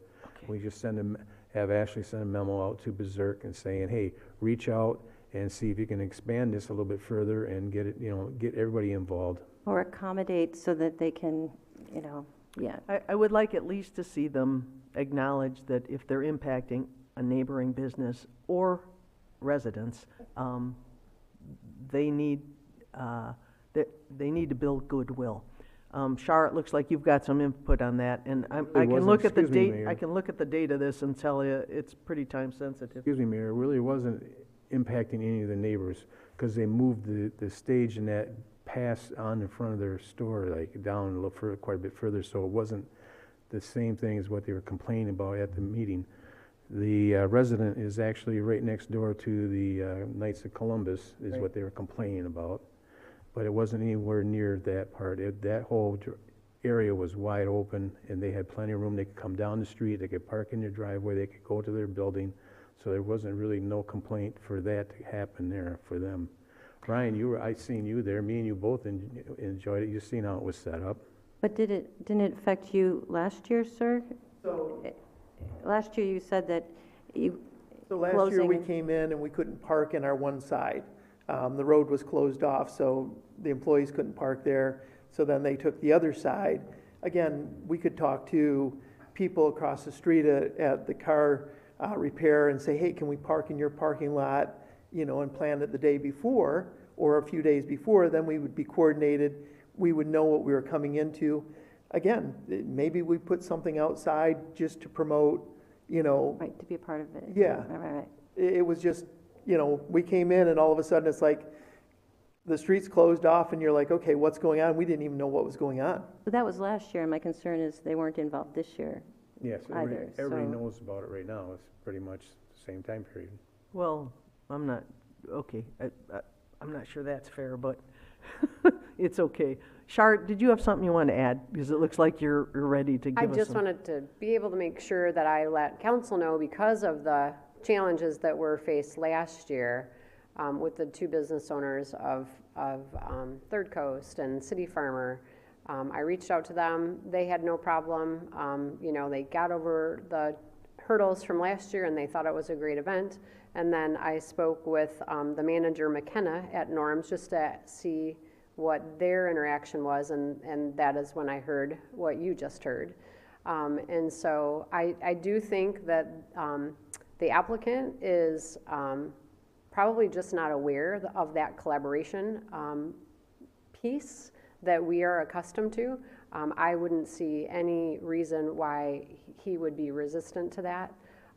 We just have Ashley send a memo out to Berserk and saying, hey, reach out and see if you can expand this a little bit further and get it, get everybody involved. or accommodate so that they can, yeah. I would like at least to see them acknowledge that if they're impacting a neighboring business or residents, they need, they need to build goodwill. Shar, it looks like you've got some input on that, and I can wasn't- look at the excuse me, date, Mayor. I can look at the date of this and tell you it's pretty time sensitive. Excuse me, Mayor, it really wasn't impacting any of the neighbors, because they moved the stage and that pass on in front of their store, like, down a little further, quite a bit further, so it wasn't the same thing as what they were complaining about at the meeting. The resident is actually right next door to the Knights of Columbus, is Right. what they were complaining about, but it wasn't anywhere near that part. That whole area was wide open, and they had plenty of room. They could come down the street, they could park in their driveway, they could go to their building, so there wasn't really no complaint for that to happen there for them. Ryan, I seen you there, me and you both enjoyed it, you seen how it was set up. But didn't it affect you last year, sir? So, Last year you said that you, so last year we closing- came in and we couldn't park in our one side. The road was closed off, so the employees couldn't park there. So then they took the other side. Again, we could talk to people across the street at the car repair and say, hey, can we park in your parking lot, and plan it the day before or a few days before, then we would be coordinated. We would know what we were coming into. Again, maybe we put something outside just to promote, right, to be a part of it. Yeah. Right. It was just, we came in and all of a sudden it's like, the street's closed off and you're like, okay, what's going on? We didn't even know what was going on. But that was last year, and my concern is they weren't involved this year. Yes, Either, everybody so- knows about it right now, it's pretty much the same time period. Well, I'm not, okay, I'm not sure that's fair, but it's okay. Shar, did you have something you want to add? Because it looks like you're ready to I give us just some. wanted to be able to make sure that I let council know, because of the challenges that were faced last year with the two business owners of Third Coast and City Farmer. I reached out to them. They had no problem. They got over the hurdles from last year and they thought it was a great event. And then I spoke with the manager, McKenna, at Norm's, just to see what their interaction was, and that is when I heard what you just heard. And so I do think that the applicant is probably just not aware of that collaboration piece that we are accustomed to. I wouldn't see any reason why he would be resistant to that.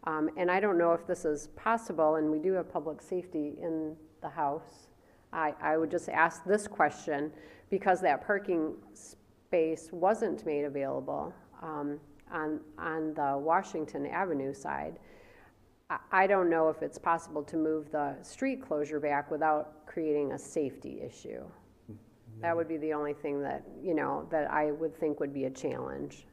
And I don't know if this is possible, and we do have public safety in the House. I would just ask this question, because that parking space wasn't made available on the Washington Avenue side. I don't know if it's possible to move the street closure back without creating a safety issue. That would be the only thing that, that I would think would be a challenge.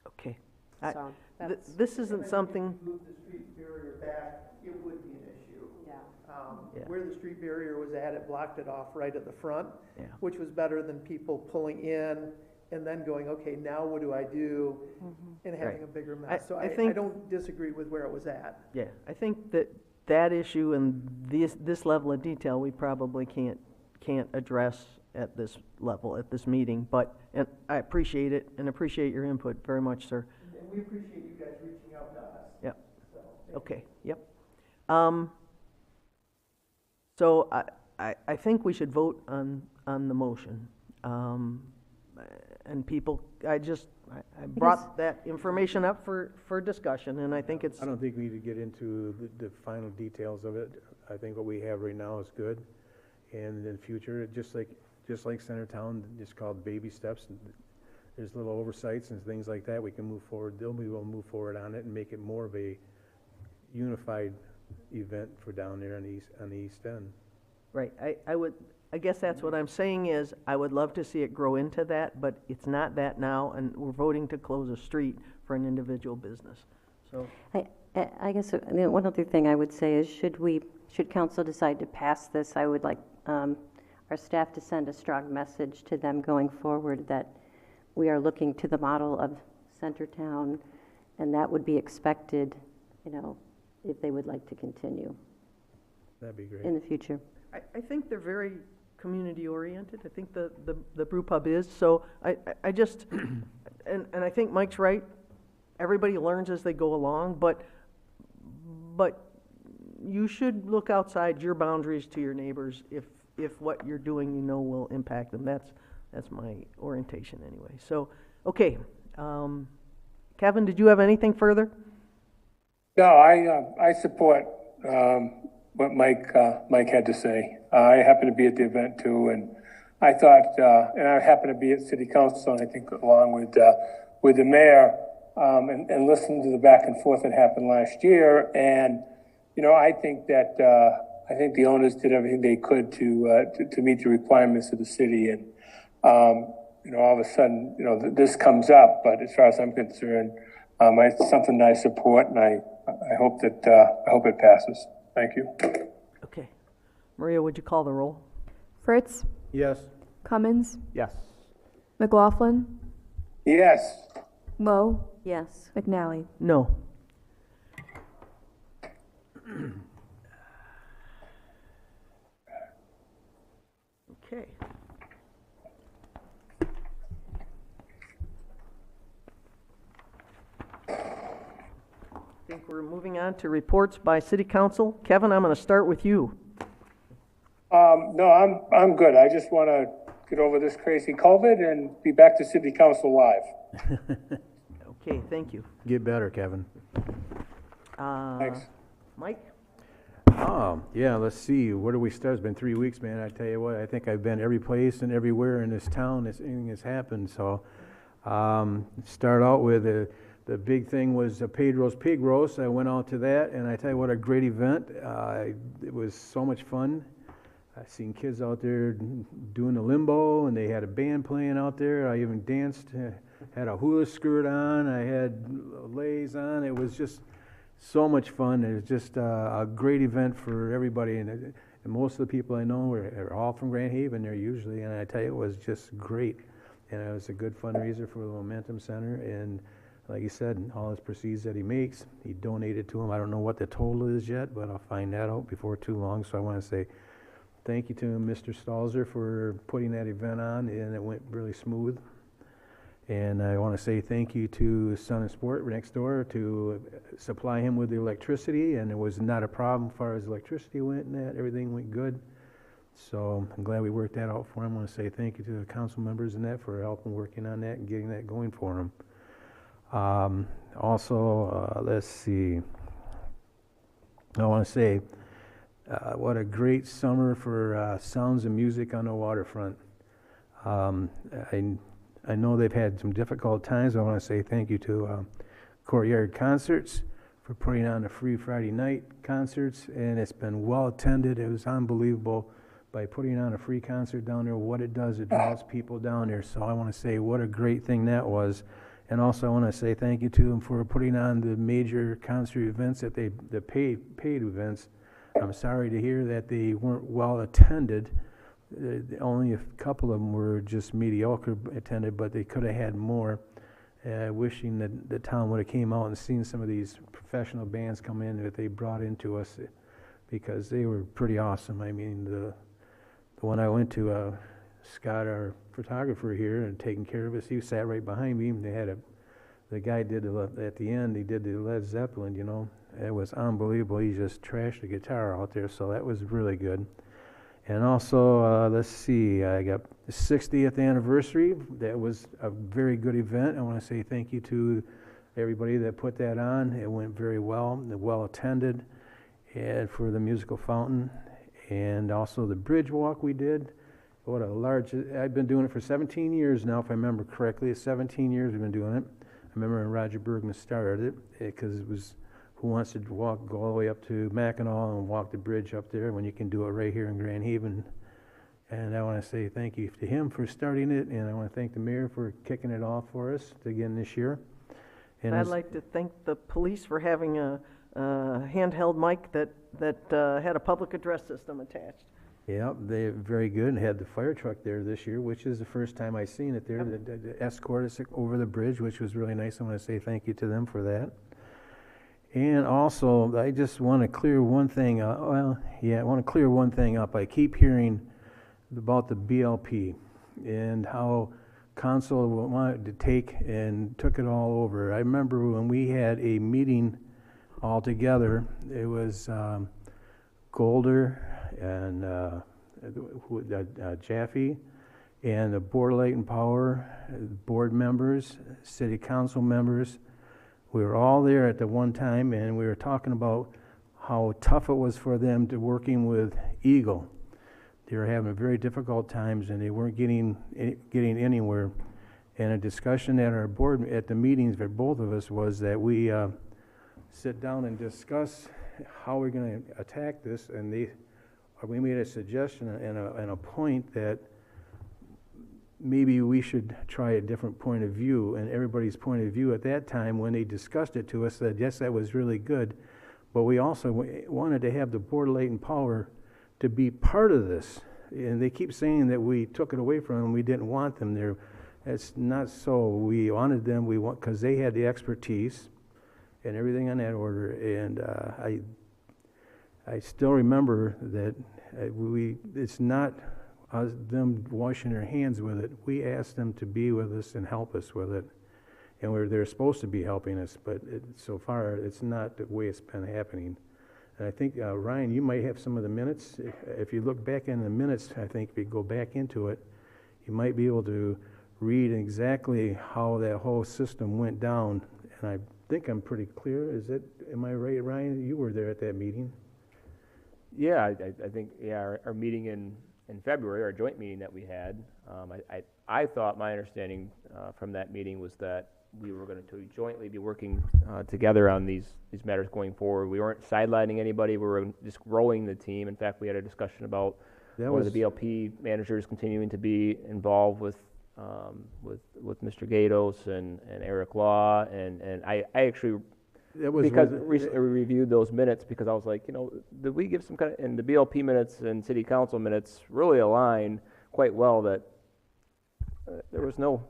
Okay. So that's. This isn't something, Move the street barrier back, it would be an issue. Yeah. Yeah. Where the street barrier was at, it blocked it off right at the front, Yeah. which was better than people pulling in and then going, okay, now what do I do? And having Right. a bigger mess. So I I think- don't disagree with where it was at. yeah, I think that issue and this level of detail, we probably can't address at this level, at this meeting, and I appreciate it and appreciate your input very much, sir. And we appreciate you guys reaching out to us. Yep. So, Okay, yep. So I think we should vote on the motion. And people, I brought that information up for discussion, and I think it's. I don't think we need to get into the final details of it. I think what we have right now is good. And in the future, just like Centertown, just called baby steps. There's little oversights and things like that. We can move forward. They'll be able to move forward on it and make it more of a unified event for down there on the east end. Right, I guess that's what I'm saying is, I would love to see it grow into that, but it's not that now, and we're voting to close a street for an individual business, so. I guess one other thing I would say is, should council decide to pass this, I would like our staff to send a strong message to them going forward that we are looking to the model of Centertown, and that would be expected, if they would like to continue. That'd be great. In the future. I think they're very community-oriented. I think the brew pub is, so I just, and I think Mike's right. Everybody learns as they go along, but you should look outside your boundaries to your neighbors if what you're doing will impact them. That's my orientation anyway. So, okay. Kevin, did you have anything further? No, I support what Mike had to say. I happened to be at the event too, and I thought, and I happened to be at City Council, and I think along with the mayor, and listening to the back and forth that happened last year, and I think that the owners did everything they could to meet the requirements of the city, and all of a sudden, this comes up. But as far as I'm concerned, it's something that I support, and I hope it passes. Thank you. Okay. Maria, would you call the roll? Fritz? Yes. Cummins? Yes. McLaughlin? Yes. Lowe? Yes. McNally? No. Okay. I think we're moving on to reports by City Council. Kevin, I'm going to start with you. No, I'm good. I just want to get over this crazy COVID and be back to City Council live. Okay, thank you. Get better, Kevin. Thanks. Mike? Yeah, let's see. Where do we start? It's been 3 weeks, man. I tell you what, I think I've been every place and everywhere in this town. Anything has happened. So, start out with the big thing was Pedro's Pig Roast. I went out to that, and I tell you what, a great event. It was so much fun. I seen kids out there doing the limbo, and they had a band playing out there. I even danced, had a hula skirt on. I had leis on. It was just so much fun. It was just a great event for everybody, and most of the people I know are all from Grand Haven there usually, and I tell you, it was just great. And it was a good fundraiser for the Momentum Center, and like you said, all his proceeds that he makes, he donated to him. I don't know what the total is yet, but I'll find that out before too long. So I want to say thank you to Mr. Stalzer for putting that event on, and it went really smooth. And I want to say thank you to Sun and Sport next door to supply him with the electricity, and it was not a problem as far as electricity went and that. Everything went good. So I'm glad we worked that out for him. I want to say thank you to the council members and that for helping working on that and getting that going for him. Let's see. I want to say what a great summer for sounds and music on the waterfront. I know they've had some difficult times. I want to say thank you to Courtyard Concerts for putting on the free Friday night concerts, and it's been well attended. It was unbelievable by putting on a free concert down there. What it does, it draws people down there. So I want to say what a great thing that was. And also I want to say thank you to them for putting on the major concert events that the paid events. I'm sorry to hear that they weren't well attended. Only a couple of them were just mediocre attended, but they could have had more. Wishing that the town would have came out and seen some of these professional bands come in that they brought into us, because they were pretty awesome. I mean, the one I went to, Scott, our photographer here, and taking care of us, he sat right behind me. They had the guy did at the end, he did the Led Zeppelin, It was unbelievable. He just trashed the guitar out there, so that was really good. And also, let's see, I got the 60th anniversary. That was a very good event. I want to say thank you to everybody that put that on. It went very well, well attended, and for the musical fountain, and also the bridge walk we did. What a large, I've been doing it for 17 years now, if I remember correctly. 17 years we've been doing it. I remember when Roger Bergman started it, because it was, who wants to walk, go all the way up to Mackinac and walk the bridge up there when you can do it right here in Grand Haven. And I want to say thank you to him for starting it, and I want to thank the mayor for kicking it off for us again this year. And I'd like to thank the police for having a handheld mic that had a public address system attached. Yeah, they're very good, and had the fire truck there this year, which is the first time I seen it there, to escort us over the bridge, which was really nice. I want to say thank you to them for that. And also, I just want to clear one thing, I want to clear one thing up. I keep hearing about the BLP and how council wanted to take and took it all over. I remember when we had a meeting all together, it was Golder and Jaffe and the Board of Light and Power, board members, city council members. We were all there at the one time, and we were talking about how tough it was for them to working with Eagle. They were having very difficult times, and they weren't getting anywhere. And a discussion at our board, at the meetings for both of us, was that we sit down and discuss how we're going to attack this. And we made a suggestion and a point that maybe we should try a different point of view. And everybody's point of view at that time, when they discussed it to us, said, yes, that was really good. But we also wanted to have the Board of Light and Power to be part of this. And they keep saying that we took it away from them, we didn't want them there. That's not so. We wanted them, because they had the expertise and everything on that order. And I still remember that it's not us, them washing their hands with it. We asked them to be with us and help us with it. And they're supposed to be helping us, but so far it's not the way it's been happening. And I think, Ryan, you might have some of the minutes. If you look back in the minutes, I think if you go back into it, you might be able to read exactly how that whole system went down. And I think I'm pretty clear. Am I right, Ryan? You were there at that meeting. Yeah, I think, our meeting in February, our joint meeting that we had, I thought my understanding from that meeting was that we were going to jointly be working together on these matters going forward. We weren't sidelining anybody. We were just growing the team. In fact, we had a discussion about one of the BLP managers continuing to be involved with Mr. Gatos and Eric Law, and I actually, because recently we reviewed those minutes, because I was like, did we give some kind of, and the BLP minutes and city council minutes really align quite well, that there was no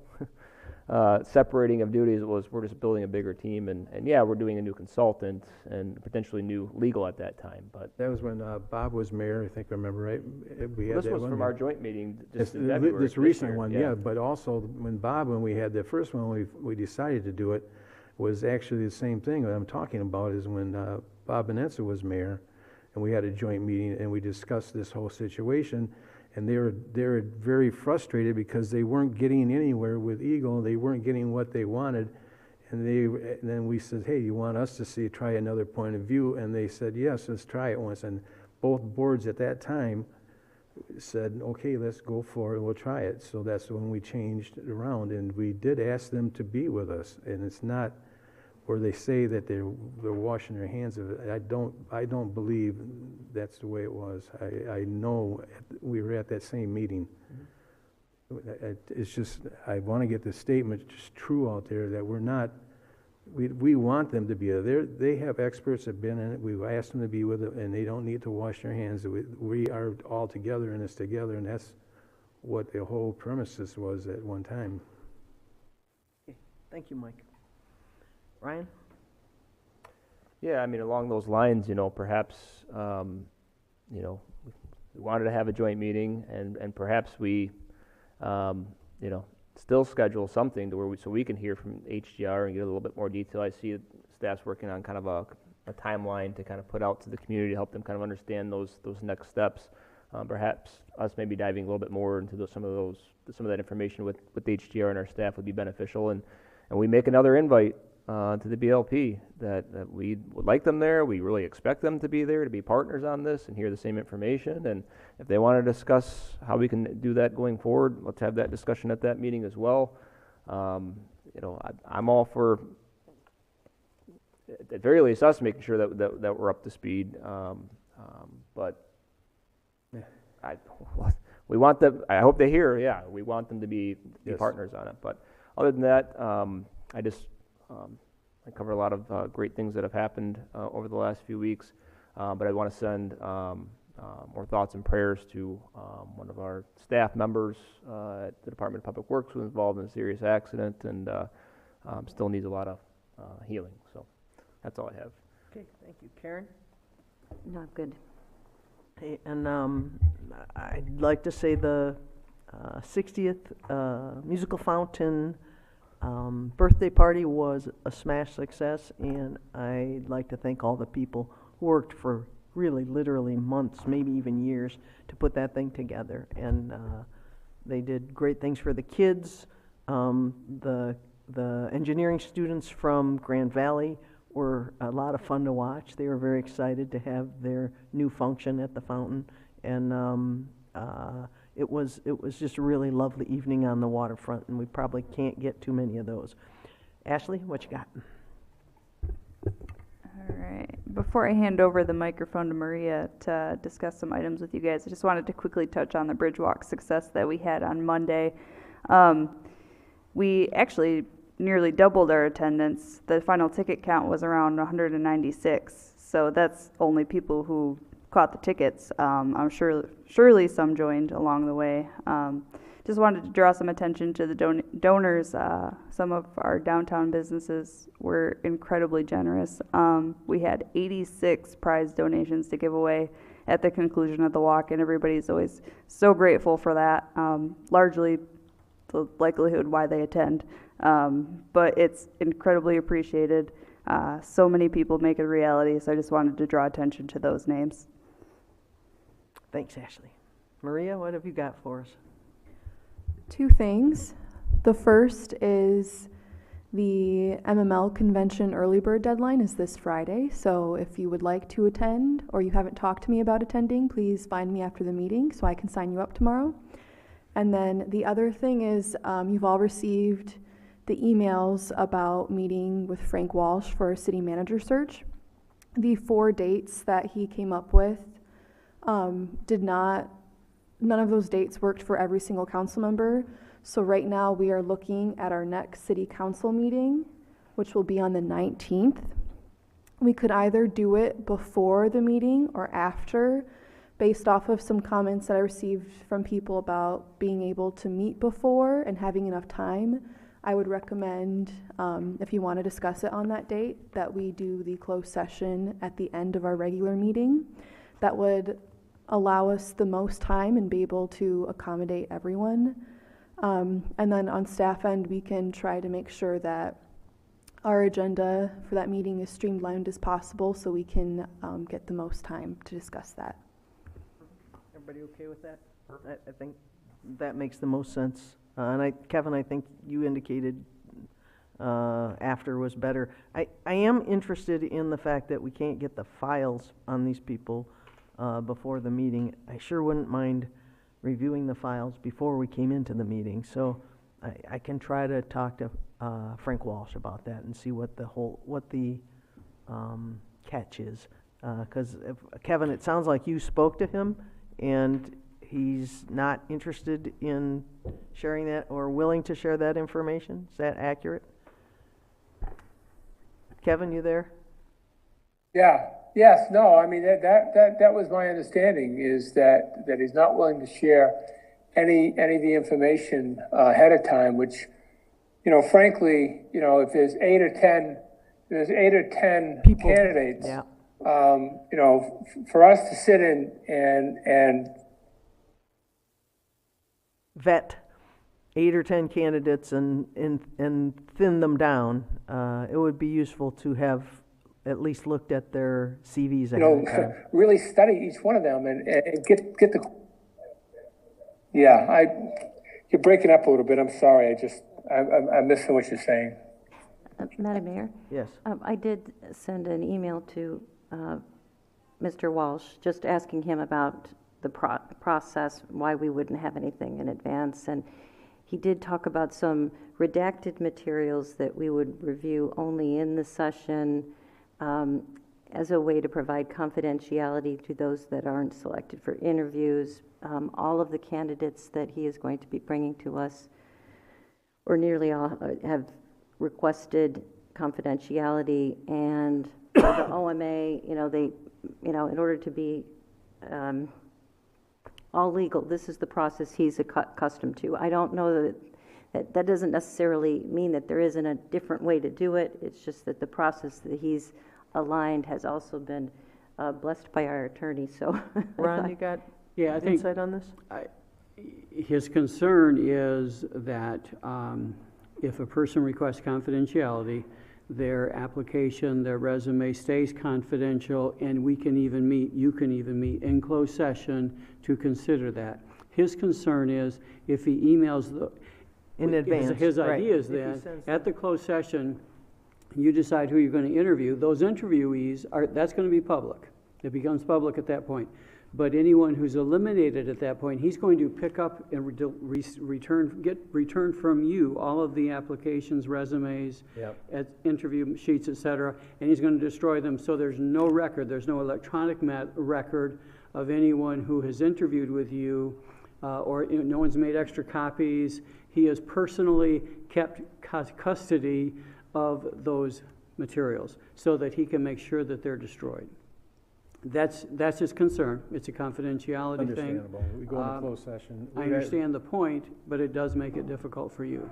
separating of duties. It was, we're just building a bigger team, and we're doing a new consultant and potentially new legal at that time. But that was when Bob was mayor, I think I remember right. We had this was from our joint meeting just in February. This recent one, but also when we had the first one, we decided to do it, was actually the same thing that I'm talking about, is when Bob Benenza was mayor, and we had a joint meeting and we discussed this whole situation. And they were very frustrated because they weren't getting anywhere with Eagle. They weren't getting what they wanted. And then we said, hey, you want us to try another point of view? And they said, yes, let's try it once. And both boards at that time said, okay, let's go for it, we'll try it. So that's when we changed it around. And we did ask them to be with us. And it's not where they say that they're washing their hands of it. I don't believe that's the way it was. I know we were at that same meeting. It's just, I want to get the statement just true out there that we're not, we want them to be there. They have experts that have been in it. We've asked them to be with it, and they don't need to wash their hands. We are all together in this together, and that's what the whole premises was at one time. Okay. Thank you, Mike. Ryan? Yeah, I mean, along those lines, we wanted to have a joint meeting, and perhaps we, still schedule something to where so we can hear from HGR and get a little bit more detail. I see staff's working on kind of a timeline to kind of put out to the community to help them kind of understand those next steps. Perhaps us maybe diving a little bit more into some of that information with HDR and our staff would be beneficial. And we make another invite to the BLP that we would like them there. We really expect them to be there, to be partners on this and hear the same information. And if they want to discuss how we can do that going forward, let's have that discussion at that meeting as well. I'm all for, at very least, us making sure that we're up to speed. But we want them. I hope they hear. Yeah, we want them to be partners on it. But other than that, I cover a lot of great things that have happened over the last few weeks. But I want to send more thoughts and prayers to one of our staff members at the Department of Public Works who was involved in a serious accident and still needs a lot of healing. So that's all I have. Okay, thank you. Karen? No, I'm good. Okay, and I'd like to say the 60th Musical Fountain birthday party was a smash success, and I'd like to thank all the people who worked for really literally months, maybe even years, to put that thing together. And they did great things for the kids. The engineering students from Grand Valley were a lot of fun to watch. They were very excited to have their new function at the fountain, and it was just a really lovely evening on the waterfront, and we probably can't get too many of those. Ashley, what you got? All right. Before I hand over the microphone to Maria to discuss some items with you guys, I just wanted to quickly touch on the Bridge Walk success that we had on Monday. We actually nearly doubled our attendance. The final ticket count was around 196, so that's only people who caught the tickets. I'm sure surely some joined along the way. Just wanted to draw some attention to the donors. Some of our downtown businesses were incredibly generous. We had 86 prize donations to give away at the conclusion of the walk, and everybody's always so grateful for that. Largely the likelihood why they attend, but it's incredibly appreciated. So many people make it a reality, so I just wanted to draw attention to those names. Thanks, Ashley. Maria, what have you got for us? Two things. The first is the MML convention early bird deadline is this Friday, so if you would like to attend or you haven't talked to me about attending, please find me after the meeting so I can sign you up tomorrow. And then the other thing is you've all received the emails about meeting with Frank Walsh for a city manager search. The 4 dates that he came up with none of those dates worked for every single council member. So right now we are looking at our next city council meeting, which will be on the 19th. We could either do it before the meeting or after, based off of some comments that I received from people about being able to meet before and having enough time. I would recommend, if you want to discuss it on that date, that we do the closed session at the end of our regular meeting. That would allow us the most time and be able to accommodate everyone. And then on staff end, we can try to make sure that our agenda for that meeting is streamlined as possible so we can get the most time to discuss that. Everybody okay with that? I think that makes the most sense. And Kevin, I think you indicated after was better. I am interested in the fact that we can't get the files on these people before the meeting. I sure wouldn't mind reviewing the files before we came into the meeting. So I can try to talk to Frank Walsh about that and see what the catch is. Because Kevin, it sounds like you spoke to him and he's not interested in sharing that or willing to share that information. Is that accurate? Kevin, you there? Yeah. Yes. No. I mean that was my understanding, is that he's not willing to share any of the information ahead of time. Which, frankly, if there's 8 or 10 people, candidates, yeah. For us to sit in and vet 8 or 10 candidates and thin them down, it would be useful to have at least looked at their CVs ahead of time. Really study each one of them and get the Yeah, you're breaking up a little bit. I'm sorry. I'm missing what you're saying. Madam Mayor? Yes. I did send an email to Mr. Walsh, just asking him about the process, why we wouldn't have anything in advance. And he did talk about some redacted materials that we would review only in the session as a way to provide confidentiality to those that aren't selected for interviews. All of the candidates that he is going to be bringing to us, or nearly all, have requested confidentiality, and for the OMA, in order to be all legal, this is the process he's accustomed to. I don't know that doesn't necessarily mean that there isn't a different way to do it. It's just that the process that he's aligned has also been blessed by our attorney, so. Ron, you got I think insight on this? his concern is that if a person requests confidentiality, their application, their resume stays confidential, and you can even meet in closed session to consider that. His concern is if he emails in advance. His idea is that at the closed session, you decide who you're going to interview. Those interviewees that's going to be public. It becomes public at that point. But anyone who's eliminated at that point, he's going to pick up and return from you all of the applications, resumes, interview sheets, etc., and he's going to destroy them. So there's no record, there's no electronic record of anyone who has interviewed with you, or no one's made extra copies. He has personally kept custody of those materials so that he can make sure that they're destroyed. That's his concern. It's a confidentiality thing. Understandable. We go into closed session. I understand the point, but it does make it difficult for you.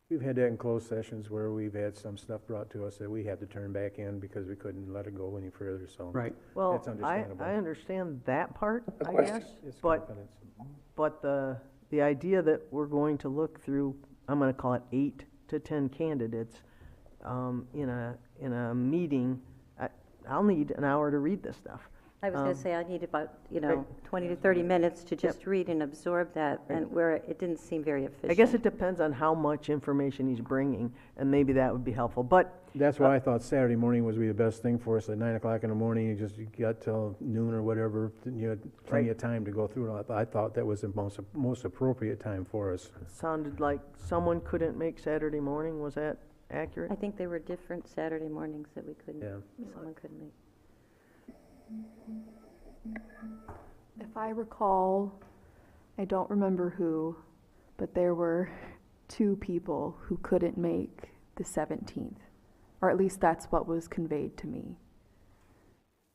We've had that in closed sessions where we've had some stuff brought to us that we had to turn back in because we couldn't let it go any further, so. Right. Well, that's understandable. I understand that part, I question. guess, It's but confidence. the idea that we're going to look through, I'm gonna call it 8 to 10 candidates, in a meeting, I'll need an hour to read this stuff. I was going to say, I need about, 20 to 30 minutes to just read and absorb that, and where it didn't seem very efficient. I guess it depends on how much information he's bringing, and maybe that would be helpful, but. That's why I thought Saturday morning was the best thing for us. At 9 o'clock in the morning, you got till noon or whatever, you had plenty of time to go through it. I thought that was the most appropriate time for us. Sounded like someone couldn't make Saturday morning, was that accurate? I think there were different Saturday mornings that we couldn't, someone couldn't make. If I recall, I don't remember who, but there were 2 people who couldn't make the 17th, or at least that's what was conveyed to me.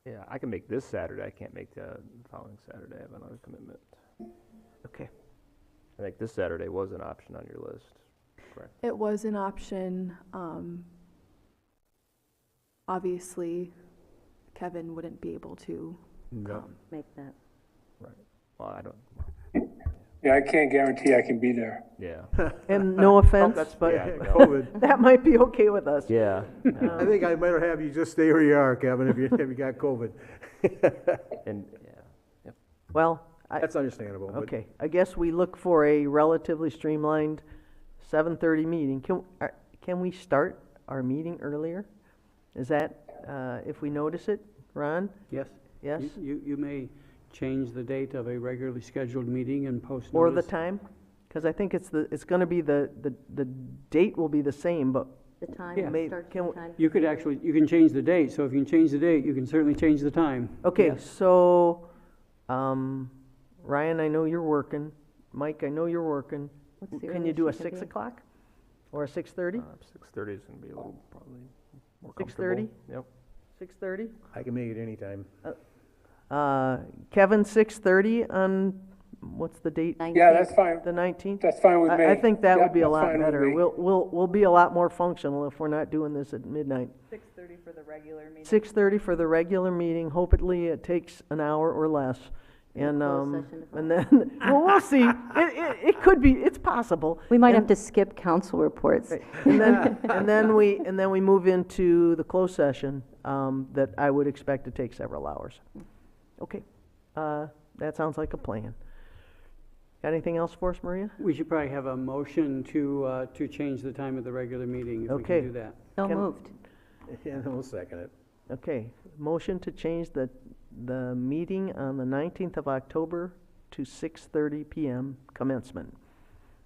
Yeah, I can make this Saturday. I can't make the following Saturday. I have another commitment. Okay. I think this Saturday was an option on your list, correct? It was an option. Obviously, Kevin wouldn't be able to make that. Right. Well, I don't. Yeah, I can't guarantee I can be there. Yeah. And no offense, but COVID. that might be okay with us. Yeah. I think I'd better have you just stay where you are, Kevin, if you got COVID. And Well, That's understandable. but- okay, I guess we look for a relatively streamlined 7:30 meeting. Can we start our meeting earlier? Is that, if we notice it, Ron? Yes? Yes? You may change the date of a regularly scheduled meeting and post Or notice. the time? Because I think it's gonna be the date will be the same, but. The time, Yeah. start Can- time. You can change the date, so if you can change the date, you can certainly change the time. Okay, Yes. so, Ryan, I know you're working. Mike, I know you're working. What's the Can you do a earliest you can 6 be? o'clock? Or a 6:30? 6:30 is going to be a little probably more 6:30? comfortable. Yep. 6:30? I can make it anytime. Kevin, 6:30 on, what's the date? Yeah, that's fine. The 19th? That's fine with me. I think that Yep, would be a that's lot fine with better. me. We'll be a lot more functional if we're not doing this at midnight. 6:30 for the regular meeting. 6:30 for the regular meeting. Hopefully, it takes an hour or less. And, closed session to and then, well, we'll see. It could be, it's possible. We might And- have to skip council reports. Right. And then we move into the closed session, that I would expect to take several hours. Okay, that sounds like a plan. Got anything else for us, Maria? We should probably have a motion to change the time of the regular meeting, if we Okay. can do that. So Can- moved. Yeah, we'll second it. Okay, motion to change the meeting on the 19th of October to 6:30 PM commencement.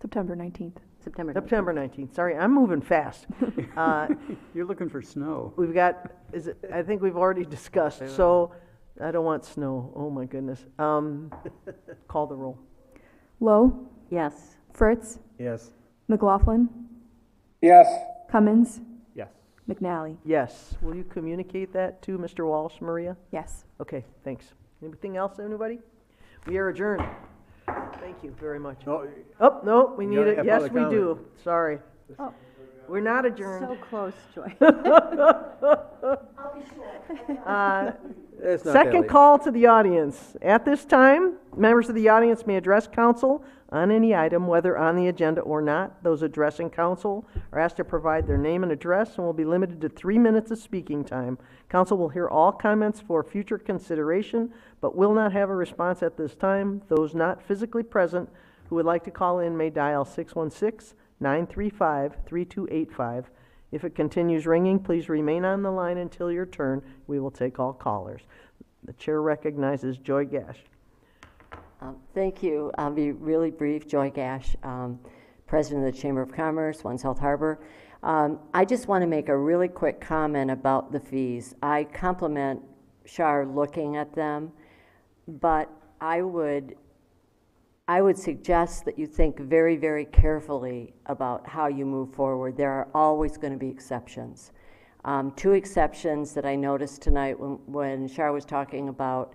September 19th. September 19th. September 19th, sorry, I'm moving fast. You're looking for snow. We've got, I think we've already discussed, so I don't want snow, oh my goodness. Call the roll. Lowe, Yes. Fritz, Yes. McLaughlin, Yes. Cummins, Yes. McNally. Yes, will you communicate that to Mr. Walsh, Maria? Yes. Okay, thanks. Anything else, anybody? We are adjourned. Thank you very much. No, Oh, no, we You need gotta it, have yes, public we comment. do, sorry. We're not adjourned. So close, Joy. it's not that Second late. call to the audience. At this time, members of the audience may address council on any item, whether on the agenda or not. Those addressing council are asked to provide their name and address and will be limited to 3 minutes of speaking time. Council will hear all comments for future consideration, but will not have a response at this time. Those not physically present who would like to call in may dial 616-935-3285. If it continues ringing, please remain on the line until your turn. We will take all callers. The chair recognizes Joy Gash. Thank you. I'll be really brief. Joy Gash, President of the Chamber of Commerce, One South Harbor. I just want to make a really quick comment about the fees. I compliment Shar looking at them, but I would suggest that you think very, very carefully about how you move forward. There are always going to be exceptions. 2 exceptions that I noticed tonight when Shar was talking about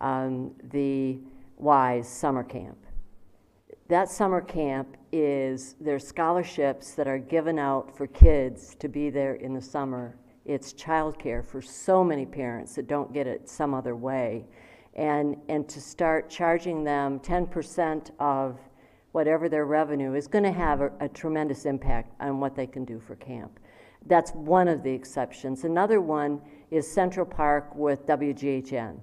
the WISE summer camp. That summer camp there's scholarships that are given out for kids to be there in the summer. It's childcare for so many parents that don't get it some other way. And to start charging them 10% of whatever their revenue is going to have a tremendous impact on what they can do for camp. That's one of the exceptions. Another one is Central Park with WGHN.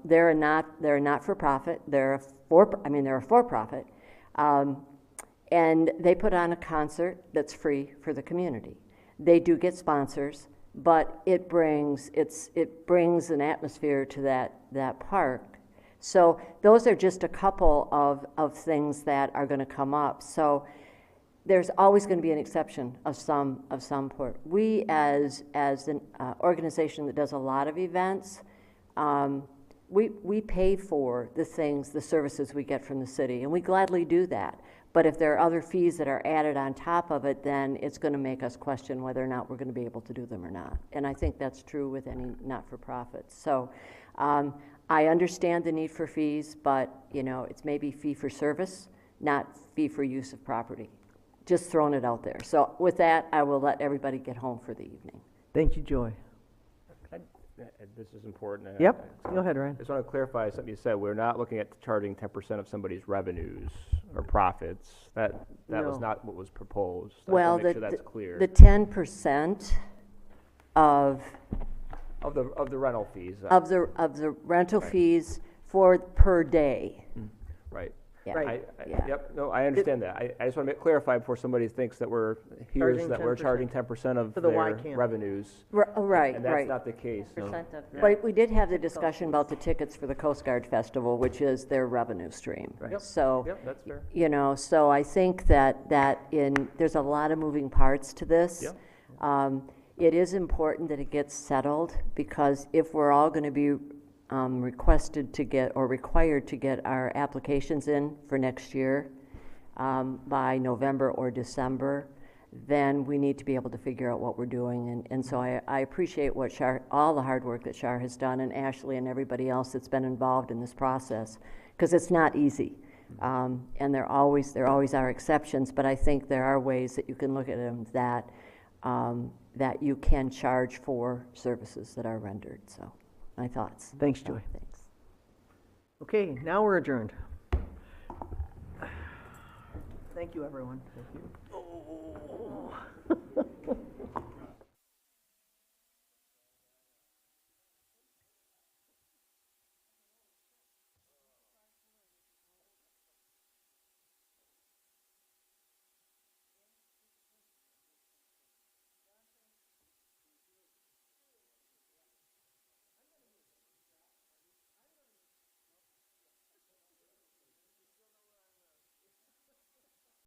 They're a not-for-profit. They're a for-profit, and they put on a concert that's free for the community. They do get sponsors, but it brings an atmosphere to that park. So those are just a couple of things that are going to come up. So there's always going to be an exception of some sort. We as an organization that does a lot of events, we pay for the services we get from the city, and we gladly do that. But if there are other fees that are added on top of it, then it's going to make us question whether or not we're going to be able to do them or not. And I think that's true with any not-for-profit. So I understand the need for fees, but it's maybe fee for service, not fee for use of property. Just throwing it out there. So with that, I will let everybody get home for the evening. Thank you, Joy. This is important. Yep, go ahead, Ryan. I just want to clarify something you said. We're not looking at charging 10% of somebody's revenues or profits. That was not what was proposed. I Well, want to make sure that's clear. the 10% of the rental fees. of the rental fees per day. Right. Yeah. Right. Yep, no, I understand that. I just want to clarify before somebody thinks that we're charging 10% of For the Y their camp. revenues. Right, And right. that's not the case. So- But we did have the discussion about the tickets for the Coast Guard Festival, which is their revenue stream. Yep. So, Yep, that's fair. so I think that there's a lot of moving parts to this. Yep. It is important that it gets settled, because if we're all going to be requested to get or required to get our applications in for next year by November or December, then we need to be able to figure out what we're doing. And so I appreciate all the hard work that Shar has done, and Ashley and everybody else that's been involved in this process, because it's not easy. And there always are exceptions, but I think there are ways that you can look at them that you can charge for services that are rendered. So my thoughts. Thanks, Joy. Thanks. Okay, now we're adjourned. Thank you, everyone. Thank you.